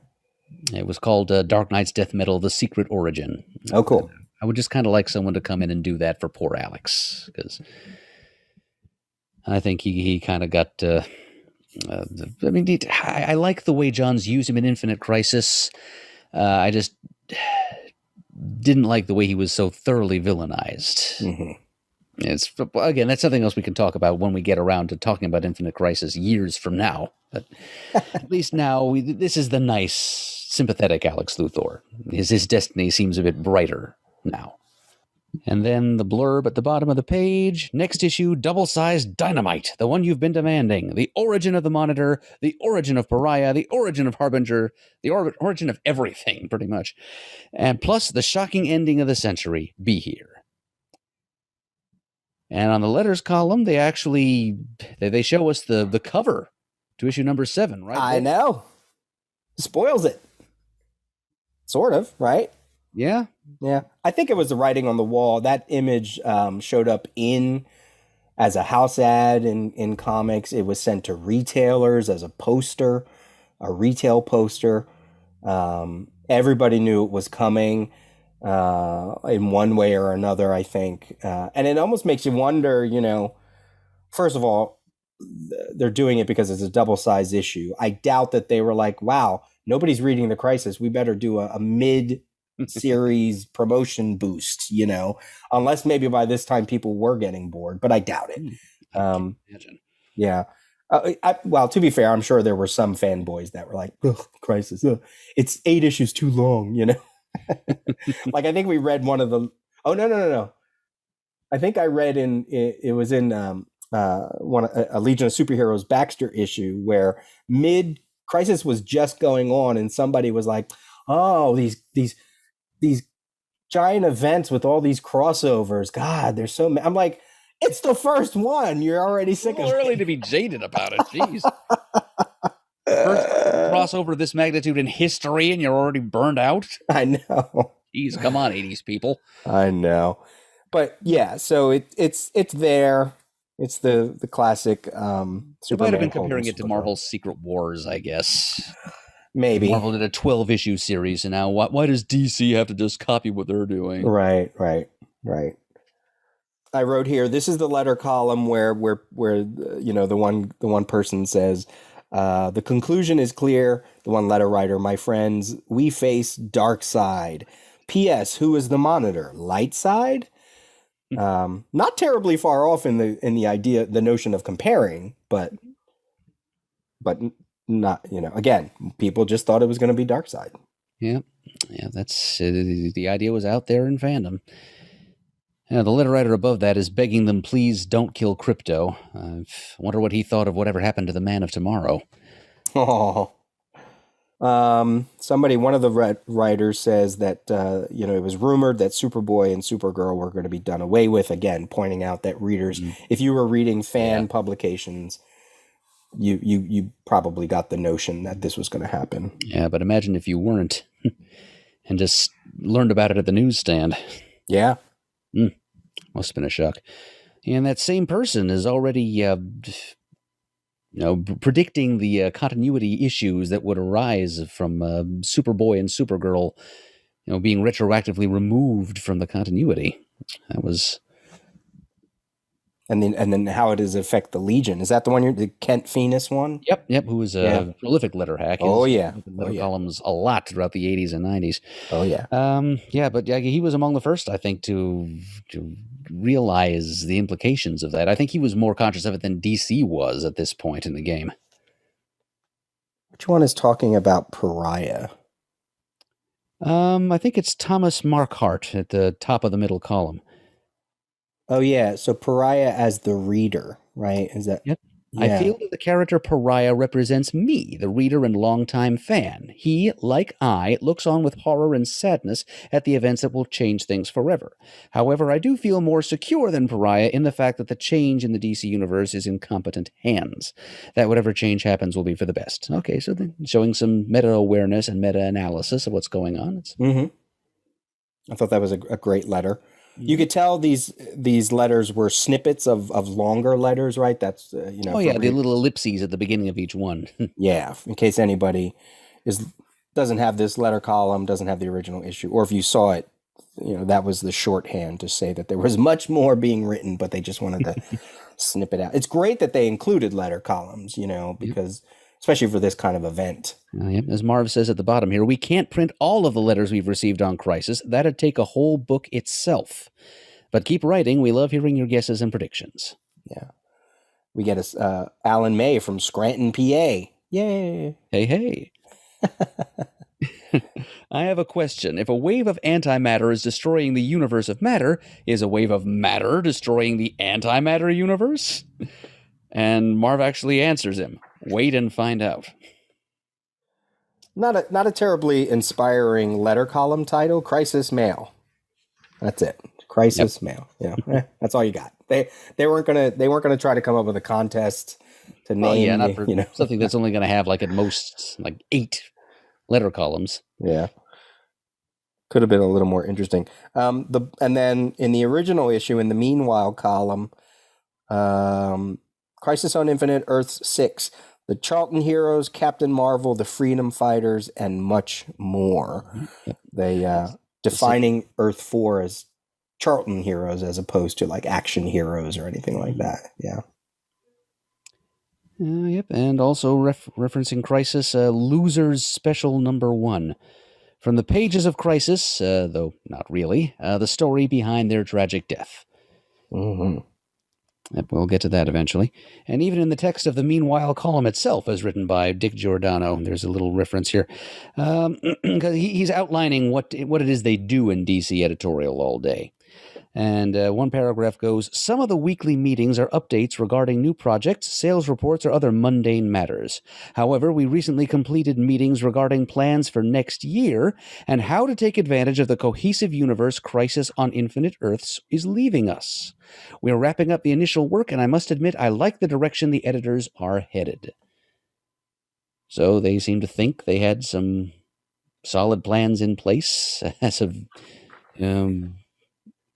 it was called Dark Knight's Death Metal: The Secret Origin. Oh, cool. I would just kind of like someone to come in and do that for poor Alex, because I think he kind of got. I mean, I like the way John's used him in Infinite Crisis. I just didn't like the way he was so thoroughly villainized. Mm-hmm. It's again, that's something else we can talk about when we get around to talking about Infinite Crisis years from now. But at least now, this is the nice, sympathetic Alex Luthor. His destiny seems a bit brighter now. And then the blurb at the bottom of the page. Next issue, double-sized dynamite. The one you've been demanding. The origin of the Monitor. The origin of Pariah. The origin of Harbinger. The origin of everything, pretty much. And plus the shocking ending of the century. Be here. And on the letters column, they actually they show us the cover to issue number 7, right? I know. Spoils it. Sort of, right? Yeah. Yeah. I think it was the writing on the wall. That image showed up as a house ad in comics. It was sent to retailers as a poster, a retail poster. Everybody knew it was coming in one way or another, I think. And it almost makes you wonder, first of all, they're doing it because it's a double-sized issue. I doubt that they were like, wow, nobody's reading the Crisis. We better do a mid-series promotion boost, unless maybe by this time people were getting bored, but I doubt it. I can't imagine. Yeah. Well, to be fair, I'm sure there were some fanboys that were like, Crisis, it's 8 issues too long, Like, I think we read one of the... Oh, no. I think I read it was in a Legion of Superheroes Baxter issue where mid-Crisis was just going on and somebody was like, oh, these giant events with all these crossovers. God, there's so many. I'm like, it's the first one. You're already sick of it. Early to be jaded about it. Jeez. First crossover of this magnitude in history, and you're already burned out. I know. Jeez, come on, 80s people. I know. But yeah, so it's there. It's the classic Superman. You might have been comparing it to Marvel's Secret Wars, I guess. Maybe. Marvel did a 12-issue series, and now why does DC have to just copy what they're doing? Right. I wrote here, this is the letter column where the one person says, the conclusion is clear. The one letter writer, my friends, we face dark side. P.S. Who is the Monitor? Light side? Not terribly far off in the idea, the notion of comparing, but not, again, people just thought it was going to be dark side. Yeah, that's the idea was out there in fandom. The letter writer above that is begging them, please don't kill Crypto. I wonder what he thought of whatever happened to the Man of Tomorrow. Oh, one of the writers says that, it was rumored that Superboy and Supergirl were going to be done away with, again, pointing out that readers, if you were reading fan publications, you probably got the notion that this was going to happen. Yeah, but imagine if you weren't and just learned about it at the newsstand. Yeah. Must have been a shock. And that same person is already predicting the continuity issues that would arise from Superboy and Supergirl, being retroactively removed from the continuity. That was... And then how it does affect the Legion. Is that the one the Kent Phoenix one? Yep, who was a prolific letter hack. Letter columns a lot throughout the 80s and 90s. Oh, yeah. But he was among the first, I think, to realize the implications of that. I think he was more conscious of it than DC was at this point in the game. Which one is talking about Pariah? I think it's Thomas Marquardt at the top of the middle column. Oh, yeah. So Pariah as the reader, right? Is that? Yep. I Yeah. feel that the character Pariah represents me, the reader and longtime fan. He, like I, looks on with horror and sadness at the events that will change things forever. However, I do feel more secure than Pariah in the fact that the change in the DC universe is in competent hands. That whatever change happens will be for the best. Okay, so then showing some meta-awareness and meta-analysis of what's going on. Hmm. I thought that was a great letter. You Mhm. could tell these letters were snippets of longer letters, right? That's Oh yeah, the little ellipses at the beginning of each one. yeah, in case anybody is doesn't have this letter column, doesn't have the original issue, or if you saw it, that was the shorthand to say that there was much more being written, but they just wanted to snip it out. It's great that they included letter columns, Yep. because especially for this kind of event. Yep. As Marv says at the bottom here, we can't print all of the letters we've received on Crisis. That'd take a whole book itself. But keep writing. We love hearing your guesses and predictions. Yeah, we get a Alan May from Scranton, PA. Yay! Hey, hey. I have a question. If a wave of antimatter is destroying the universe of matter, is a wave of matter destroying the antimatter universe? And Marv actually answers him. Wait and find out. Not a terribly inspiring letter column title. Crisis Mail. That's it. Crisis Mail. That's all you got. They weren't gonna try to come up with a contest to Well, yeah, name not for the. something that's only going to have, like, at most, like 8 letter columns. Yeah. Could have been a little more interesting. And then in the original issue, in the Meanwhile column, Crisis on Infinite Earths 6, the Charlton Heroes, Captain Marvel, the Freedom Fighters, and much more. Yep. They defining Earth 4 as Charlton Heroes as opposed to like action heroes or anything like that. Yeah. Yep, and also referencing Crisis, Losers Special Number 1. From the pages of Crisis, though not really, the story behind their tragic death. Mm-hmm. Yep, we'll get to that eventually. And even in the text of the Meanwhile column itself, as written by Dick Giordano, there's a little reference here. Because he's outlining what it is they do in DC editorial all day. And one paragraph goes, some of the weekly meetings are updates regarding new projects, sales reports, or other mundane matters. However, we recently completed meetings regarding plans for next year and how to take advantage of the cohesive universe Crisis on Infinite Earths is leaving us. We are wrapping up the initial work, and I must admit I like the direction the editors are headed. So they seem to think they had some solid plans in place as of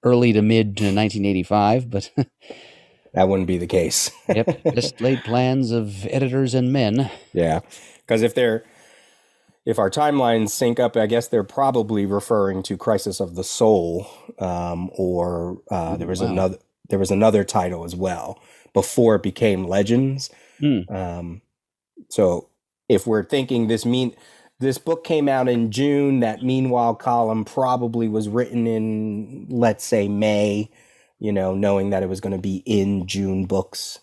early to mid 1985, but that wouldn't be the case. Yep, just laid plans of editors and men. Yeah, because if our timelines sync up, I guess they're probably referring to Crisis of the Soul, or there was another title as well before it became Legends. So if we're thinking this book came out in June, that Meanwhile column probably was written in, let's say, May, knowing that it was going to be in June books.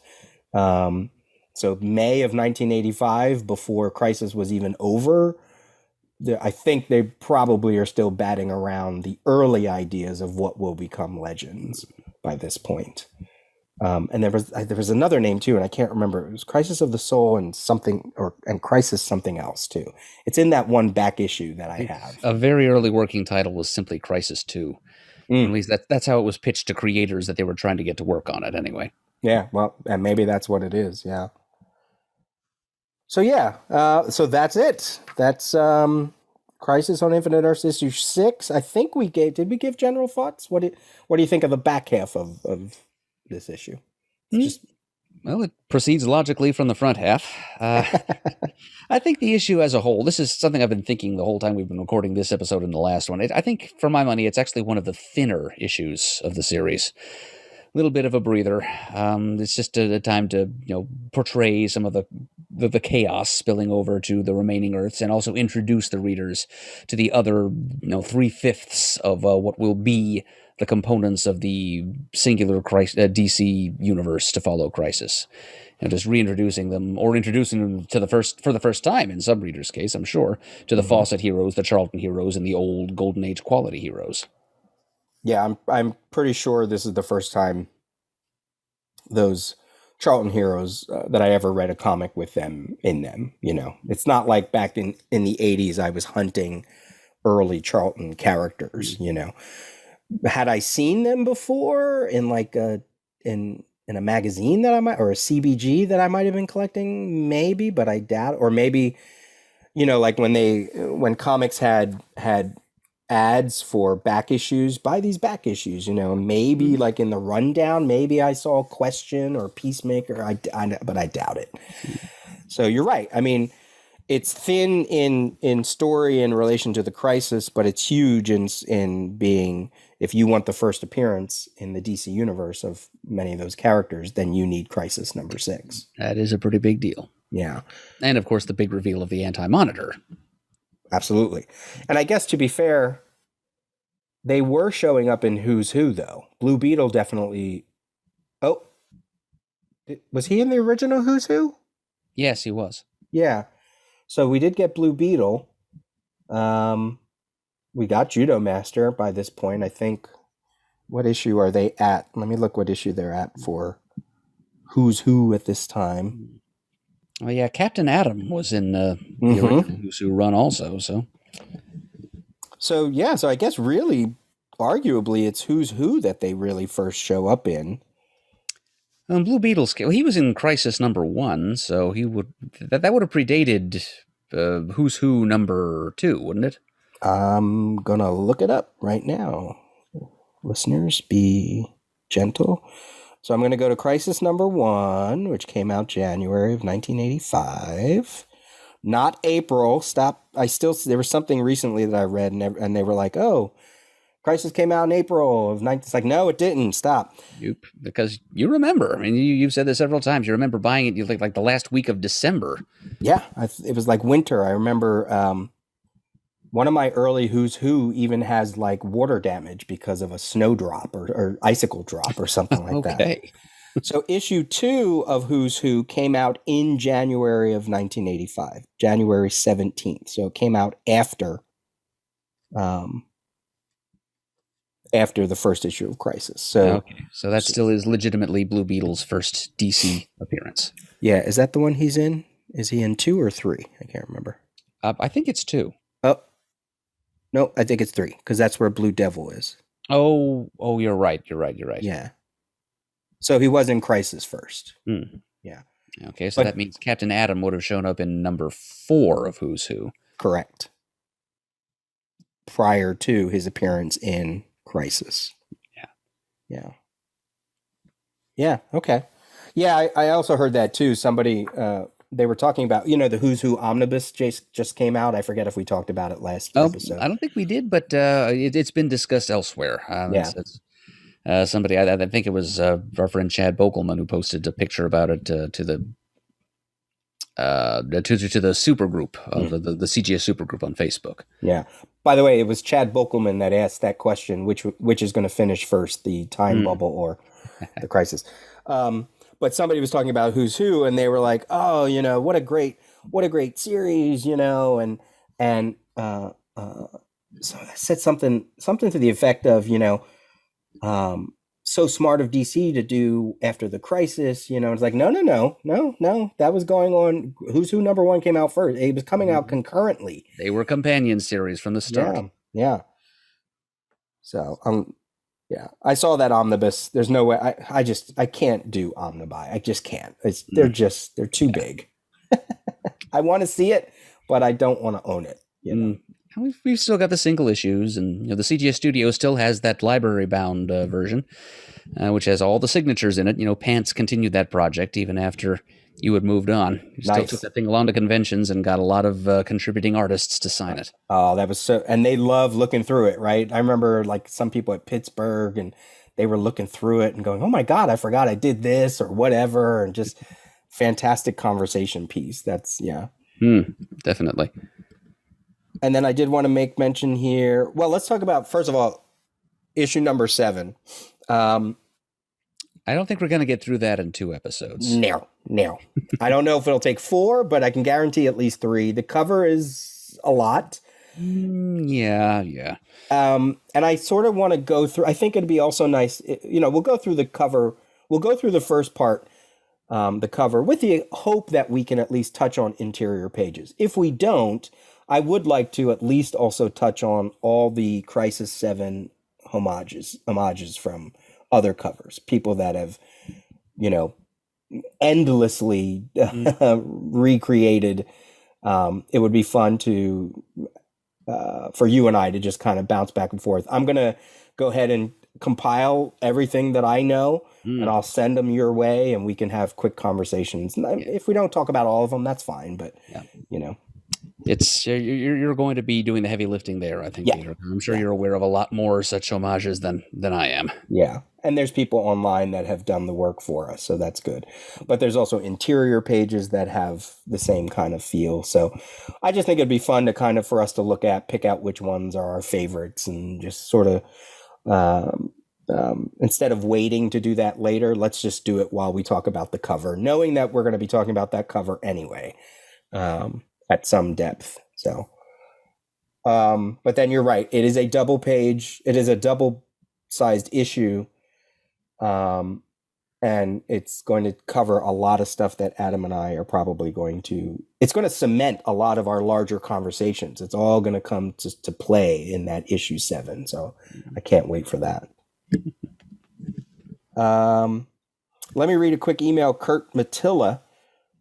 So May of 1985, before Crisis was even over, I think they probably are still batting around the early ideas of what will become Legends by this point. And there was another name too, and I can't remember. It was Crisis of the Soul and Crisis something else too. It's in that one back issue that I have. A very early working title was simply Crisis 2. At least that's how it was pitched to creators that they were trying to get to work on it anyway. Yeah, well, and maybe that's what it is. Yeah. So yeah, so that's it. That's Crisis on Infinite Earths issue 6. I think did we give general thoughts? What do you think of the back half of this issue? Well, it proceeds logically from the front half. I think the issue as a whole, this is something I've been thinking the whole time we've been recording this episode and the last one. I think, for my money, it's actually one of the thinner issues of the series. A little bit of a breather. It's just a time to portray some of the chaos spilling over to the remaining Earths, and also introduce the readers to the other 3/5 of what will be the components of the singular DC universe to follow Crisis. Just reintroducing them, or introducing them for the first time in some readers' case, I'm sure, to the Fawcett heroes, the Charlton heroes, and the old Golden Age quality heroes. Yeah, I'm pretty sure this is the first time those Charlton heroes that I ever read a comic with them in them. It's not like back in the 80s I was hunting early Charlton characters. Had I seen them before in like in a magazine that I might, or a CBG that I might have been collecting, maybe, but I doubt. Or maybe, like when comics had ads for back issues, buy these back issues, maybe like in the rundown, maybe I saw Question or Peacemaker, but I doubt it. So you're right. I mean, it's thin in story in relation to the Crisis, but it's huge in being, if you want the first appearance in the DC universe of many of those characters, then you need Crisis number 6. That is a pretty big deal. Yeah. And of course, the big reveal of the Anti-Monitor. Absolutely. And I guess to be fair, they were showing up in Who's Who, though. Blue Beetle definitely. Oh, was he in the original Who's Who? Yes, he was. Yeah. So we did get Blue Beetle. We got Judo Master by this point. I think. What issue are they at? Let me look what issue they're at for Who's Who at this time. Oh yeah, Captain Atom was in the original Who's Who run also. So yeah, so I guess really, arguably, it's Who's Who that they really first show up in. Blue Beetle's. Well, he was in Crisis number 1, so he would that would have predated Who's Who number 2, wouldn't it? I'm gonna look it up right now. Listeners, be gentle. So I'm gonna go to Crisis number 1, which came out January of 1985. Not April. Stop. There was something recently that I read, and they were like, "Oh, Crisis came out in April of 19." It's like, no, it didn't. Stop. Because you remember. I mean, you've said this several times. You remember buying it. You like the last week of December. Yeah, it was like winter. I remember one of my early Who's Who even has like water damage because of a snowdrop or icicle drop or something like that. So issue 2 of Who's Who came out in January of 1985, January 17th. So it came out after the first issue of Crisis. So that still is legitimately Blue Beetle's first DC appearance. Yeah, is that the one he's in? Is he in 2 or 3? I can't remember. I think it's 2. Oh, no, I think it's 3 because that's where Blue Devil is. Oh, you're right. Yeah. So he was in Crisis first. Yeah. Okay, so that means Captain Atom would have shown up in number 4 of Who's Who. Correct. Prior to his appearance in Crisis. Yeah. Okay. Yeah, I also heard that too. Somebody they were talking about, the Who's Who omnibus just came out. I forget if we talked about it last episode. I don't think we did, but it's been discussed elsewhere. Somebody, I think it was our friend Chad Bokelman who posted a picture about it to the supergroup of the CGS supergroup on Facebook. Yeah. By the way, it was Chad Bokelman that asked that question: which is going to finish first, the time bubble or the Crisis? But somebody was talking about Who's Who, and they were like, "Oh, what a great series," and so I said something to the effect of, so smart of DC to do after the Crisis, it's like, no, that was going on. Who's Who number 1 came out first. It was coming out concurrently. They were companion series from the start. Yeah. So, yeah, I saw that omnibus. There's no way I can't do omnibuy. I just can't. They're too big. I want to see it, but I don't want to own it. We've still got the single issues, and the CGS Studio still has that library-bound version, which has all the signatures in it. Pants continued that project even after you had moved on. You still took that thing along to conventions and got a lot of contributing artists to sign it. Oh, that was so... And they love looking through it, right? I remember like some people at Pittsburgh, and they were looking through it and going, oh my God, I forgot I did this or whatever, and just fantastic conversation piece. That's, yeah. Definitely. And then I did want to make mention here. Well, let's talk about, first of all, issue number 7. I don't think we're going to get through that in 2 episodes. No. I don't know if it'll take 4, but I can guarantee at least 3. The cover is a lot. Yeah. And I sort of want to go through. I think it'd be also nice. We'll go through the cover. We'll go through the first part the cover, with the hope that we can at least touch on interior pages. If we don't, I would like to at least also touch on all the Crisis 7 homages from other covers, people that have, you know, endlessly recreated. It would be fun to for you and I to just kind of bounce back and forth. I'm going to go ahead and compile everything that I know, and I'll send them your way, and we can have quick conversations. And if we don't talk about all of them, that's fine. But, you know. It's you're going to be doing the heavy lifting there, I think, Peter. I'm sure you're aware of a lot more such homages than I am. Yeah. And there's people online that have done the work for us, so that's good. But there's also interior pages that have the same kind of feel. So I just think it'd be fun to kind of for us to look at, pick out which ones are our favorites, and just sort of instead of waiting to do that later, let's just do it while we talk about the cover, knowing that we're going to be talking about that cover anyway, at some depth. So, but then you're right. It is a double page. It is a double-sized issue. And it's going to cover a lot of stuff that Adam and I are probably it's going to cement a lot of our larger conversations. It's all going to come to play in that issue 7. So I can't wait for that. Let me read a quick email. Kurt Matilla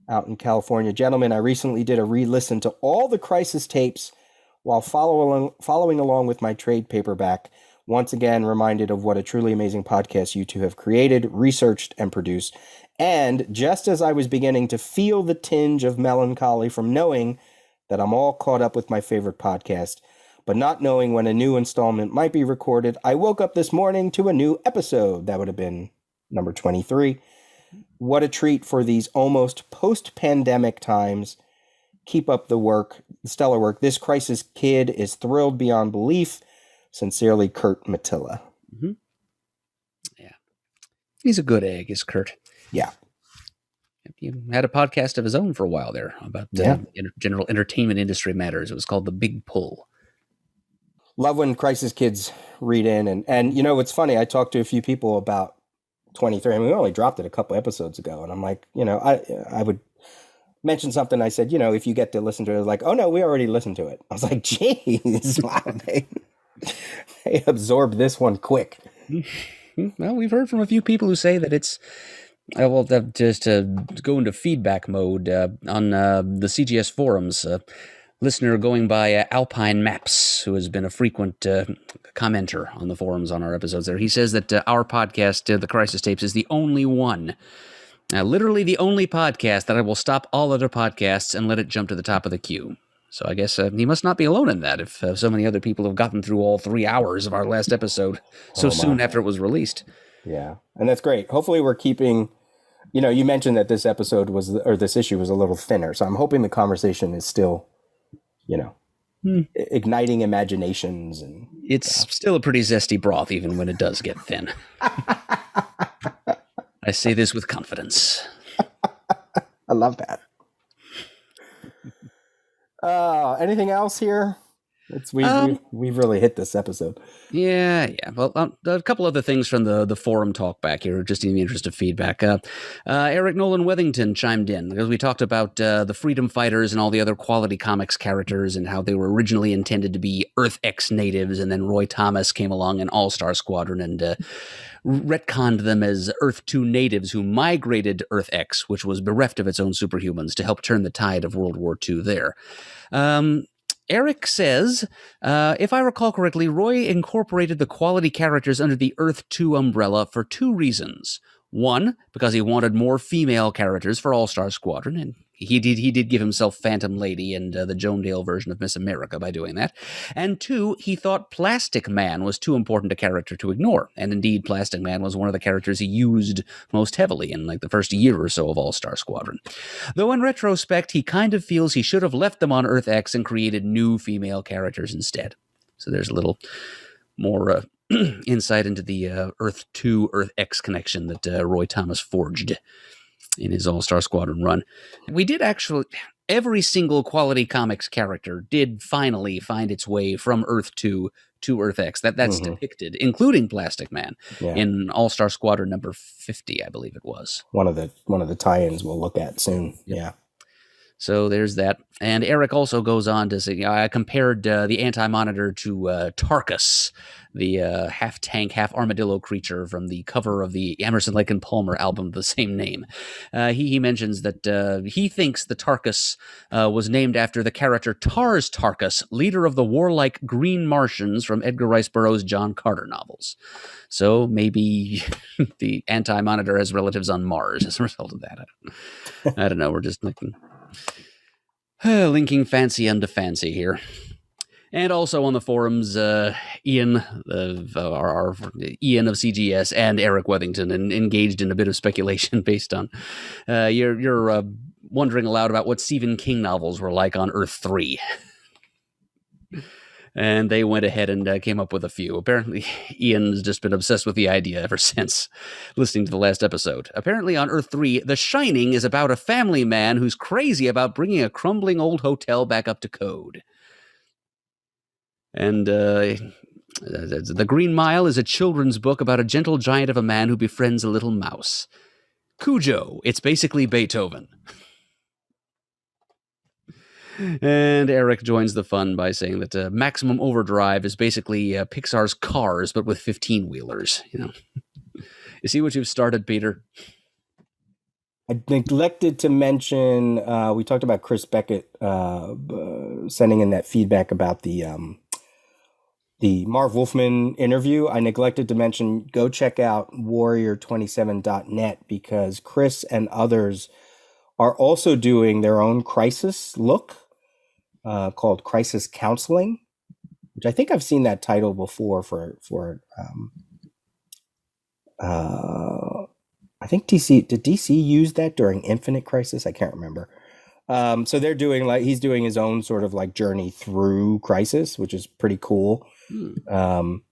out in California. Gentlemen, I recently did a re-listen to all the Crisis tapes while following along with my trade paperback. Once again, reminded of what a truly amazing podcast you two have created, researched, and produced. And just as I was beginning to feel the tinge of melancholy from knowing that I'm all caught up with my favorite podcast, but not knowing when a new installment might be recorded, I woke up this morning to a new episode. That would have been number 23. What a treat for these almost post-pandemic times. Keep up the work, the stellar work. This Crisis kid is thrilled beyond belief. Sincerely, Kurt Matilla. Mm-hmm. Yeah. He's a good egg, is Kurt. Yeah. He had a podcast of his own for a while there about general entertainment industry matters. It was called The Big Pull. Love when Crisis kids read in. And you know, it's funny. I talked to a few people about 23. I mean, we only dropped it a couple episodes ago. And I'm like, you know, I would mention something. I said, you know, if you get to listen to it, like, oh, no, we already listened to it. I was like, geez, wow, they absorb this one quick. Well, we've heard from a few people who say that it's, just to go into feedback mode on the CGS forums, listener going by Alpine Maps, who has been a frequent commenter on the forums on our episodes there. He says that our podcast, The Crisis Tapes, is the only one, literally the only podcast that I will stop all other podcasts and let it jump to the top of the queue. So I guess he must not be alone in that if so many other people have gotten through all 3 hours of our last episode soon after it was released. Yeah, and that's great. Hopefully we're keeping, you know, you mentioned that this issue was a little thinner. So I'm hoping the conversation is still, you know, igniting imaginations. And it's still a pretty zesty broth, even when it does get thin. I say this with confidence. I love that. Anything else here? We've really hit this episode. Yeah. Well, a couple other things from the forum talk back here, just in the interest of feedback. Eric Nolan Wethington chimed in because we talked about the Freedom Fighters and all the other Quality Comics characters and how they were originally intended to be Earth X natives, and then Roy Thomas came along in All-Star Squadron and retconned them as Earth 2 natives who migrated to Earth X, which was bereft of its own superhumans, to help turn the tide of World War II there. Eric says, if I recall correctly, Roy incorporated the Quality characters under the Earth 2 umbrella for 2 reasons. One, because he wanted more female characters for All-Star Squadron, and he did give himself Phantom Lady and the Joan Dale version of Miss America by doing that. And 2, he thought Plastic Man was too important a character to ignore. And indeed, Plastic Man was one of the characters he used most heavily in like the first year or so of All-Star Squadron. Though in retrospect, he kind of feels he should have left them on Earth X and created new female characters instead. So there's a little more insight into the Earth 2, Earth X connection that Roy Thomas forged in his All-Star Squadron run. We did actually, every single Quality Comics character did finally find its way from Earth 2 to Earth X. That's depicted, including Plastic Man, in All-Star Squadron number 50, I believe it was. One of the tie-ins we'll look at soon. Yep. Yeah. So there's that. And Eric also goes on to say, I compared the Anti-Monitor to Tarkus, the half-tank, half-armadillo creature from the cover of the Emerson, Lake and Palmer album of the same name. He mentions that he thinks the Tarkus was named after the character Tars Tarkus, leader of the warlike Green Martians from Edgar Rice Burroughs' John Carter novels. So maybe the Anti-Monitor has relatives on Mars as a result of that. I don't know. We're just linking fancy unto fancy here. And also on the forums, Ian of Ian of CGS and Eric Wethington engaged in a bit of speculation based on you're wondering aloud about what Stephen King novels were like on Earth 3. And they went ahead and came up with a few. Apparently, Ian's just been obsessed with the idea ever since listening to the last episode. Apparently, on Earth 3, The Shining is about a family man who's crazy about bringing a crumbling old hotel back up to code. And The Green Mile is a children's book about a gentle giant of a man who befriends a little mouse. Cujo, it's basically Beethoven. And Eric joins the fun by saying that Maximum Overdrive is basically Pixar's Cars, but with 15-wheelers. You see what you've started, Peter? I neglected to mention, we talked about Chris Beckett sending in that feedback about the Marv Wolfman interview. I neglected to mention, go check out warrior27.net, because Chris and others are also doing their own crisis look called Crisis Counseling, which I think I've seen that title before for I think did DC use that during Infinite Crisis? I can't remember. So they're doing he's doing his own sort of journey through Crisis, which is pretty cool. So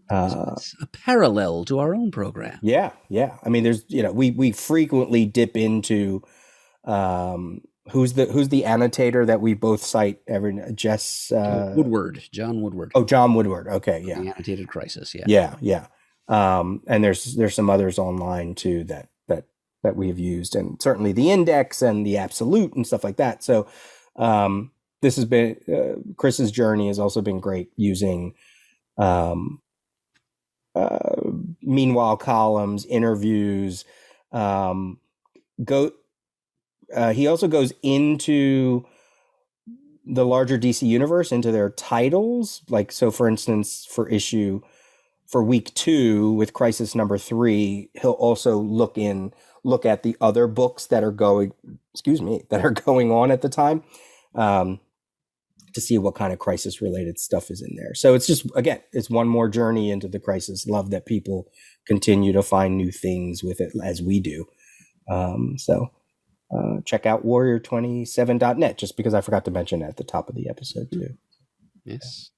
it's a parallel to our own program. Yeah. I mean, there's we frequently dip into who's the annotator that we both cite every John Woodward. Oh, John Woodward. Okay, yeah. The annotated Crisis. Yeah. And there's some others online too that we have used, and certainly the Index and the Absolute and stuff like that. So this has been Chris's journey has also been great using meanwhile columns, interviews. He also goes into the larger DC universe, into their titles. So for instance, for week 2 with Crisis number 3, he'll also look at the other books that are going on at the time, to see what kind of Crisis related stuff is in there. So it's just, again, it's one more journey into the Crisis. Love that people continue to find new things with it as we do. Check out warrior27.net, just because I forgot to mention it at the top of the episode too. Yes.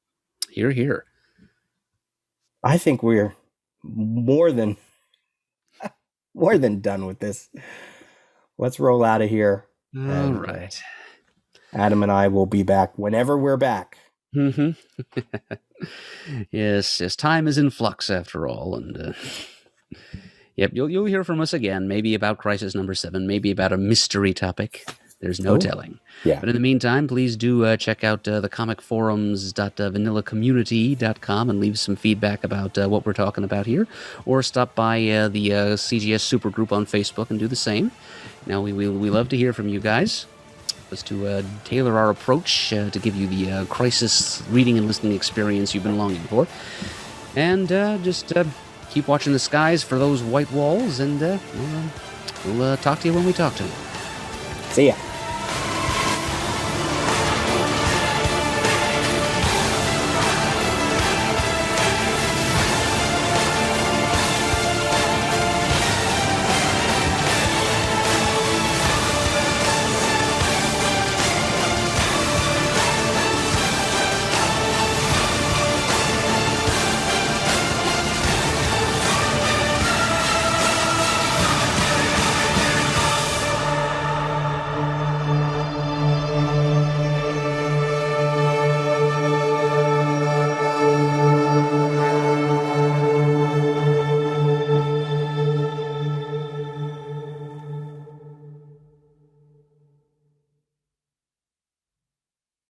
Here. I think we're more than done with this. Let's roll out of here. All right. Adam and I will be back whenever we're back. Mm-hmm. Yes, time is in flux after all, and yep, you'll hear from us again, maybe about Crisis number 7, maybe about a mystery topic. There's no telling. Yeah. But in the meantime, please do check out the comicforums.vanillacommunity.com and leave some feedback about what we're talking about here, or stop by the CGS Supergroup on Facebook and do the same. Now, we love to hear from you guys. Was to tailor our approach to give you the Crisis reading and listening experience you've been longing for. And just keep watching the skies for those white walls, and we'll talk to you when we talk to you. See ya.